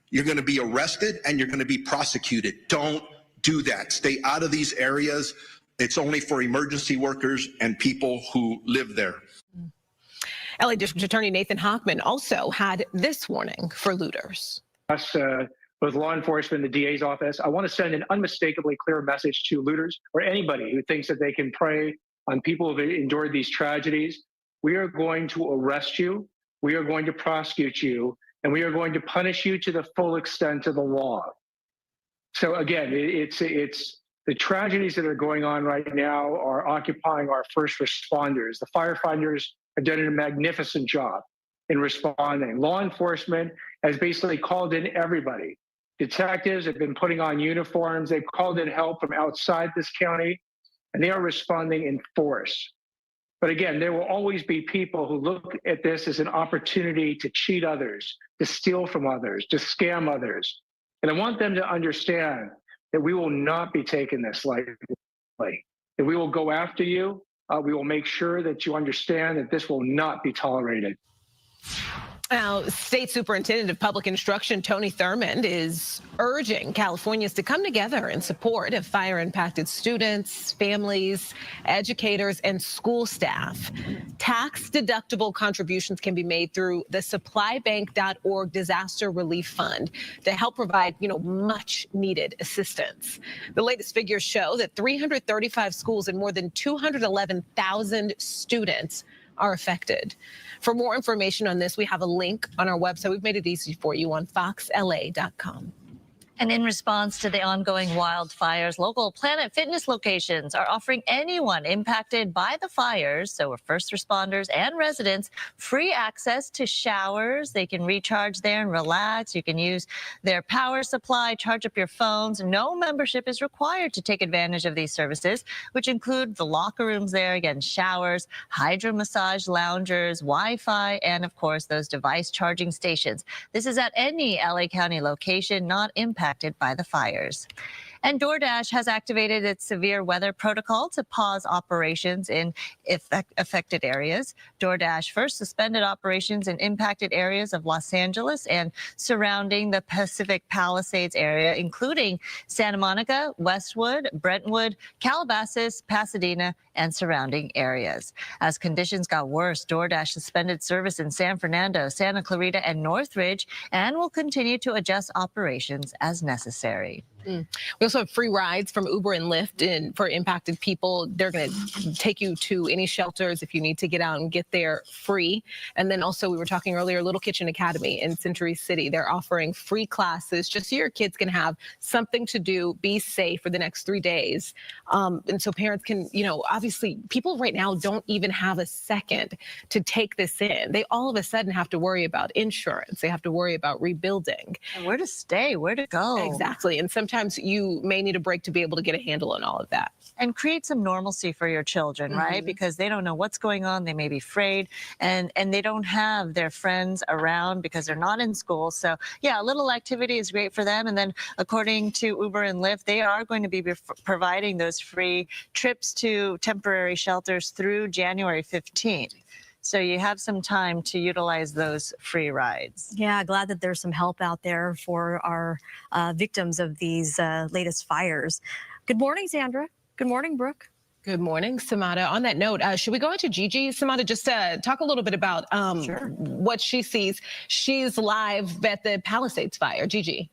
you're going to be arrested, and you're going to be prosecuted. Don't do that. Stay out of these areas. It's only for emergency workers and people who live there. LA District Attorney Nathan Hochman also had this warning for looters. Both law enforcement and the DA's office, I want to send an unmistakably clear message to looters or anybody who thinks that they can prey on people who've endured these tragedies. We are going to arrest you, we are going to prosecute you, and we are going to punish you to the full extent of the law. So again, it's the tragedies that are going on right now are occupying our first responders. The firefighters have done a magnificent job in responding. Law enforcement has basically called in everybody. Detectives have been putting on uniforms. They've called in help from outside this county, and they are responding in force. But again, there will always be people who look at this as an opportunity to cheat others, to steal from others, to scam others. And I want them to understand that we will not be taking this lightly, that we will go after you. We will make sure that you understand that this will not be tolerated. Now, State Superintendent of Public Instruction Tony Thurmond is urging Californians to come together in support of fire-impacted students, families, educators, and school staff. Tax-deductible contributions can be made through the supplybank.org disaster relief fund to help provide, much-needed assistance. The latest figures show that 335 schools and more than 211,000 students are affected. For more information on this, we have a link on our website. We've made it easy for you on foxla.com. And in response to the ongoing wildfires, local Planet Fitness locations are offering anyone impacted by the fires, so first responders and residents, free access to showers. They can recharge there and relax. You can use their power supply, charge up your phones. No membership is required to take advantage of these services, which include the locker rooms there, again, showers, hydro massage loungers, Wi-Fi, and of course, those device charging stations. This is at any LA County location not impacted by the fires. And DoorDash has activated its severe weather protocol to pause operations in affected areas. DoorDash first suspended operations in impacted areas of Los Angeles and surrounding the Pacific Palisades area, including Santa Monica, Westwood, Brentwood, Calabasas, Pasadena, and surrounding areas. As conditions got worse, DoorDash suspended service in San Fernando, Santa Clarita, and Northridge, and will continue to adjust operations as necessary. We also have free rides from Uber and Lyft for impacted people. They're going to take you to any shelters if you need to get out and get there free. And then also, we were talking earlier, Little Kitchen Academy in Century City. They're offering free classes just so your kids can have something to do, be safe for the next 3 days. And so parents can, obviously people right now don't even have a second to take this in. They all of a sudden have to worry about insurance. They have to worry about rebuilding. And where to stay, where to go. Exactly. And sometimes you may need a break to be able to get a handle on all of that. And create some normalcy for your children, right? Because they don't know what's going on. They may be afraid and they don't have their friends around because they're not in school. So yeah, a little activity is great for them. And then according to Uber and Lyft, they are going to be providing those free trips to temporary shelters through January 15th. So you have some time to utilize those free rides. Yeah, glad that there's some help out there for our victims of these latest fires. Good morning, Sandra. Good morning, Brooke. Good morning, Samada. On that note, should we go into Gigi, Samada, just to talk a little bit about what she sees? She's live at the Palisades fire. Gigi.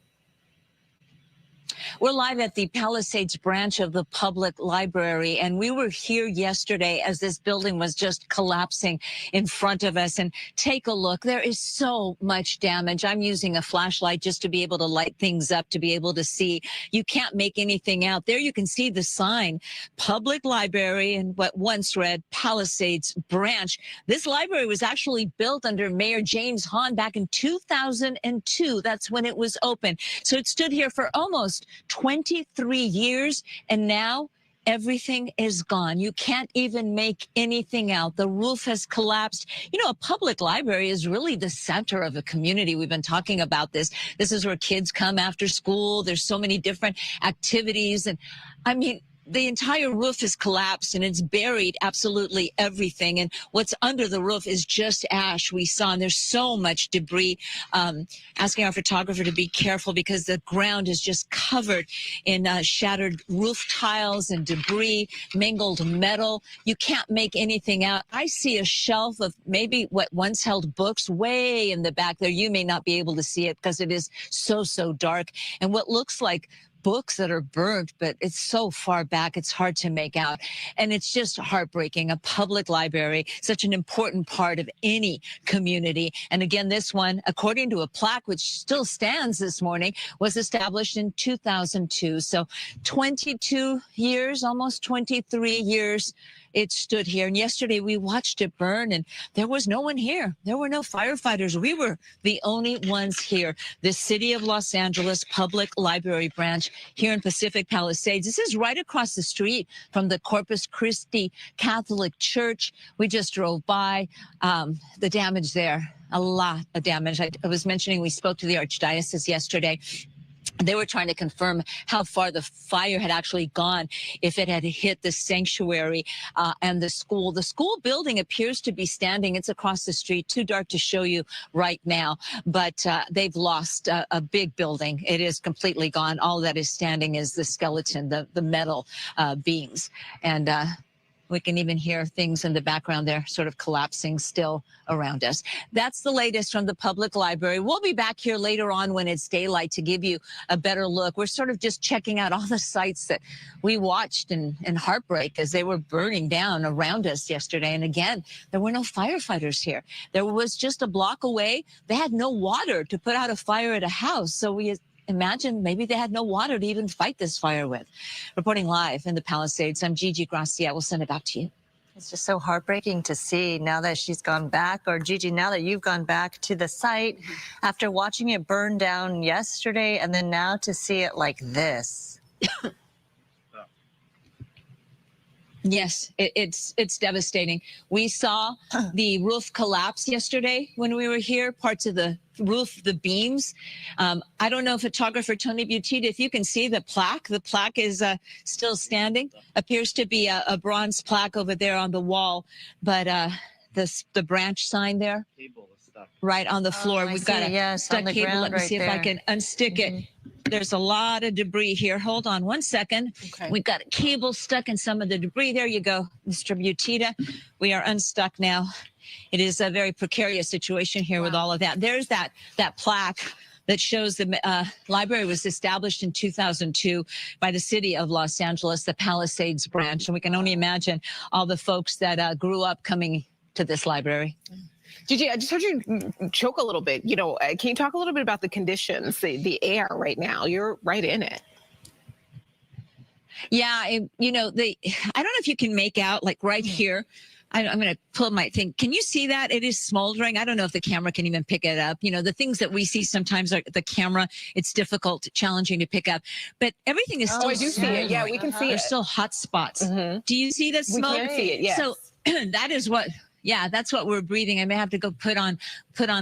We're live at the Palisades branch of the public library, and we were here yesterday as this building was just collapsing in front of us. And take a look. There is so much damage. I'm using a flashlight just to be able to light things up, to be able to see. You can't make anything out. There you can see the sign, Public Library, and what once read Palisades Branch. This library was actually built under Mayor James Hahn back in 2002. That's when it was open. So it stood here for almost 23 years, and now everything is gone. You can't even make anything out. The roof has collapsed. You know, a public library is really the center of a community. We've been talking about this. This is where kids come after school. There's so many different activities. And I mean, the entire roof has collapsed and it's buried absolutely everything. And what's under the roof is just ash we saw. And there's so much debris. Asking our photographer to be careful because the ground is just covered in shattered roof tiles and debris, mangled metal. You can't make anything out. I see a shelf of maybe what once held books way in the back there. You may not be able to see it because it is so dark. And what looks like books that are burnt, but it's so far back, it's hard to make out. And it's just heartbreaking. A public library, such an important part of any community. And again, this one, according to a plaque, which still stands this morning, was established in 2002. So 22 years, almost 23 years, it stood here. And yesterday we watched it burn and there was no one here. There were no firefighters. We were the only ones here. The City of Los Angeles Public Library branch here in Pacific Palisades. This is right across the street from the Corpus Christi Catholic Church. We just drove by. The damage there, a lot of damage. I was mentioning we spoke to the Archdiocese yesterday. They were trying to confirm how far the fire had actually gone, if it had hit the sanctuary and the school. The school building appears to be standing. It's across the street. Too dark to show you right now, but they've lost a big building. It is completely gone. All that is standing is the skeleton, the metal beams. And we can even hear things in the background there sort of collapsing still around us. That's the latest from the public library. We'll be back here later on when it's daylight to give you a better look. We're sort of just checking out all the sites that we watched in heartbreak as they were burning down around us yesterday. And again, there were no firefighters here. There was just a block away. They had no water to put out a fire at a house. So we imagine maybe they had no water to even fight this fire with. Reporting live in the Palisades, I'm Gigi Gracia. We'll send it back to you. It's just so heartbreaking to see now that she's gone back, or Gigi, now that you've gone back to the site after watching it burn down yesterday, and then now to see it like this. Yes, it's devastating. We saw the roof collapse yesterday when we were here, parts of the roof, the beams. I don't know, photographer Tony Butita, if you can see the plaque. The plaque is still standing. Appears to be a bronze plaque over there on the wall, but the branch sign there, right on the floor. We've got a stuck cable. Let me see if I can unstick it. There's a lot of debris here. Hold on one second. Okay. We've got a cable stuck in some of the debris. There you go, Mr. Butita. We are unstuck now. It is a very precarious situation here with all of that. There's that plaque that shows the library was established in 2002 by the City of Los Angeles, the Palisades branch. And we can only imagine all the folks that grew up coming to this library. Gigi, I just heard you choke a little bit. You know, can you talk a little bit about the conditions, the air right now? You're right in it. Yeah, you know, I don't know if you can make out, like right here. I'm going to pull my thing. Can you see that? It is smoldering. I don't know if the camera can even pick it up. You know, the things that we see sometimes are the camera. It's difficult, challenging to pick up. But everything is still I do see it. Yeah, we can see it. There's still hot spots. Do you see the smoke? We can see it, yes. So that is what... Yeah, that's what we're breathing. I may have to go put on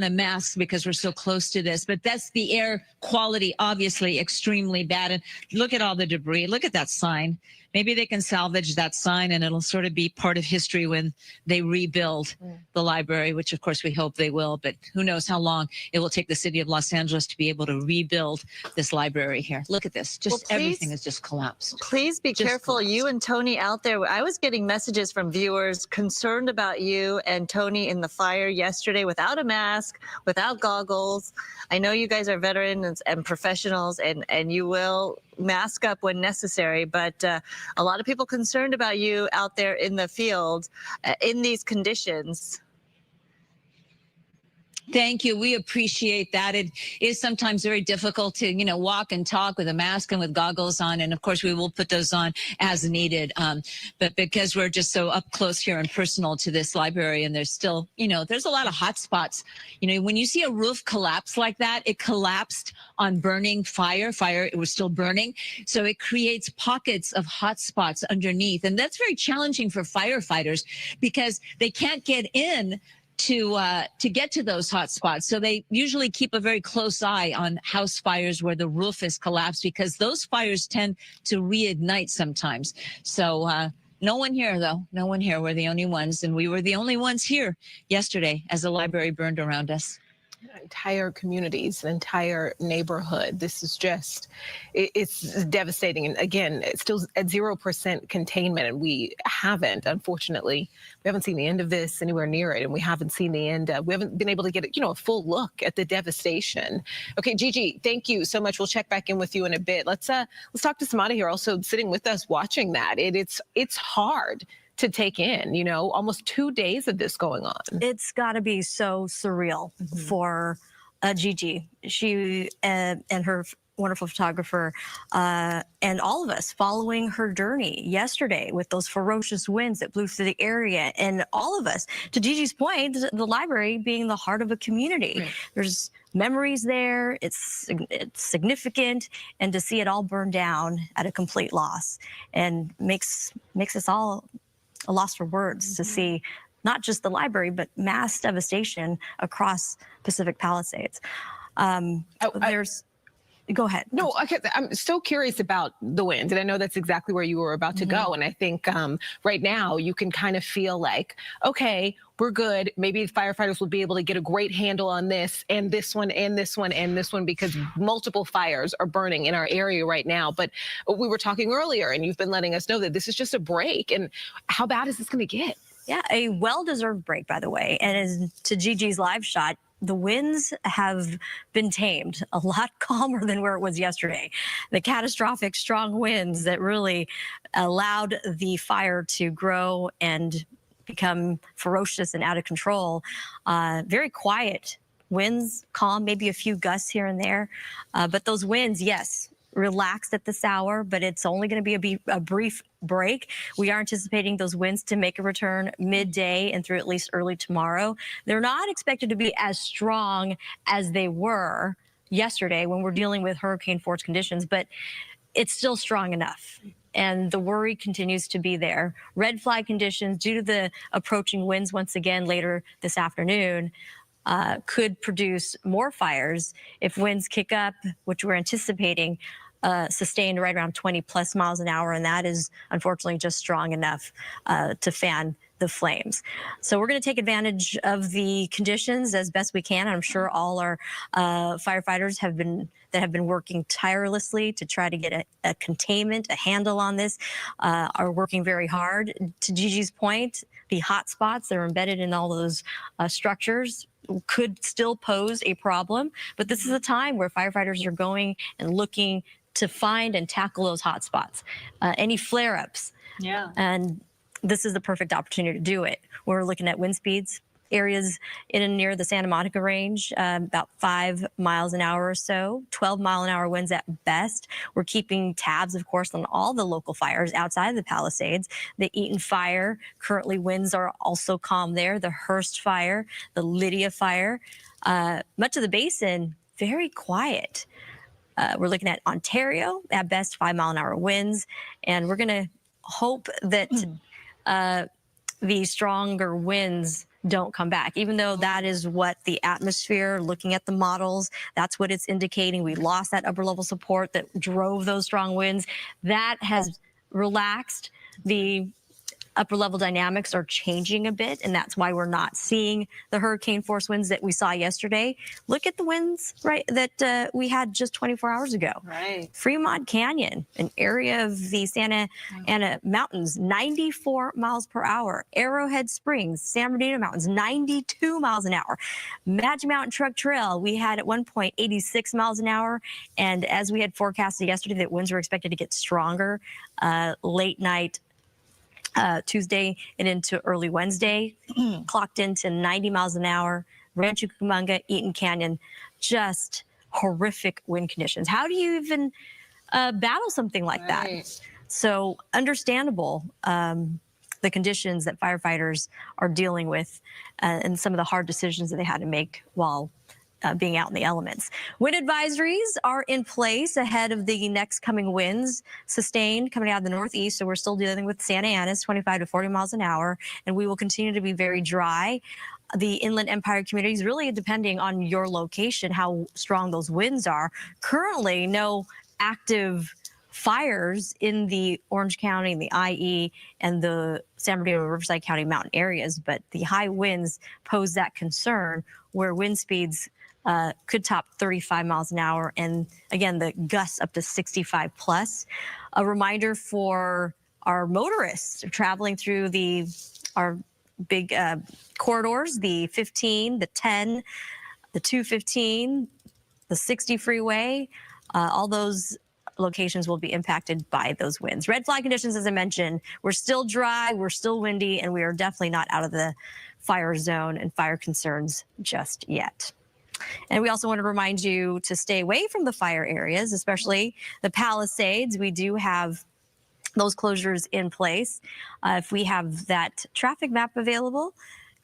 a mask because we're so close to this. But that's the air quality, obviously extremely bad. And look at all the debris. Look at that sign. Maybe they can salvage that sign and it'll sort of be part of history when they rebuild the library, which of course we hope they will. But who knows how long it will take the City of Los Angeles to be able to rebuild this library here. Look at this. Just everything has just collapsed. Please be careful. You and Tony out there. I was getting messages from viewers concerned about you and Tony in the fire yesterday without a mask, without goggles. I know you guys are veterans and professionals, and you will mask up when necessary, but a lot of people concerned about you out there in the field in these conditions. Thank you. We appreciate that. It is sometimes very difficult to, walk and talk with a mask and with goggles on. And of course, we will put those on as needed. But because we're just so up close here and personal to this library, and there's still, there's a lot of hot spots. When you see a roof collapse like that, it collapsed on burning fire. It was still burning. So it creates pockets of hot spots underneath. And that's very challenging for firefighters because they can't get in to get to those hot spots. So they usually keep a very close eye on house fires where the roof is collapsed because those fires tend to reignite sometimes. So no one here, though. No one here. We're the only ones. And we were the only ones here yesterday as the library burned around us. Entire communities, an entire neighborhood. This is just, it's devastating. And again, it's still at 0% containment. And we haven't, unfortunately, we haven't seen the end of this anywhere near it. And we haven't seen the end. We haven't been able to get, a full look at the devastation. Okay, Gigi, thank you so much. We'll check back in with you in a bit. Let's talk to Samada here, also sitting with us, watching that. It's hard to take in, almost 2 days of this going on. It's got to be so surreal for Gigi. She and her wonderful photographer and all of us following her journey yesterday with those ferocious winds that blew through the area, and all of us, to Gigi's point, the library being the heart of a community. Right. There's memories there. It's significant, and to see it all burn down at a complete loss and makes us all a loss for words to see not just the library, but mass devastation across Pacific Palisades. Go ahead. No, okay. I'm so curious about the winds, and I know that's exactly where you were about to go. And I think right now you can kind of feel like, okay, we're good. Maybe the firefighters will be able to get a great handle on this and this one and this one and this one, because multiple fires are burning in our area right now. But we were talking earlier, and you've been letting us know that this is just a break. And how bad is this going to get? Yeah, a well-deserved break, by the way. And as to Gigi's live shot, the winds have been tamed, a lot calmer than where it was yesterday. The catastrophic strong winds that really allowed the fire to grow and become ferocious and out of control. Very quiet winds, calm, maybe a few gusts here and there. But those winds, yes, relaxed at this hour, but it's only going to be a brief break. We are anticipating those winds to make a return midday and through at least early tomorrow. They're not expected to be as strong as they were yesterday when we're dealing with hurricane force conditions, but it's still strong enough. And the worry continues to be there. Red flag conditions due to the approaching winds once again later this afternoon could produce more fires if winds kick up, which we're anticipating sustained right around 20 plus miles an hour. And that is unfortunately just strong enough to fan the flames. So we're going to take advantage of the conditions as best we can. I'm sure all our firefighters have been working tirelessly to try to get a containment, a handle on this, are working very hard. To Gigi's point, the hot spots that are embedded in all of those structures could still pose a problem, but this is a time where firefighters are going and looking to find and tackle those hot spots, any flare-ups. Yeah. And this is the perfect opportunity to do it. We're looking at wind speeds, areas in and near the Santa Monica range, about 5 miles an hour or so, 12-mile-an-hour winds at best. We're keeping tabs, of course, on all the local fires outside of the Palisades. The Eaton fire, currently winds are also calm there. The Hearst fire, the Lydia fire. Much of the basin, very quiet. We're looking at Ontario, at best 5-mile-an-hour winds. And we're going to hope that the stronger winds don't come back, even though that is what the atmosphere, looking at the models, that's what it's indicating. We lost that upper level support that drove those strong winds. That has relaxed. The upper level dynamics are changing a bit, and that's why we're not seeing the hurricane force winds that we saw yesterday. Look at the winds, right, that we had just 24 hours ago. Right. Fremont Canyon, an area of the Santa Ana Mountains, 94 miles per hour. Arrowhead Springs, San Bernardino Mountains, 92 miles an hour. Magic Mountain Truck Trail, we had at one point 86 miles an hour. And as we had forecasted yesterday, that winds were expected to get stronger late night Tuesday and into early Wednesday, clocked into 90 miles an hour. Rancho Cucamonga, Eaton Canyon, just horrific wind conditions. How do you even battle something like that? So understandable, the conditions that firefighters are dealing with and some of the hard decisions that they had to make while being out in the elements. Wind advisories are in place ahead of the next coming winds, sustained coming out of the northeast. So we're still dealing with Santa Ana's 25 to 40 miles an hour, and we will continue to be very dry. The Inland Empire communities, really depending on your location, how strong those winds are. Currently, no active fires in the Orange County, the IE, and the San Bernardino Riverside County mountain areas, but the high winds pose that concern where wind speeds could top 35 miles an hour, and again, the gusts up to 65 plus. A reminder for our motorists traveling through our big corridors, the 15, the 10, the 215, the 60 freeway, all those locations will be impacted by those winds. Red flag conditions, as I mentioned, we're still dry, we're still windy, and we are definitely not out of the fire zone and fire concerns just yet. And we also want to remind you to stay away from the fire areas, especially the Palisades. We do have those closures in place. If we have that traffic map available,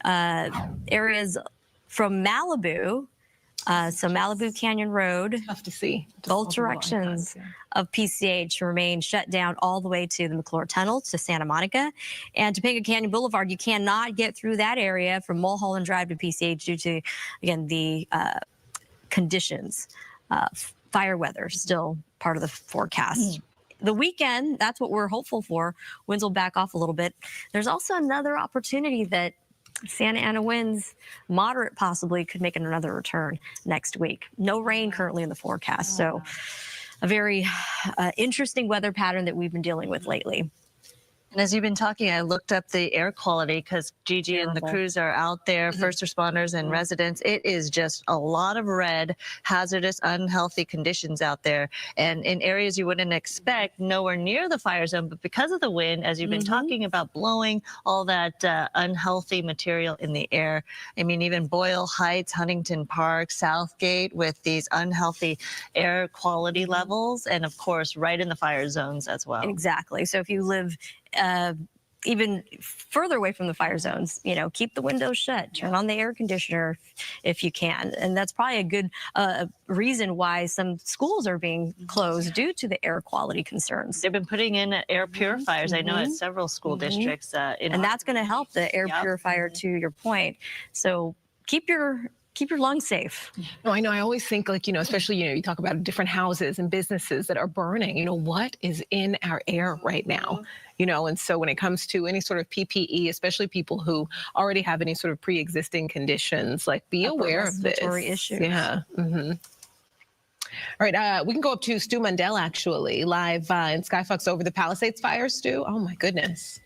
areas from Malibu, so Malibu Canyon Road, tough to see. Both directions of PCH remain shut down all the way to the McClure Tunnel to Santa Monica. And Topanga Canyon Boulevard, you cannot get through that area from Mulholland Drive to PCH due to, again, the conditions. Fire weather still part of the forecast. The weekend, that's what we're hopeful for. Winds will back off a little bit. There's also another opportunity that Santa Ana winds, moderate possibly, could make another return next week. No rain currently in the forecast, so a very interesting weather pattern that we've been dealing with lately. And as you've been talking, I looked up the air quality because Gigi and the crews are out there, first responders and residents. It is just a lot of red, hazardous, unhealthy conditions out there. And in areas you wouldn't expect, nowhere near the fire zone, but because of the wind, as you've been talking about, blowing all that unhealthy material in the air. I mean, even Boyle Heights, Huntington Park, Southgate with these unhealthy air quality levels. And of course, right in the fire zones as well. Exactly. So if you live even further away from the fire zones, you know, keep the windows shut, turn on the air conditioner if you can. And that's probably a good reason why some schools are being closed due to the air quality concerns. They've been putting in air purifiers, I know, at several school districts. And that's going to help the air purifier, to your point. So keep your lungs safe. No, I know. I always think, like, you know, especially, you know, you talk about different houses and businesses that are burning, you know, what is in our air right now? You know, and so when it comes to any sort of PPE, especially people who already have any sort of pre-existing conditions, like, be aware of this. Issues. Yeah. All right, we can go up to Stu Mundell, actually, live in Skyfox over the Palisades fire. Stu, oh my goodness.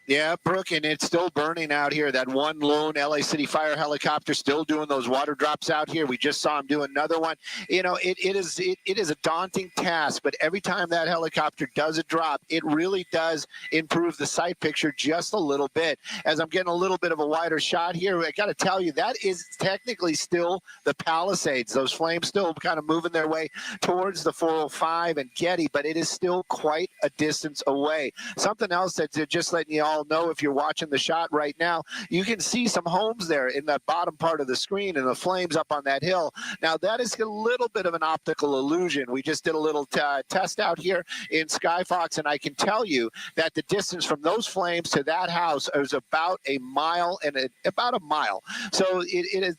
Yeah, Brooke, and it's still burning out here. That one lone LA City Fire helicopter still doing those water drops out here. We just saw him do another one. You know, it is a daunting task, but every time that helicopter does a drop, it really does improve the sight picture just a little bit. As I'm getting a little bit of a wider shot here, I got to tell you, that is technically still the Palisades. Those flames still kind of moving their way towards the 405 and Getty, but it is still quite a distance away. Something else that's just letting you all know, if you're watching the shot right now, you can see some homes there in the bottom part of the screen and the flames up on that hill. Now, that is a little bit of an optical illusion. We just did a little test out here in Skyfox, and I can tell you that the distance from those flames to that house is about a mile and about a mile. So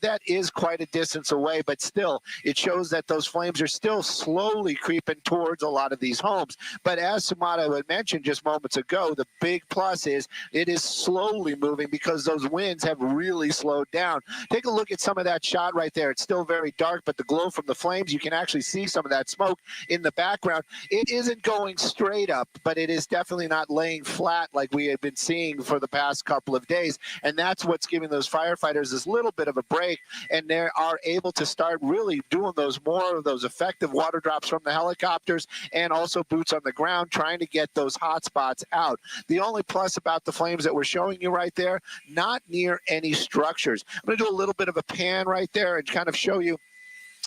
that is quite a distance away, but still, it shows that those flames are still slowly creeping towards a lot of these homes. But as Sumata had mentioned just moments ago, the big plus is it is slowly moving because those winds have really slowed down. Take a look at some of that shot right there. It's still very dark, but the glow from the flames, you can actually see some of that smoke in the background. It isn't going straight up, but it is definitely not laying flat like we have been seeing for the past couple of days. And that's what's giving those firefighters this little bit of a break, and they are able to start really doing more of those effective water drops from the helicopters and also boots on the ground, trying to get those hot spots out. The only plus about about the flames that we're showing you right there, not near any structures. I'm going to do a little bit of a pan right there and kind of show you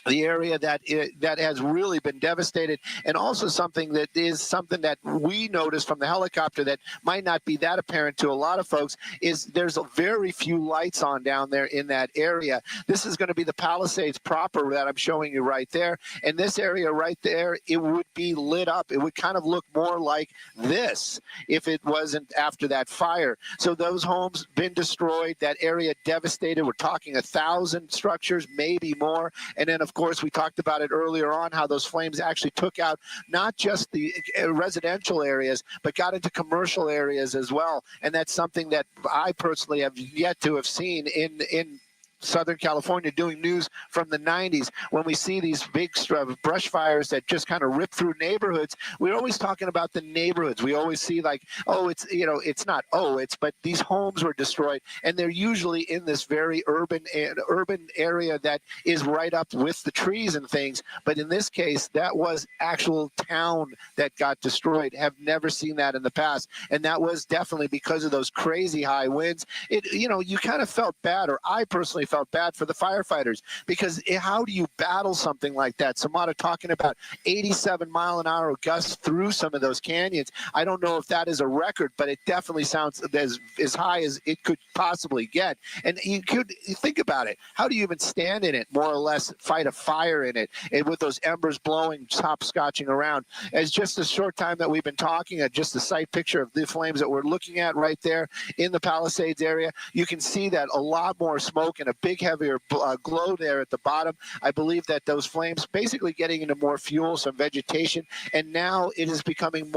the area that has really been devastated, and also something that we noticed from the helicopter that might not be that apparent to a lot of folks is there's a very few lights on down there in that area. This is going to be the Palisades proper that I'm showing you right there, and this area right there, it would be lit up. It would kind of look more like this if it wasn't after that fire. So those homes been destroyed, that area devastated. We're talking 1,000 structures, maybe more, and then of course, we talked about it earlier on, how those flames actually took out not just the residential areas, but got into commercial areas as well. And that's something that I personally have yet to have seen in Southern California, doing news from the 90s. When we see these big brush fires that just kind of rip through neighborhoods, we're always talking about the neighborhoods. We always see like, oh, it's, you know, it's not, oh, it's, but these homes were destroyed, and they're usually in this very urban area that is right up with the trees and things. But in this case, that was actual town that got destroyed. Have never seen that in the past, and that was definitely because of those crazy high winds. It, you know, you kind of felt bad, or I personally felt bad for the firefighters, because how do you battle something like that? Samara talking about 87-mile-an-hour gusts through some of those canyons. I don't know if that is a record, but it definitely sounds as high as it could possibly get. And you think about it. How do you even stand in it, more or less fight a fire in it, and with those embers blowing, hopscotching around? As just a short time that we've been talking, just a sight picture of the flames that we're looking at right there in the Palisades area, you can see that a lot more smoke and a big heavier glow there at the bottom. I believe that those flames basically getting into more fuel, some vegetation, and now it is becoming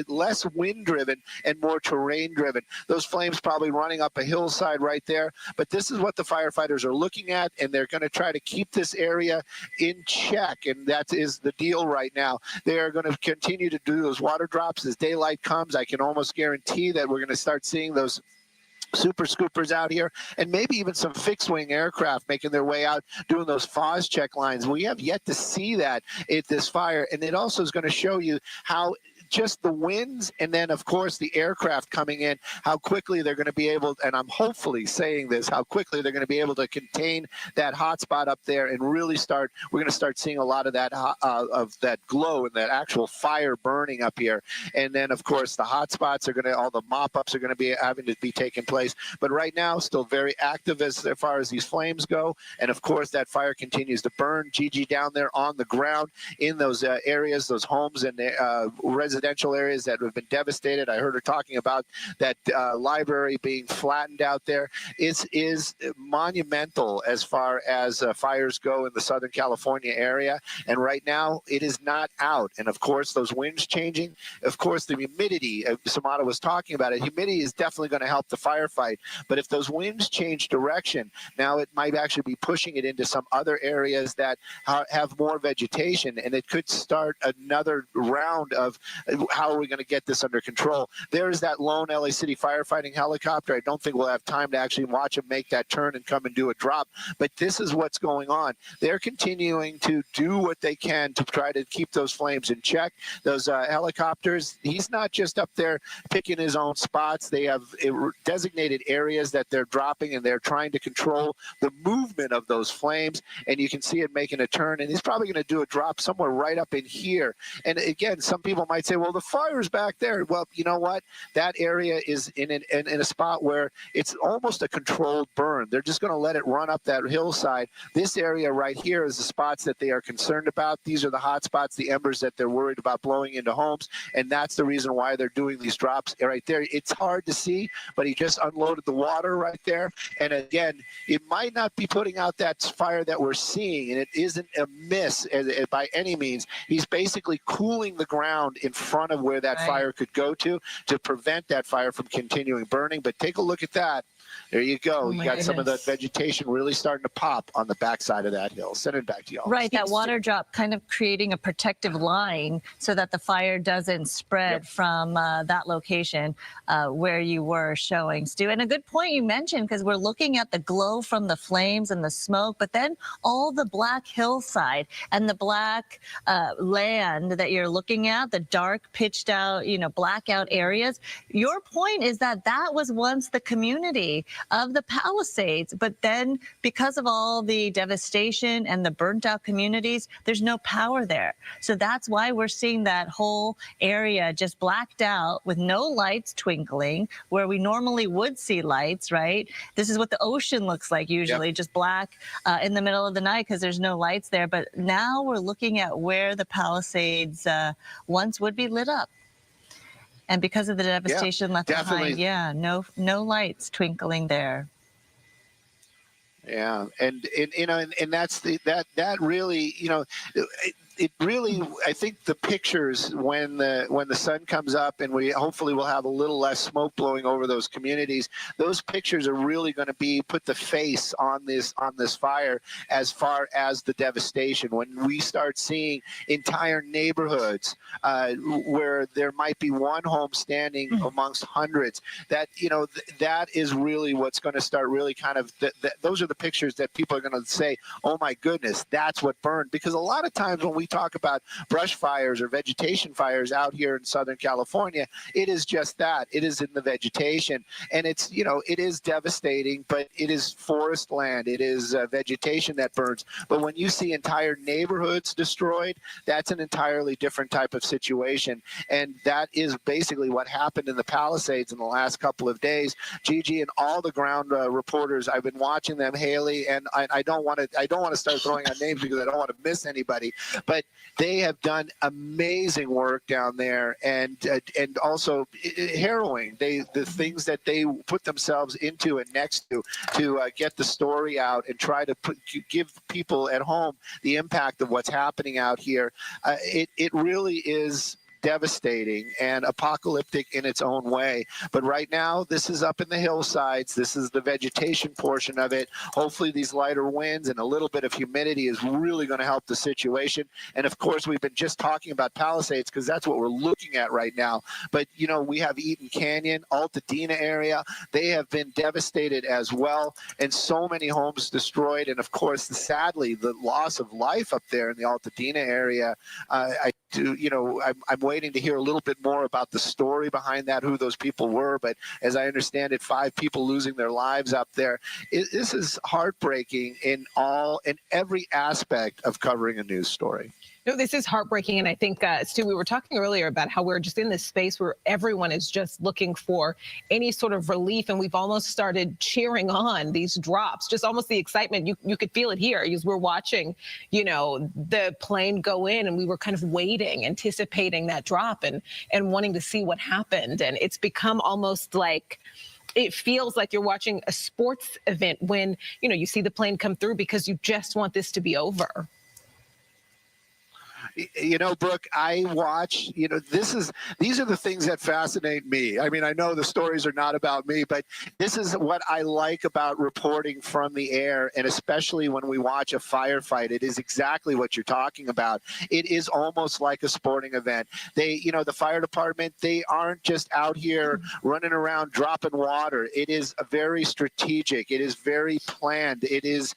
less wind driven and more terrain driven. Those flames probably running up a hillside right there, but this is what the firefighters are looking at, and they're going to try to keep this area in check, and that is the deal right now. They are going to continue to do those water drops as daylight comes. I can almost guarantee that we're going to start seeing those super scoopers out here, and maybe even some fixed-wing aircraft making their way out, doing those FOS check lines. We have yet to see that at this fire, and it also is going to show you how just the winds, and then of course the aircraft coming in, how quickly they're going to be able, and I'm hopefully saying this, how quickly they're going to be able to contain that hot spot up there and really start, we're going to start seeing a lot of that glow and that actual fire burning up here. And then of course the hot spots are going to, all the mop-ups are going to be having to be taking place. But right now, still very active as far as these flames go. And of course that fire continues to burn. Gigi down there on the ground in those areas, those homes and residential areas that have been devastated. I heard her talking about that library being flattened out there. It is monumental as far as fires go in the Southern California area. And right now it is not out. And of course those winds changing, of course the humidity, Samara was talking about it, humidity is definitely going to help the firefight. But if those winds change direction, now it might actually be pushing it into some other areas that have more vegetation, and it could start another round of how are we going to get this under control. There's that lone LA City firefighting helicopter. I don't think we'll have time to actually watch him make that turn and come and do a drop, but this is what's going on. They're continuing to do what they can to try to keep those flames in check. Those helicopters, he's not just up there picking his own spots. They have designated areas that they're dropping, and they're trying to control the movement of those flames, and you can see it making a turn, and he's probably going to do a drop somewhere right up in here. And again, some people might say, well, the fire's back there. Well, you know what? That area is in a spot where it's almost a controlled burn. They're just going to let it run up that hillside. This area right here is the spots that they are concerned about. These are the hot spots, the embers that they're worried about blowing into homes, and that's the reason why they're doing these drops right there. It's hard to see, but he just unloaded the water right there. And again, it might not be putting out that fire that we're seeing, and it isn't a miss by any means. He's basically cooling the ground in front of where that fire could go to prevent that fire from continuing burning. But take a look at that. There you go. Oh You my got some of the goodness. vegetation really starting to pop on the backside of that hill. Send it back to y'all. Right, that water drop kind of creating a protective line so that the fire doesn't spread from that location where you were showing, Stu. And a good point you mentioned, because we're looking at the glow from the flames and the smoke, but then all the black hillside and the black land that you're looking at, the dark pitched out, blackout areas. Your point is that that was once the community of the Palisades, but then because of all the devastation and the burnt out communities, there's no power there. So that's why we're seeing that whole area just blacked out with no lights twinkling where we normally would see lights, right? This is what the ocean looks like usually, just black in the middle of the night because there's no lights there. But now we're looking at where the Palisades once would be lit up. And because of the devastation left behind, no lights twinkling there. Yeah, and that's that really, it really, I think the pictures when the sun comes up and we hopefully will have a little less smoke blowing over those communities, those pictures are really going to put the face on this fire as far as the devastation. When we start seeing entire neighborhoods where there might be one home standing amongst hundreds, that that is really what's going to start really kind of those are the pictures that people are going to say, oh my goodness, that's what burned. Because a lot of times when we talk about brush fires or vegetation fires out here in Southern California, it is just that. It is in the vegetation, and it's it is devastating, but it is forest land. It is vegetation that burns. But when you see entire neighborhoods destroyed, that's an entirely different type of situation, and that is basically what happened in the Palisades in the last couple of days. Gigi and all the ground reporters, I've been watching them, Haley, and I don't want to start throwing out names because I don't want to miss anybody, but they have done amazing work down there, and also harrowing. The things that they put themselves into and next to get the story out and try to give people at home the impact of what's happening out here. It really is devastating and apocalyptic in its own way. But right now, this is up in the hillsides. This is the vegetation portion of it. Hopefully these lighter winds and a little bit of humidity is really going to help the situation. And of course, we've been just talking about Palisades because that's what we're looking at right now. But, we have Eaton Canyon, Altadena area. They have been devastated as well, and so many homes destroyed. And of course, sadly, the loss of life up there in the Altadena area. I'm waiting to hear a little bit more about the story behind that, who those people were. But as I understand it, 5 people losing their lives up there. This is heartbreaking in every aspect of covering a news story. No, this is heartbreaking. And I think, Stu, we were talking earlier about how we're just in this space where everyone is just looking for any sort of relief. And we've almost started cheering on these drops, just almost the excitement. You could feel it here as we're watching, the plane go in, and we were kind of waiting, anticipating that drop and wanting to see what happened. And it's become almost like, it feels like you're watching a sports event when, you see the plane come through because you just want this to be over. Brooke, I watch, these are the things that fascinate me. I mean, I know the stories are not about me, but this is what I like about reporting from the air, and especially when we watch a firefight. It is exactly what you're talking about. It is almost like a sporting event. They, the fire department, they aren't just out here running around dropping water. It is very strategic. It is very planned. It is,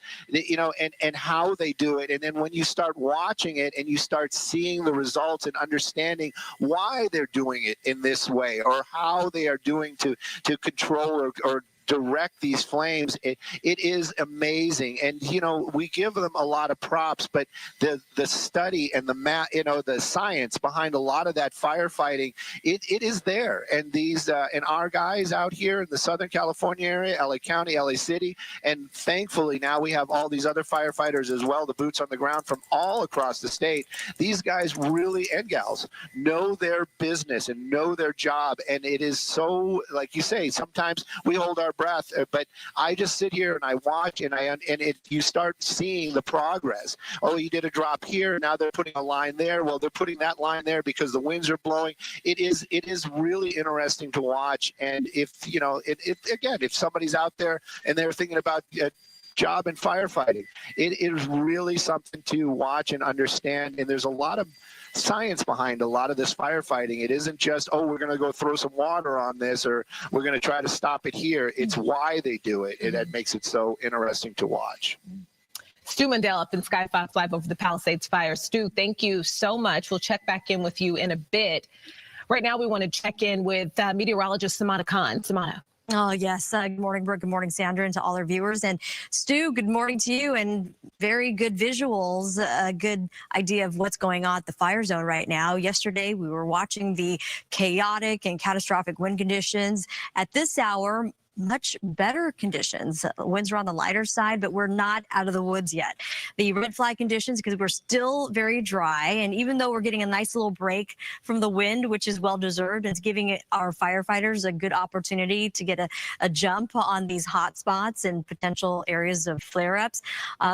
and how they do it. And then when you start watching it and you start seeing the results and understanding why they're doing it in this way, or how they are doing to control or direct these flames, it is amazing. And we give them a lot of props, but the study and the science behind a lot of that firefighting, it is there. And these and our guys out here in the Southern California area, LA County, LA City, and thankfully now we have all these other firefighters as well, the boots on the ground from all across the state. These guys really, and gals, know their business and know their job. And it is so, like you say, sometimes we hold our our breath. But I just sit here and I watch, and you start seeing the progress. Oh, you did a drop here. Now they're putting a line there. Well, they're putting that line there because the winds are blowing. It is really interesting to watch. And if if somebody's out there and they're thinking about job in firefighting, it is really something to watch and understand. And there's a lot of science behind a lot of this firefighting. It isn't just, oh, we're going to go throw some water on this, or we're going to try to stop it here. It's why they do it, and that makes it so interesting to watch. Stu Mundell up in Sky Fox Live over the Palisades fire. Stu, thank you so much. We'll check back in with you in a bit. Right now, we want to check in with meteorologist Samana Khan. Samana. Oh, yes. Good morning, Brooke. Good morning, Sandra, and to all our viewers. And Stu, good morning to you. And very good visuals, a good idea of what's going on at the fire zone right now. Yesterday, we were watching the chaotic and catastrophic wind conditions. At this hour, much better conditions. Winds are on the lighter side, but we're not out of the woods yet. The red flag conditions, because we're still very dry, and even though we're getting a nice little break from the wind, which is well deserved, it's giving our firefighters a good opportunity to get a jump on these hot spots and potential areas of flare-ups.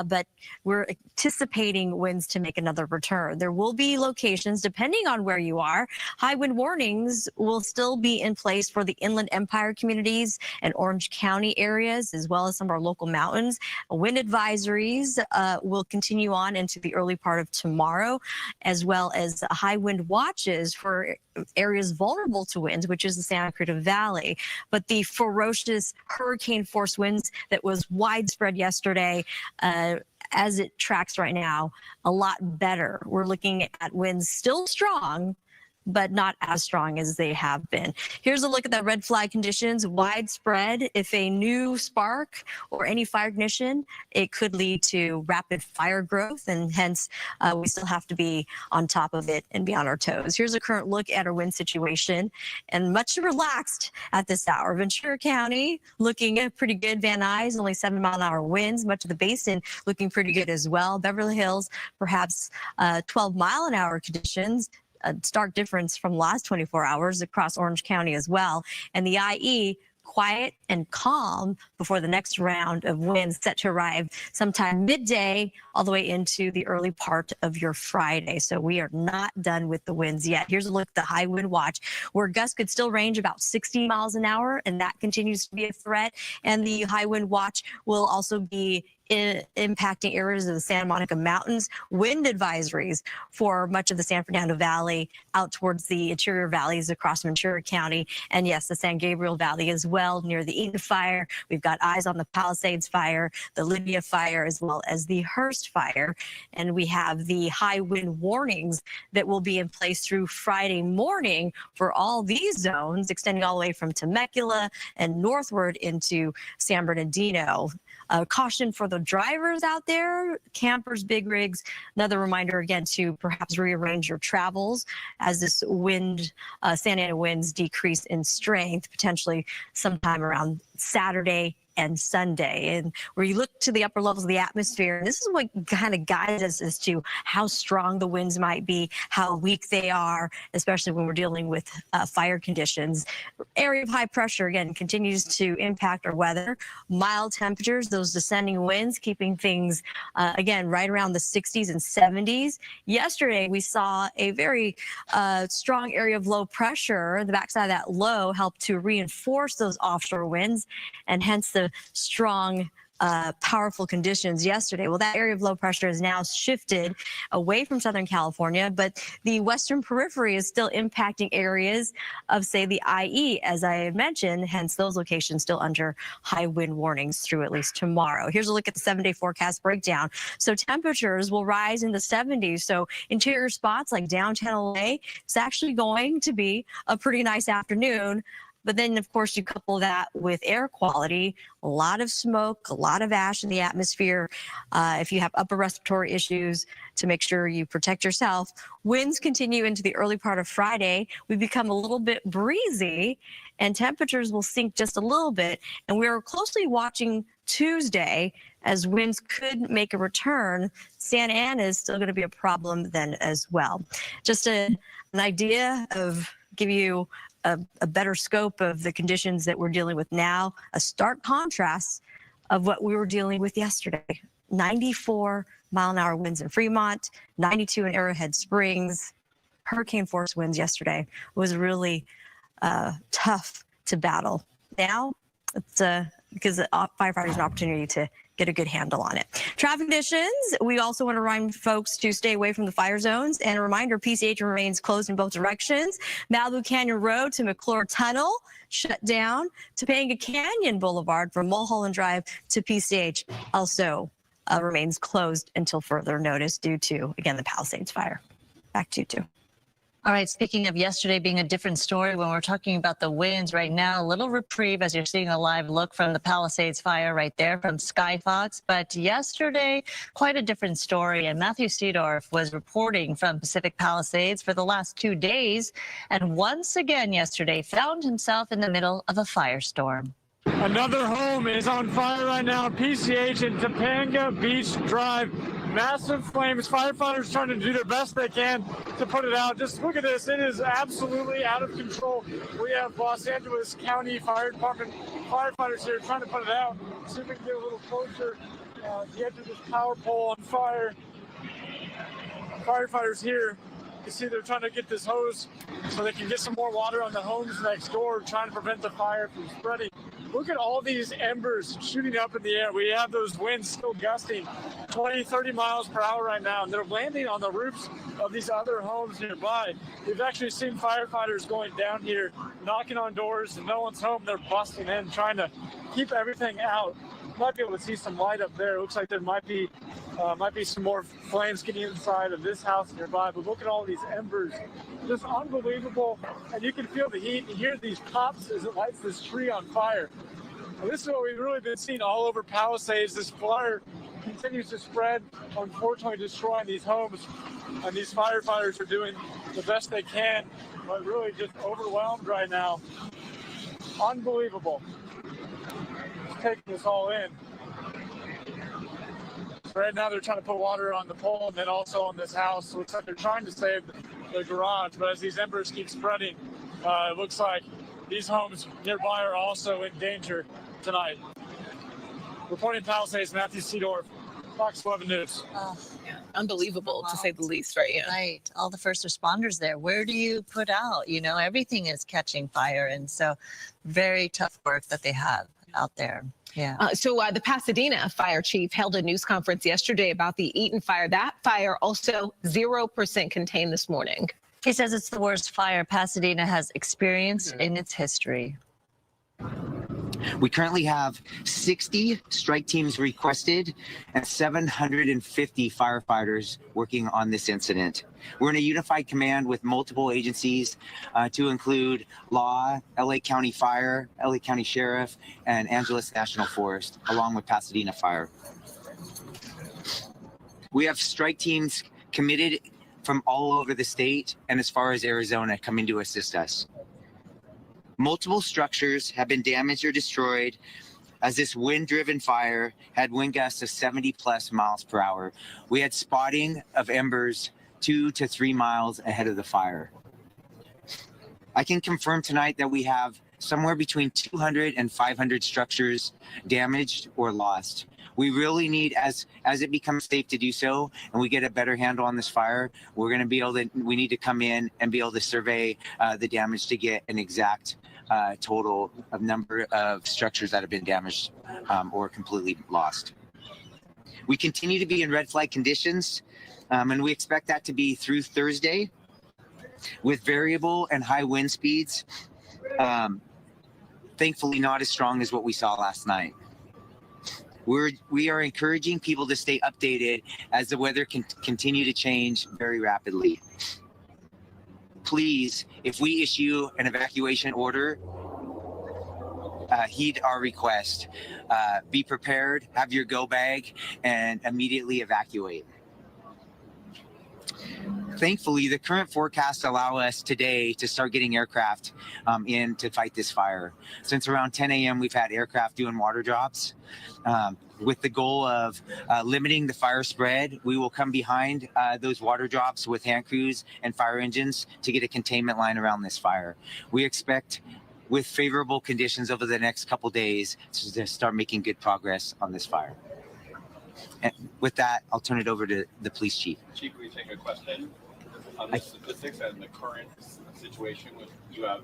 But we're anticipating winds to make another return. There will be locations, depending on where you are, high wind warnings will still be in place for the Inland Empire communities and Orange County areas, as well as some of our local mountains. Wind advisories will continue on into the early part of tomorrow, as well as high wind watches for areas vulnerable to winds, which is the Santa Cruz Valley. But the ferocious hurricane force winds that was widespread yesterday, as it tracks right now, a lot better. We're looking at winds still strong, but not as strong as they have been. Here's a look at the red flag conditions, widespread. If a new spark or any fire ignition, it could lead to rapid fire growth, and hence we still have to be on top of it and be on our toes. Here's a current look at our wind situation, and much relaxed at this hour. Ventura County looking pretty good. Van Nuys, only 7-mile-an-hour winds. Much of the basin looking pretty good as well. Beverly Hills, perhaps 12-mile-an-hour conditions. A stark difference from the last 24 hours across Orange County as well. And the IE, quiet and calm before the next round of winds set to arrive sometime midday all the way into the early part of your Friday. So we are not done with the winds yet. Here's a look at the high wind watch, where gusts could still range about 60 miles an hour, and that continues to be a threat. And the high wind watch will also be impacting areas of the Santa Monica Mountains. Wind advisories for much of the San Fernando Valley out towards the interior valleys across Ventura County. And yes, the San Gabriel Valley as well, near the Eden fire. We've got eyes on the Palisades fire, the Lydia fire, as well as the Hearst fire. And we have the high wind warnings that will be in place through Friday morning for all these zones, extending all the way from Temecula and northward into San Bernardino. Caution for the drivers out there, campers, big rigs. Another reminder again to perhaps rearrange your travels as this wind, Santa Ana winds decrease in strength, potentially sometime around Saturday and Sunday. And where you look to the upper levels of the atmosphere, and this is what kind of guides us as to how strong the winds might be, how weak they are, especially when we're dealing with fire conditions. Area of high pressure, again, continues to impact our weather. Mild temperatures, those descending winds, keeping things, again, right around the 60s and 70s. Yesterday, we saw a very strong area of low pressure. The backside of that low helped to reinforce those offshore winds, and hence the strong, powerful conditions yesterday. Well, that area of low pressure is now shifted away from Southern California, but the western periphery is still impacting areas of, say, the IE, as I had mentioned, hence those locations still under high wind warnings through at least tomorrow. Here's a look at the 7-day forecast breakdown. So temperatures will rise in the 70s. So interior spots like downtown LA, it's actually going to be a pretty nice afternoon. But then, of course, you couple that with air quality, a lot of smoke, a lot of ash in the atmosphere. If you have upper respiratory issues, to make sure you protect yourself. Winds continue into the early part of Friday. We become a little bit breezy, and temperatures will sink just a little bit. And we are closely watching Tuesday as winds could make a return. Santa Ana is still going to be a problem then as well. Just an idea of give you a better scope of the conditions that we're dealing with now, a stark contrast of what we were dealing with yesterday. 94-mile-an-hour winds in Fremont, 92 in Arrowhead Springs. Hurricane force winds yesterday was really tough to battle. Now, it's because firefighters an opportunity to get a good handle on it. Traffic conditions, we also want to remind folks to stay away from the fire zones. And a reminder, PCH remains closed in both directions. Malibu Canyon Road to McClure Tunnel shut down. Topanga Canyon Boulevard from Mulholland Drive to PCH also remains closed until further notice due to, again, the Palisades fire. Back to you two. All right, speaking of yesterday being a different story, when we're talking about the winds right now, a little reprieve as you're seeing a live look from the Palisades fire right there from Skyfox. But yesterday, quite a different story. And Matthew Seedorf was reporting from Pacific Palisades for the last 2 days. And once again yesterday found himself in the middle of a firestorm. Another home is on fire right now. PCH in Topanga Beach Drive. Massive flames. Firefighters trying to do their best they can to put it out. Just look at this. It is absolutely out of control. We have Los Angeles County Fire Department firefighters here trying to put it out. See if we can get a little closer. The edge of this power pole on fire. Firefighters here. You see they're trying to get this hose so they can get some more water on the homes next door, trying to prevent the fire from spreading. Look at all these embers shooting up in the air. We have those winds still gusting 20, 30 miles per hour right now, and they're landing on the roofs of these other homes nearby. We've actually seen firefighters going down here, knocking on doors, and no one's home. They're busting in, trying to keep everything out. Might be able to see some light up there. It looks like there might be some more flames getting inside of this house nearby. But look at all these embers, just unbelievable. And you can feel the heat and hear these pops as it lights this tree on fire. And this is what we've really been seeing all over Palisades. This fire continues to spread, unfortunately destroying these homes. And these firefighters are doing the best they can, but really just overwhelmed right now. Unbelievable. Taking this all in. Right now they're trying to put water on the pole and then also on this house. It looks like they're trying to save the garage, but as these embers keep spreading, it looks like these homes nearby are also in danger tonight. Reporting Palisades, Matthew Seedorf, Fox 11 News. Unbelievable, to say the least, right? Yeah. Right. All the first responders there. Where do you put out? You know, everything is catching fire. And so very tough work that they have out there. Yeah. So the Pasadena fire chief held a news conference yesterday about the Eaton fire. That fire also 0% contained this morning. He says it's the worst fire Pasadena has experienced in its history. We currently have 60 strike teams requested and 750 firefighters working on this incident. We're in a unified command with multiple agencies to include Law, LA County Fire, LA County Sheriff, and Angeles National Forest, along with Pasadena Fire. We have strike teams committed from all over the state and as far as Arizona coming to assist us. Multiple structures have been damaged or destroyed as this wind-driven fire had wind gusts of 70+ miles per hour. We had spotting of embers 2 to 3 miles ahead of the fire. I can confirm tonight that we have somewhere between 200 and 500 structures damaged or lost. We really need, as it becomes safe to do so, and we get a better handle on this fire, we're going to be able to, we need to come in and be able to survey the damage to get an exact total of number of structures that have been damaged or completely lost. We continue to be in red flag conditions, and we expect that to be through Thursday with variable and high wind speeds. Thankfully, not as strong as what we saw last night. We are encouraging people to stay updated as the weather can continue to change very rapidly. Please, if we issue an evacuation order, heed our request. Be prepared, have your go bag, and immediately evacuate. Thankfully, the current forecasts allow us today to start getting aircraft in to fight this fire. Since around 10 a.m., we've had aircraft doing water drops. With the goal of limiting the fire spread, we will come behind those water drops with hand crews and fire engines to get a containment line around this fire. We expect, with favorable conditions over the next couple days, to start making good progress on this fire. And with that, I'll turn it over to the police chief. Chief, we take a question on the statistics and the current situation with you have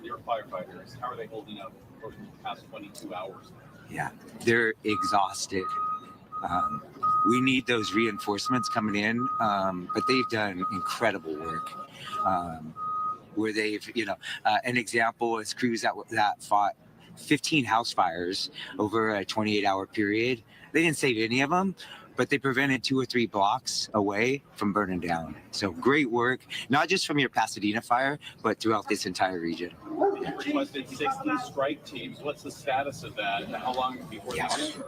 your firefighters. How are they holding up over the past 22 hours? Yeah, they're exhausted. We need those reinforcements coming in, but they've done incredible work. Where they've, an example is crews that fought 15 house fires over a 28-hour period. They didn't save any of them, but they prevented 2 or 3 blocks away from burning down. So great work, not just from your Pasadena fire, but throughout this entire region. You requested 60 strike teams. What's the status of that, and how long before they get there?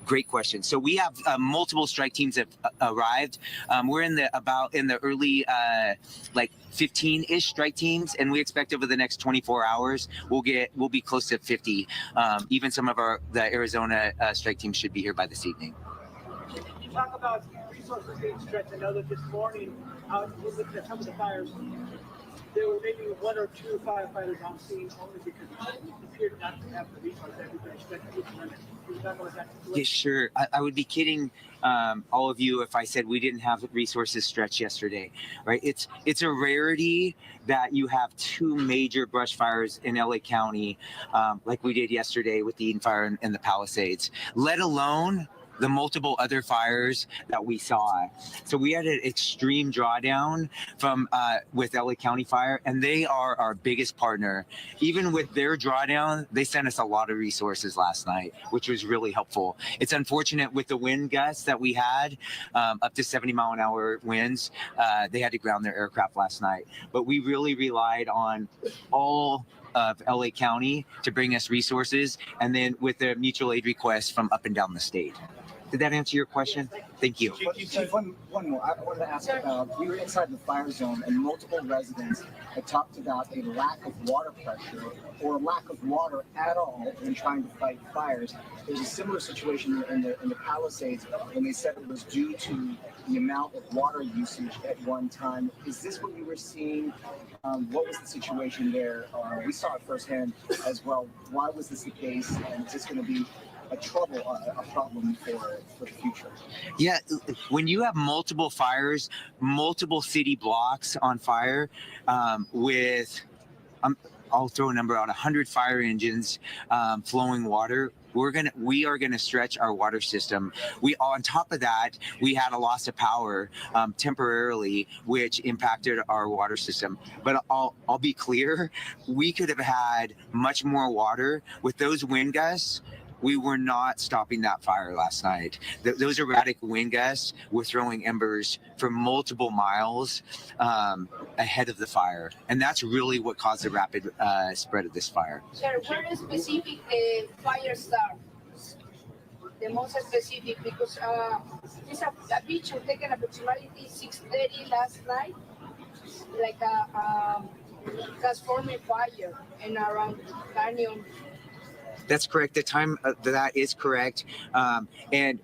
Great question. So we have multiple strike teams have arrived. We're in the early 15-ish strike teams, and we expect over the next 24 hours we'll be close to 50. Even some of the Arizona strike teams should be here by this evening. You talk about resources being stretched. I know that this morning, we're looking at some of the fires. There were maybe 1 or 2 firefighters on scene only because it appeared not to have the resources everybody expected to limit. Can you talk about that situation? Yeah, sure. I would be kidding all of you if I said we didn't have resources stretched yesterday, right? It's a rarity that you have 2 major brush fires in LA County, like we did yesterday with the Eden Fire and the Palisades, let alone the multiple other fires that we saw. So we had an extreme drawdown from with LA County Fire, and they are our biggest partner. Even with their drawdown, they sent us a lot of resources last night, which was really helpful. It's unfortunate with the wind gusts that we had, up to 70-mile-an-hour winds, they had to ground their aircraft last night. But we really relied on all of LA County to bring us resources, and then with the mutual aid requests from up and down the state. Did that answer your question? Thank you. Chief, one more. I wanted to ask about, we were inside the fire zone and multiple residents had talked about a lack of water pressure or a lack of water at all in trying to fight fires. There's a similar situation in the Palisades when they said it was due to the amount of water usage at one time. Is this what you were seeing? What was the situation there? We saw it firsthand as well. Why was this the case? And is this going to be a problem for the future? Yeah, when you have multiple fires, multiple city blocks on fire, with I'll throw a number out, 100 fire engines flowing water, we are gonna stretch our water system. On top of that, we had a loss of power temporarily, which impacted our water system. But I'll be clear, we could have had much more water with those wind gusts. We were not stopping that fire last night. Those erratic wind gusts were throwing embers for multiple miles ahead of the fire. And that's really what caused the rapid spread of this fire. Sir, where specific the fire start? The most specific, because this a picture taken approximately 6:30 last night, like a transforming fire and around Canyon. That's correct. The time that is correct. And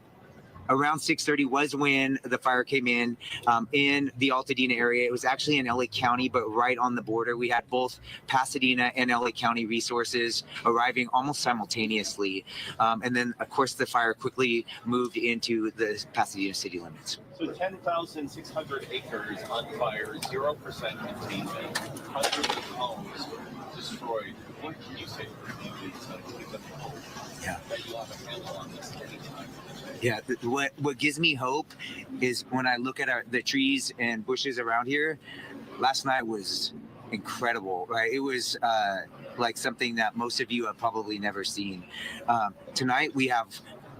around 6:30 was when the fire came in the Altadena area. It was actually in LA County, but right on the border. We had both Pasadena and LA County resources arriving almost simultaneously. And then, of course, the fire quickly moved into the Pasadena city limits. So 10,600 acres on fire, 0% containment, hundreds of homes destroyed. What can you say to communities to give them hope that you have a handle on this anytime? Yeah, what gives me hope is when I look at the trees and bushes around here. Last night was incredible, right? It was like something that most of you have probably never seen. Tonight we have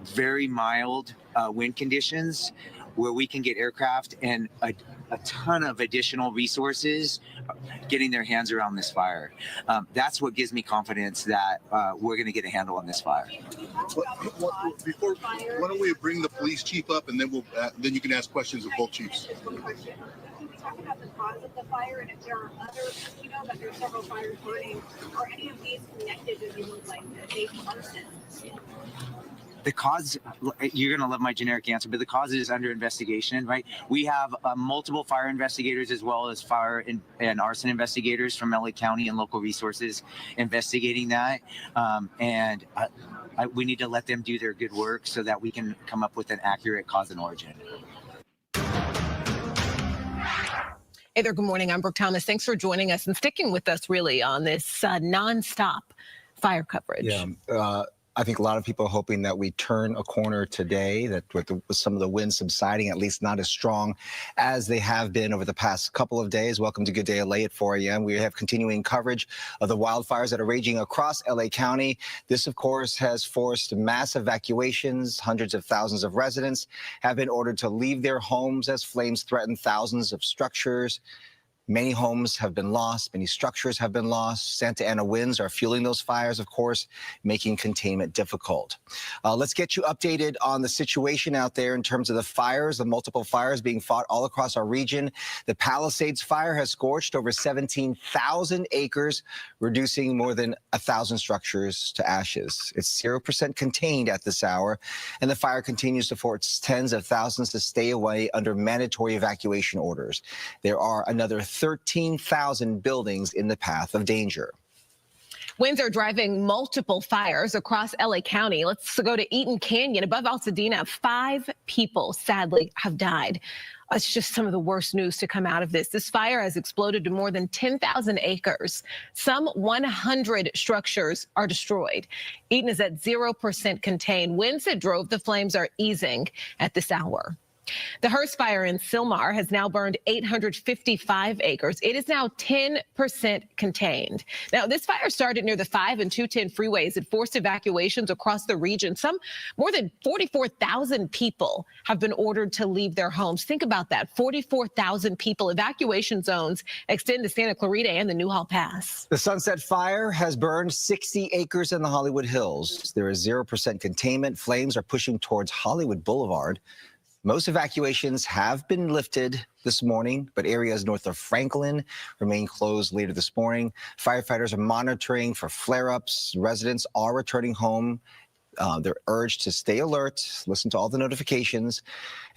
very mild wind conditions where we can get aircraft and a ton of additional resources getting their hands around this fire. That's what gives me confidence that we're going to get a handle on this fire. Before, why don't we bring the police chief up, and then then you can ask questions of both chiefs. talk about the cause of the fire and if there are other, we know that there are several fires burning, are any of these connected to things like maybe arson? The cause, you're going to love my generic answer, but the cause is under investigation, right? We have multiple fire investigators as well as fire and arson investigators from LA County and local resources investigating that. We need to let them do their good work so that we can come up with an accurate cause and origin. Hey there, good morning. I'm Brooke Thomas. Thanks for joining us and sticking with us really on this nonstop fire coverage. Yeah. I think a lot of people are hoping that we turn a corner today, that with some of the winds subsiding, at least not as strong as they have been over the past couple of days. Welcome to Good Day LA at 4 a.m. We have continuing coverage of the wildfires that are raging across LA County. This, of course, has forced mass evacuations. Hundreds of thousands of residents have been ordered to leave their homes as flames threaten thousands of structures. Many homes have been lost. Many structures have been lost. Santa Ana winds are fueling those fires, of course, making containment difficult. Let's get you updated on the situation out there in terms of the fires, the multiple fires being fought all across our region. The Palisades fire has scorched over 17,000 acres, reducing more than 1,000 structures to ashes. It's 0% contained at this hour, and the fire continues to force tens of thousands to stay away under mandatory evacuation orders. There are another 13,000 buildings in the path of danger. Winds are driving multiple fires across LA County. Let's go to Eaton Canyon above Altadena. 5 people sadly have died. It's just some of the worst news to come out of this. This fire has exploded to more than 10,000 acres. Some 100 structures are destroyed. Eaton is at 0% contained. Winds that drove the flames are easing at this hour. The Hearst fire in Sylmar has now burned 855 acres. It is now 10% contained. Now, this fire started near the 5 and 210 freeways. It forced evacuations across the region. More than 44,000 people have been ordered to leave their homes. Think about that, 44,000 people. Evacuation zones extend to Santa Clarita and the Newhall Pass. The Sunset Fire has burned 60 acres in the Hollywood Hills. There is 0% containment. Flames are pushing towards Hollywood Boulevard. Most evacuations have been lifted this morning, but areas north of Franklin remain closed later this morning. Firefighters are monitoring for flare-ups. Residents are returning home. They're urged to stay alert, listen to all the notifications.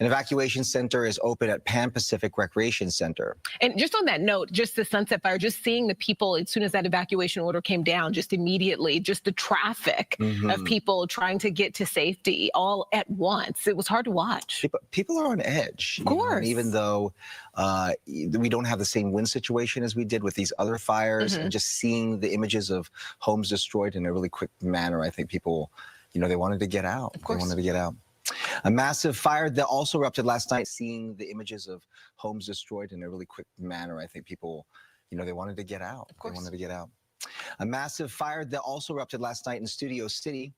An evacuation center is open at Pan Pacific Recreation Center. And just on that note, just the Sunset Fire, just seeing the people as soon as that evacuation order came down, just immediately, just the traffic of people trying to get to safety all at once. It was hard to watch. People are on edge. Of course. Even though we don't have the same wind situation as we did with these other fires, and just seeing the images of homes destroyed in a really quick manner, I think people, they wanted to get out. They wanted to get out. A massive fire that also erupted last night, seeing the images of homes destroyed in a really quick manner. I think people, they wanted to get out. They wanted to get out. A massive fire that also erupted last night in Studio City.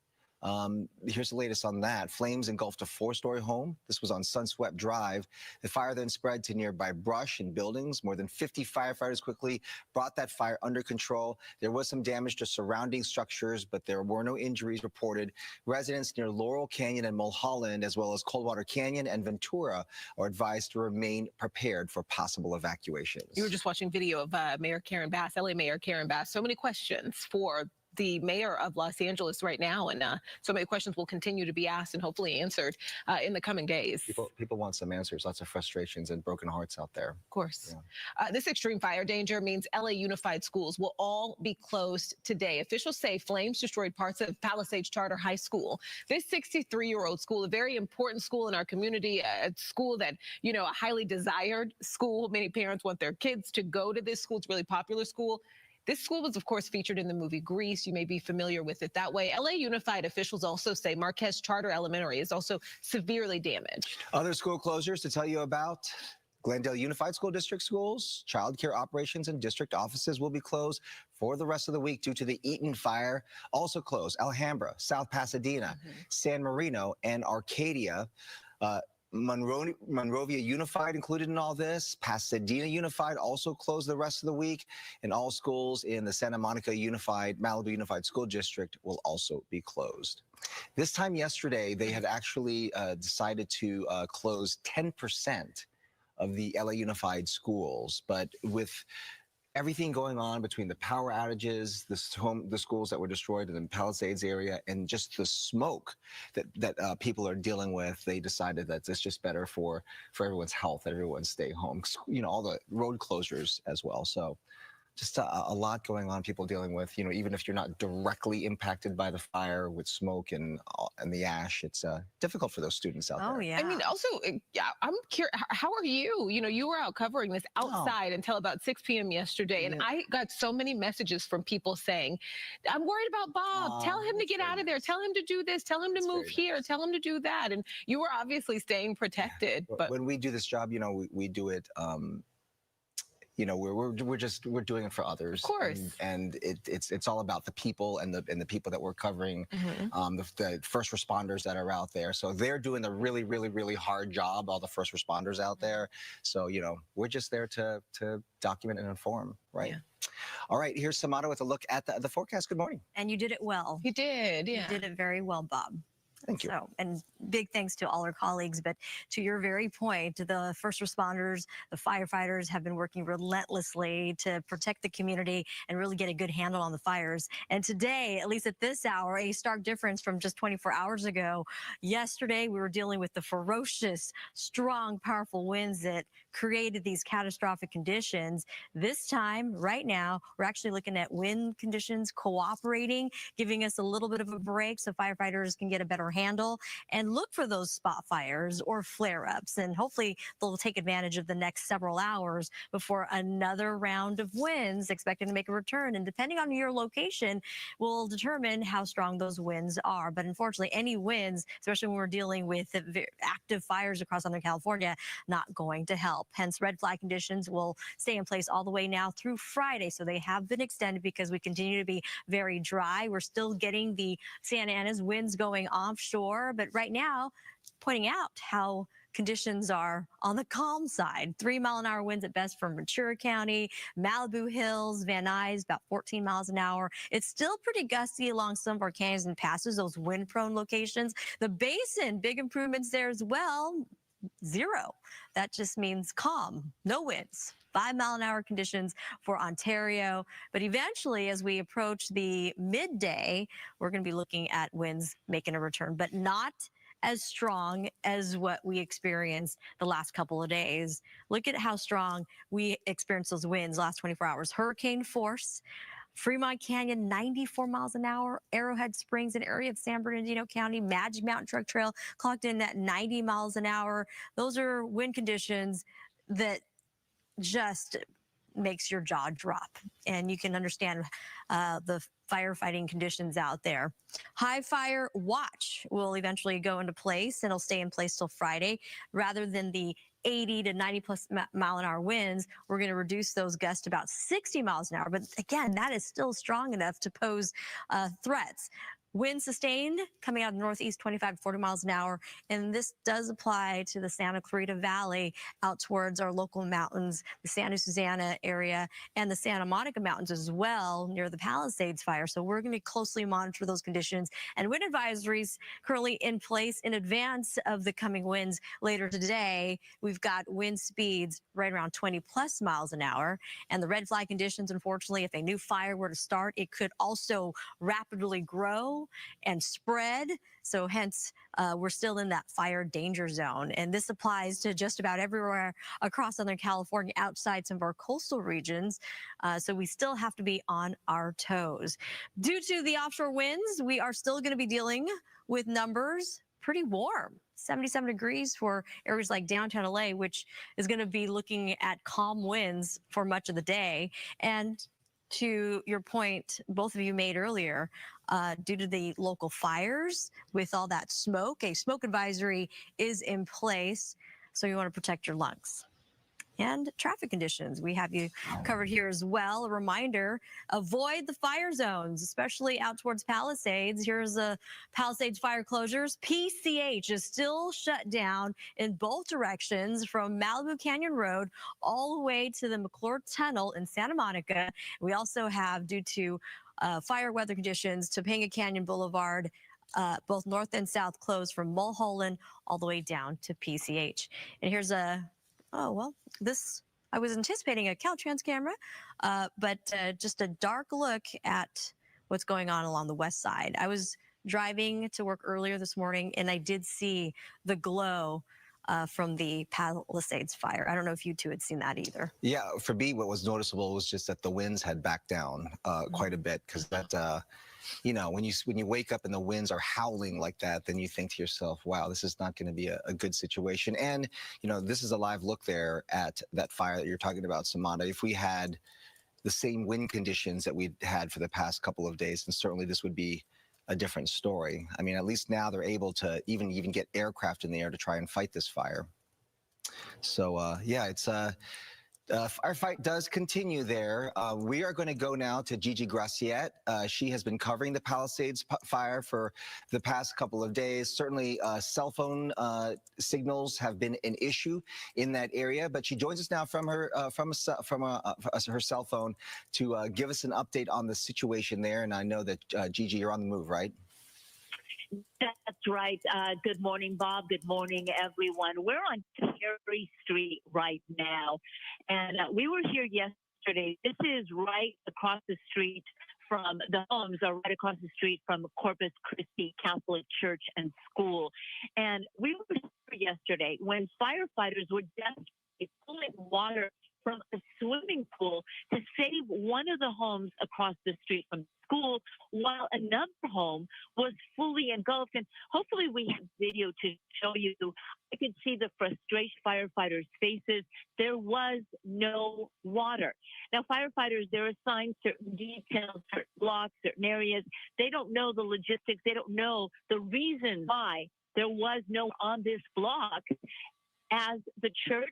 Here's the latest on that. Flames engulfed a 4-story home. This was on Sunswept Drive. The fire then spread to nearby brush and buildings. More than 50 firefighters quickly brought that fire under control. There was some damage to surrounding structures, but there were no injuries reported. Residents near Laurel Canyon and Mulholland, as well as Coldwater Canyon and Ventura, are advised to remain prepared for possible evacuations. You were just watching video of Mayor Karen Bass, LA Mayor Karen Bass. So many questions for the mayor of Los Angeles right now, and so many questions will continue to be asked and hopefully answered in the coming days. People want some answers. Lots of frustrations and broken hearts out there. Of course. Yeah. This extreme fire danger means LA Unified Schools will all be closed today. Officials say flames destroyed parts of Palisades Charter High School. This 63-year-old school, a very important school in our community, a school that, a highly desired school. Many parents want their kids to go to this school. It's a really popular school. This school was, of course, featured in the movie Grease. You may be familiar with it that way. LA Unified officials also say Marquez Charter Elementary is also severely damaged. Other school closures to tell you about. Glendale Unified School District schools, childcare operations, and district offices will be closed for the rest of the week due to the Eaton fire. Also closed Alhambra, South Pasadena, San Marino, and Arcadia. Monrovia Unified included in all this. Pasadena Unified also closed the rest of the week, and all schools in the Santa Monica Malibu Unified School District will also be closed. This time yesterday, they had actually decided to close 10% the LA Unified Schools. But with everything going on between the power outages, the schools that were destroyed in the Palisades area, and just the smoke that people are dealing with, they decided that it's just better for everyone's health, that everyone stay home. You know, all the road closures as well. So just a lot going on, people dealing with, you know, even if you're not directly impacted by the fire with smoke and the ash, it's difficult for those students out there. Oh, yeah. I mean, also, yeah, I'm curious, how are you? You know, you were out covering this outside until about 6 p.m. yesterday, and I got so many messages from people saying, I'm worried about Bob. Tell him to get out of there. Tell him to do this. Tell him to move here. Tell him to do that. And you were obviously staying protected. Yeah. But when we do this job, you know, we do it you know, we're doing it for others. Of course. And it's all about the people and the people that we're covering, the first responders that are out there. So they're doing a really, really, really hard job, all the first responders out there. So, you know, we're just there to document and inform, right? Yeah. All right, here's Samato with a look at the forecast. Good morning. And you did it well. You did, yeah. You did it very well, Bob. Thank you. So, and big thanks to all our colleagues, but to your very point, the first responders, the firefighters have been working relentlessly to protect the community and really get a good handle on the fires. And today, at least at this hour, a stark difference from just 24 hours ago. Yesterday, we were dealing with the ferocious, strong, powerful winds that created these catastrophic conditions. This time, right now, we're actually looking at wind conditions cooperating, giving us a little bit of a break so firefighters can get a better handle and look for those spot fires or flare-ups. And hopefully they'll take advantage of the next several hours before another round of winds expected to make a return. And depending on your location will determine how strong those winds are. But unfortunately, any winds, especially when we're dealing with active fires across Southern California, not going to help. Hence, red flag conditions will stay in place all the way now through Friday. So they have been extended because we continue to be very dry. We're still getting the Santa Ana's winds going offshore, but right now, pointing out how conditions are on the calm side. 3-mile-an-hour winds at best from Ventura County, Malibu Hills, Van Nuys, about 14 miles an hour. It's still pretty gusty along some of our canyons and passes, those wind-prone locations. The basin, big improvements there as well. 0. That just means calm, no winds. 5-mile-an-hour conditions for Ontario. But eventually, as we approach the midday, we're going to be looking at winds making a return, but not as strong as what we experienced the last couple of days. Look at how strong we experienced those winds last 24 hours. Hurricane force. Fremont Canyon, 94 miles an hour. Arrowhead Springs, an area of San Bernardino County. Magic Mountain Truck Trail clocked in at 90 miles an hour. Those are wind conditions that just makes your jaw drop. And you can understand the firefighting conditions out there. High fire watch will eventually go into place, and it'll stay in place till Friday. Rather than the 80 to 90 plus mile an hour winds, we're going to reduce those gusts to about 60 miles an hour. But again, that is still strong enough to pose threats. Wind sustained coming out of the northeast, 25 to 40 miles an hour. And this does apply to the Santa Clarita Valley out towards our local mountains, the Santa Susana area, and the Santa Monica Mountains as well, near the Palisades fire. So we're going to closely monitor those conditions. And wind advisories currently in place in advance of the coming winds later today. We've got wind speeds right around 20 plus miles an hour. And the red flag conditions, unfortunately, if a new fire were to start, it could also rapidly grow and spread. So hence, we're still in that fire danger zone. And this applies to just about everywhere across Southern California outside some of our coastal regions. So we still have to be on our toes. Due to the offshore winds, we are still going to be dealing with numbers pretty warm. 77 degrees for areas like downtown LA, which is going to be looking at calm winds for much of the day. And to your point, both of you made earlier, due to the local fires with all that smoke, a smoke advisory is in place. So you want to protect your lungs. And traffic conditions, we have you covered here as well. A reminder, avoid the fire zones, especially out towards Palisades. Here's the Palisades fire closures. PCH is still shut down in both directions from Malibu Canyon Road all the way to the McClure Tunnel in Santa Monica. We also have, due to fire weather conditions, Topanga Canyon Boulevard, both north and south closed from Mulholland all the way down to PCH. And here's a Oh, well, this, I was anticipating a Caltrans camera, but just a dark look at what's going on along the west side. I was driving to work earlier this morning, and I did see the glow from the Palisades fire. I don't know if you two had seen that either. Yeah, for me, what was noticeable was just that the winds had backed down quite a bit, because that, you know, when you wake up and the winds are howling like that, then you think to yourself, wow, this is not going to be a good situation. And, you know, this is a live look there at that fire that you're talking about, Samantha. If we had the same wind conditions that we'd had for the past couple of days, then certainly this would be a different story. I mean, at least now they're able to even get aircraft in the air to try and fight this fire. So, yeah, it's firefight does continue there. We are going to go now to Gigi Graciette. She has been covering the Palisades fire for the past couple of days. Certainly, cell phone signals have been an issue in that area, but she joins us now from her her cell phone to give us an update on the situation there. And I know that Gigi, you're on the move, right? That's right. Good morning, Bob. Good morning, everyone. We're on Terry Street right now, and we were here yesterday. This is right across the street from the homes are right across the street from Corpus Christi Catholic Church and School. And we were here yesterday when firefighters were desperately pulling water from a swimming pool to save one of the homes across the street from school, while another home was fully engulfed. And hopefully we have video to show you. I could see the frustration firefighters' faces. There was no water. Now, firefighters, they're assigned certain details, certain blocks, certain areas. They don't know the logistics. They don't know the reason why there was no on this block. As the church,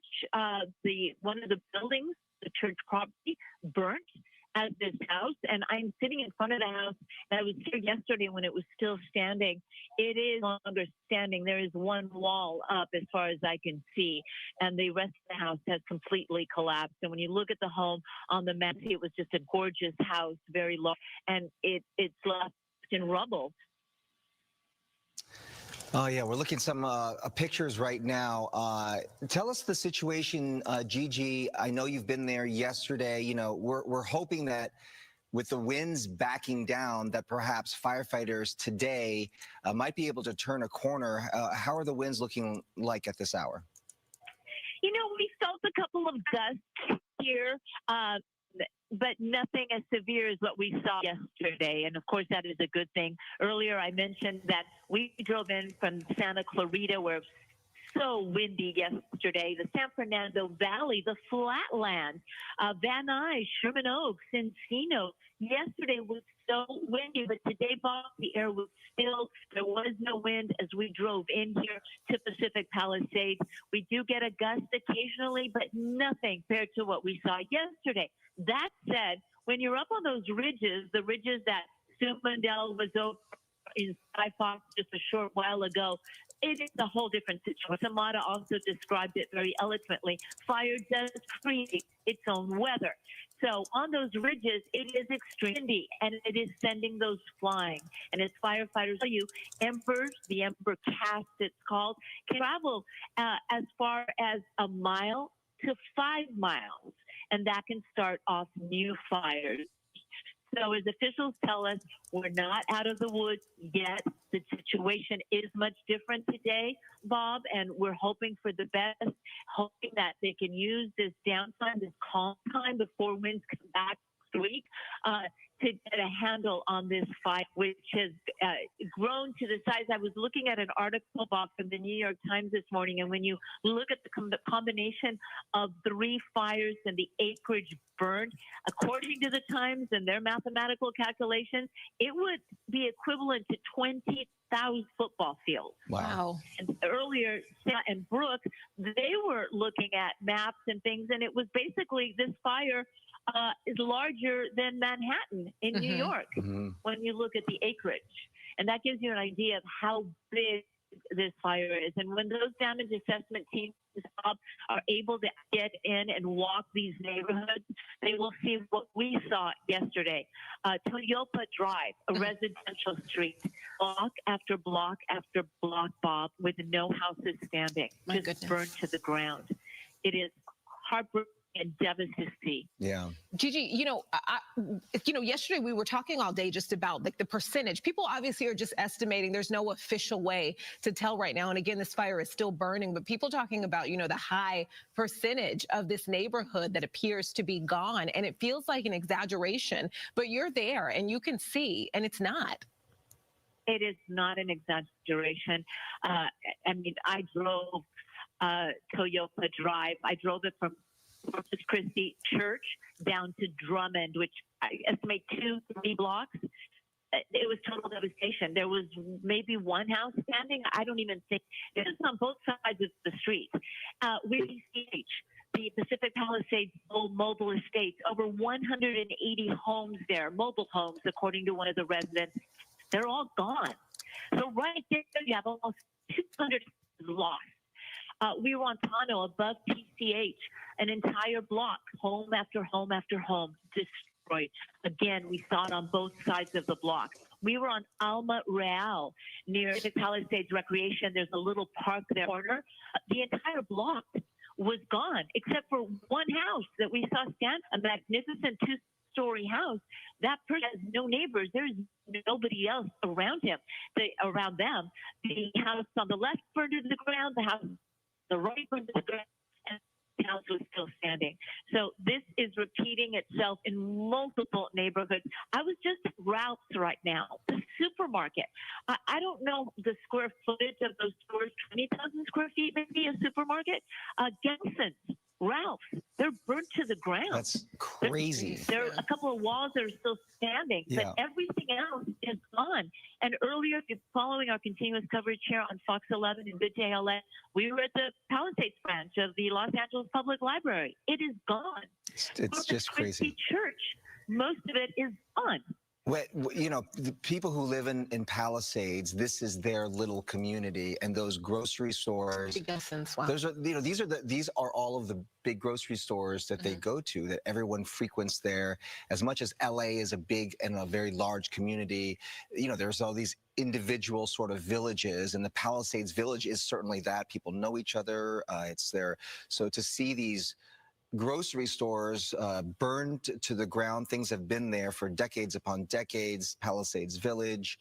one of the buildings, the church property, burnt at this house, and I'm sitting in front of the house. And I was here yesterday when it was still standing. It is no longer standing. There is one wall up as far as I can see, and the rest of the house has completely collapsed. And when you look at the home on the map, it was just a gorgeous house, very large, and it's left in rubble. Oh, yeah, we're looking at some pictures right now. Tell us the situation, Gigi. I know you've been there yesterday. You know, we're hoping that with the winds backing down, that perhaps firefighters today might be able to turn a corner. How are the winds looking like at this hour? You know, we felt a couple of gusts here. But nothing as severe as what we saw yesterday. And of course, that is a good thing. Earlier, I mentioned that we drove in from Santa Clarita, where it was so windy yesterday. The San Fernando Valley, the flatland, Van Nuys, Sherman Oaks, Encino. Yesterday was so windy, but today, Bob, the air was still. There was no wind as we drove in here to Pacific Palisades. We do get a gust occasionally, but nothing compared to what we saw yesterday. That said, when you're up on those ridges, the ridges that Sue Mundell was over in Sky Fox just a short while ago, it is a whole different situation. Samada also described it very eloquently. Fire does create its own weather. So on those ridges, it is extremely windy, and it is sending those flying. And as firefighters tell you, embers, the ember cast it's called, can travel as far as a mile to 5 miles, and that can start off new fires. So as officials tell us, we're not out of the woods yet. The situation is much different today, Bob, and we're hoping for the best, hoping that they can use this downtime, this calm time before winds come back next week, to get a handle on this fight, which has grown to the size. I was looking at an article, Bob, from the New York Times this morning, and when you look at the combination of 3 fires and the acreage burned, according to the Times and their mathematical calculations, it would be equivalent to 20,000 football fields. Wow. And earlier, Sarah and Brooke, they were looking at maps and things, and it was basically this fire is larger than Manhattan in New York when you look at the acreage. And that gives you an idea of how big this fire is. And when those damage assessment teams are able to get in and walk these neighborhoods, they will see what we saw yesterday. Toyopa Drive, a residential street, block after block after block, Bob, with no houses standing, just burned to the ground. It is heartbreaking and devastating to see. Yeah. Gigi, yesterday we were talking all day just about like the percentage. People obviously are just estimating. There's no official way to tell right now. And again, this fire is still burning, but people talking about, the high percentage of this neighborhood that appears to be gone. And it feels like an exaggeration, but you're there and you can see, and it's not. It is not an exaggeration. I drove Toyota Drive. I drove it from Corpus Christi Church down to Drummond, which I estimate 2-3 blocks. It was total devastation. There was maybe one house standing. I don't even think it was on both sides of the street. WCH, the Pacific Palisades Mobile Estates, over 180 homes there, mobile homes, according to one of the residents. They're all gone. So right there, you have almost 200 lost. We were on Tano above PCH, an entire block, home after home after home, destroyed. Again, we saw it on both sides of the block. We were on Alma Real near the Palisades Recreation. There's a little park there. Corner. The entire block was gone, except for one house that we saw stand, a magnificent two-story house. That person has no neighbors. There's nobody else around him. Around them, the house on the left burned to the ground, the house on the right burned to the ground, and the house was still standing. So this is repeating itself in multiple neighborhoods. I was just at Ralph's right now, the supermarket. I don't know the square footage of those stores, 20,000 square feet, maybe a supermarket. Gelson's, Ralph's, they're burnt to the ground. That's crazy. There are a couple of walls that are still standing, but everything else is gone. And earlier, if you're following our continuous coverage here on Fox 11 and Good Day LA, we were at the Palisades branch of the Los Angeles Public Library. It is gone. It's just crazy. Church, most of it is gone. Well, the people who live in Palisades, this is their little community, and those grocery stores. Wow. Those are, these are all of the big grocery stores that they go to, that everyone frequents there. As much as LA is a big and a very large community, there's all these individual sort of villages, and the Palisades Village is certainly that. People know each other. It's there. So to see these grocery stores burned to the ground. Things have been there for decades upon decades. Palisades Village.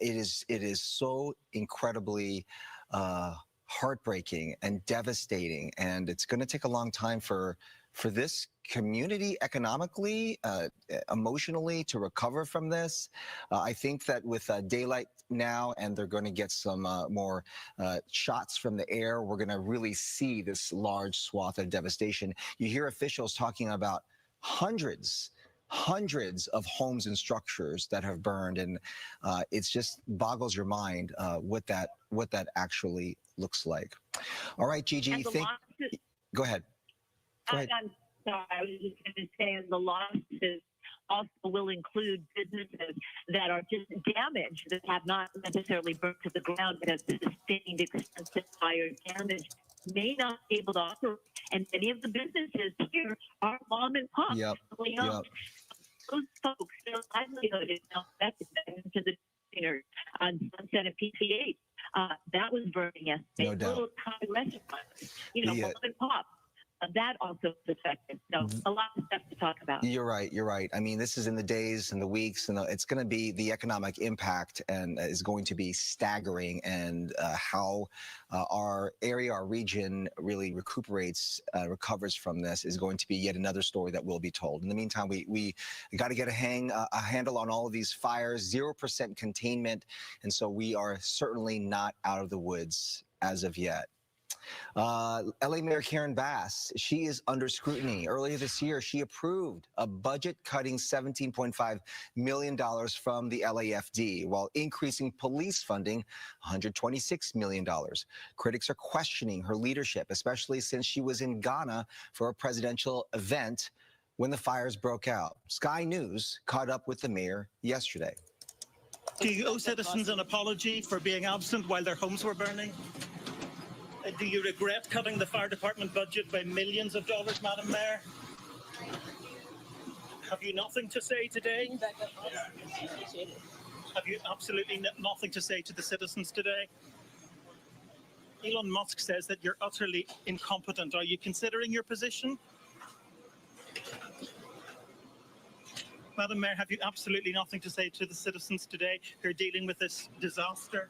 It is so incredibly heartbreaking and devastating, and it's going to take a long time for this community economically, emotionally to recover from this. I think that with daylight now, and they're going to get some more shots from the air, we're going to really see this large swath of devastation. You hear officials talking about hundreds of homes and structures that have burned, and it's just boggles your mind what that actually looks like. All right, Gigi, go ahead. I'm sorry, I was just going to say the losses also will include businesses that are just damaged, that have not necessarily burnt to the ground, but have sustained extensive fire damage, may not be able to operate. And many of the businesses here are mom and pop. Those folks, their livelihood is now affected to the dinner on Sunset and PCH. That was burning yesterday. No doubt. Little tiny restaurants, mom and pop. That also is affected. So a lot of stuff to talk about. You're right. I mean, this is in the days and the weeks, and it's going to be the economic impact, and is going to be staggering. And how our area, our region really recovers from this is going to be yet another story that will be told. In the meantime, we got to get a handle on all of these fires, 0% containment. And so we are certainly not out of the woods as of yet. LA Mayor Karen Bass, she is under scrutiny. Earlier this year, she approved a budget-cutting $17.5 million from the LAFD while increasing police funding $126 million. Critics are questioning her leadership, especially since she was in Ghana for a presidential event when the fires broke out. Sky News caught up with the mayor yesterday. Do you owe citizens an apology for being absent while their homes were burning? Do you regret cutting the fire department budget by millions of dollars, Madam Mayor? Have you nothing to say today? Have you absolutely nothing to say to the citizens today? Elon Musk says that you're utterly incompetent. Are you considering your position? Madam Mayor, have you absolutely nothing to say to the citizens today who are dealing with this disaster?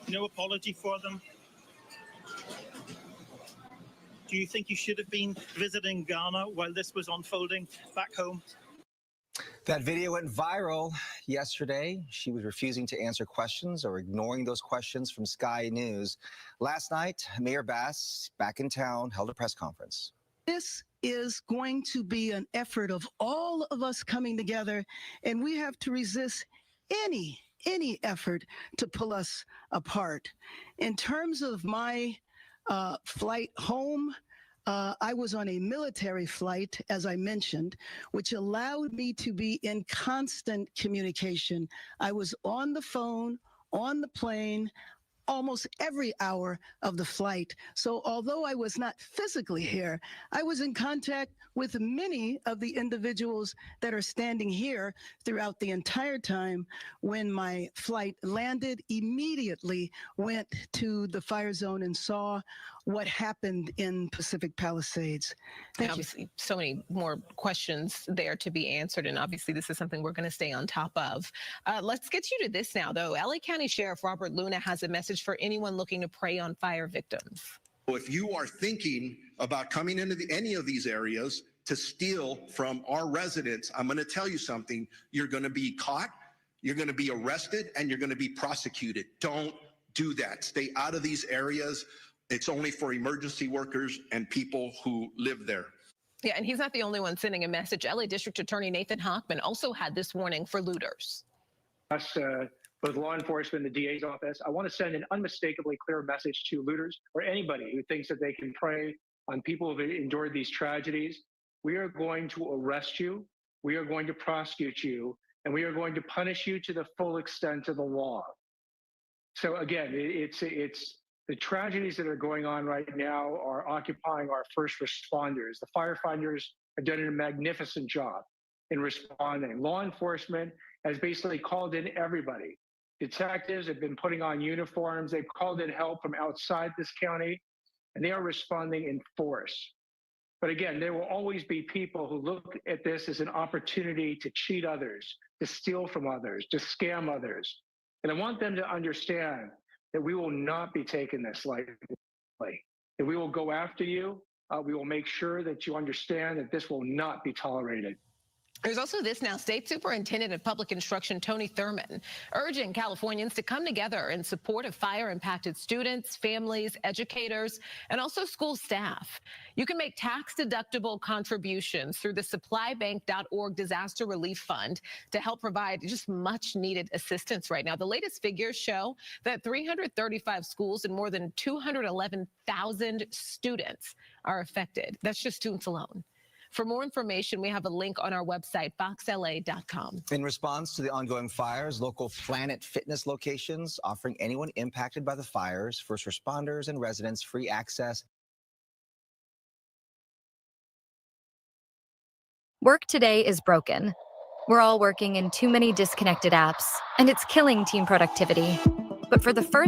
No apology for them? Do you think you should have been visiting Ghana while this was unfolding back home? That video went viral yesterday. She was refusing to answer questions or ignoring those questions from Sky News. Last night, Mayor Bass, back in town, held a press conference. This is going to be an effort of all of us coming together, and we have to resist any effort to pull us apart. In terms of my flight home, I was on a military flight, as I mentioned, which allowed me to be in constant communication. I was on the phone, on the plane, almost every hour of the flight. So although I was not physically here, I was in contact with many of the individuals that are standing here throughout the entire time. When my flight landed, immediately went to the fire zone and saw what happened in Pacific Palisades. Thank you. Obviously, so many more questions there to be answered, and obviously this is something we're going to stay on top of. Let's get you to this now, though. LA County Sheriff Robert Luna has a message for anyone looking to prey on fire victims. If you are thinking about coming into any of these areas to steal from our residents, I'm going to tell you something. You're going to be caught, you're going to be arrested, and you're going to be prosecuted. Don't do that. Stay out of these areas. It's only for emergency workers and people who live there. Yeah, and he's not the only one sending a message. LA District Attorney Nathan Hochman also had this warning for looters. Both law enforcement and the DA's office, I want to send an unmistakably clear message to looters or anybody who thinks that they can prey on people who have endured these tragedies. We are going to arrest you, we are going to prosecute you, and we are going to punish you to the full extent of the law. So again, it's the tragedies that are going on right now are occupying our first responders. The firefighters have done a magnificent job in responding. Law enforcement has basically called in everybody. Detectives have been putting on uniforms. They've called in help from outside this county, and they are responding in force. But again, there will always be people who look at this as an opportunity to cheat others, to steal from others, to scam others. And I want them to understand that we will not be taking this lightly, that we will go after you. We will make sure that you understand that this will not be tolerated. There's also this now. State Superintendent of Public Instruction Tony Thurmond urging Californians to come together in support of fire-impacted students, families, educators, and also school staff. You can make tax-deductible contributions through the supplybank.org disaster relief fund to help provide just much-needed assistance right now. The latest figures show that 335 schools and more than 211,000 students are affected. That's just students alone. For more information, we have a link on our website, foxla.com. In response to the ongoing fires, local Planet Fitness locations offering anyone impacted by the fires, first responders and residents free access. Work today is broken. We're all working in too many disconnected apps, and it's killing team productivity. But for the first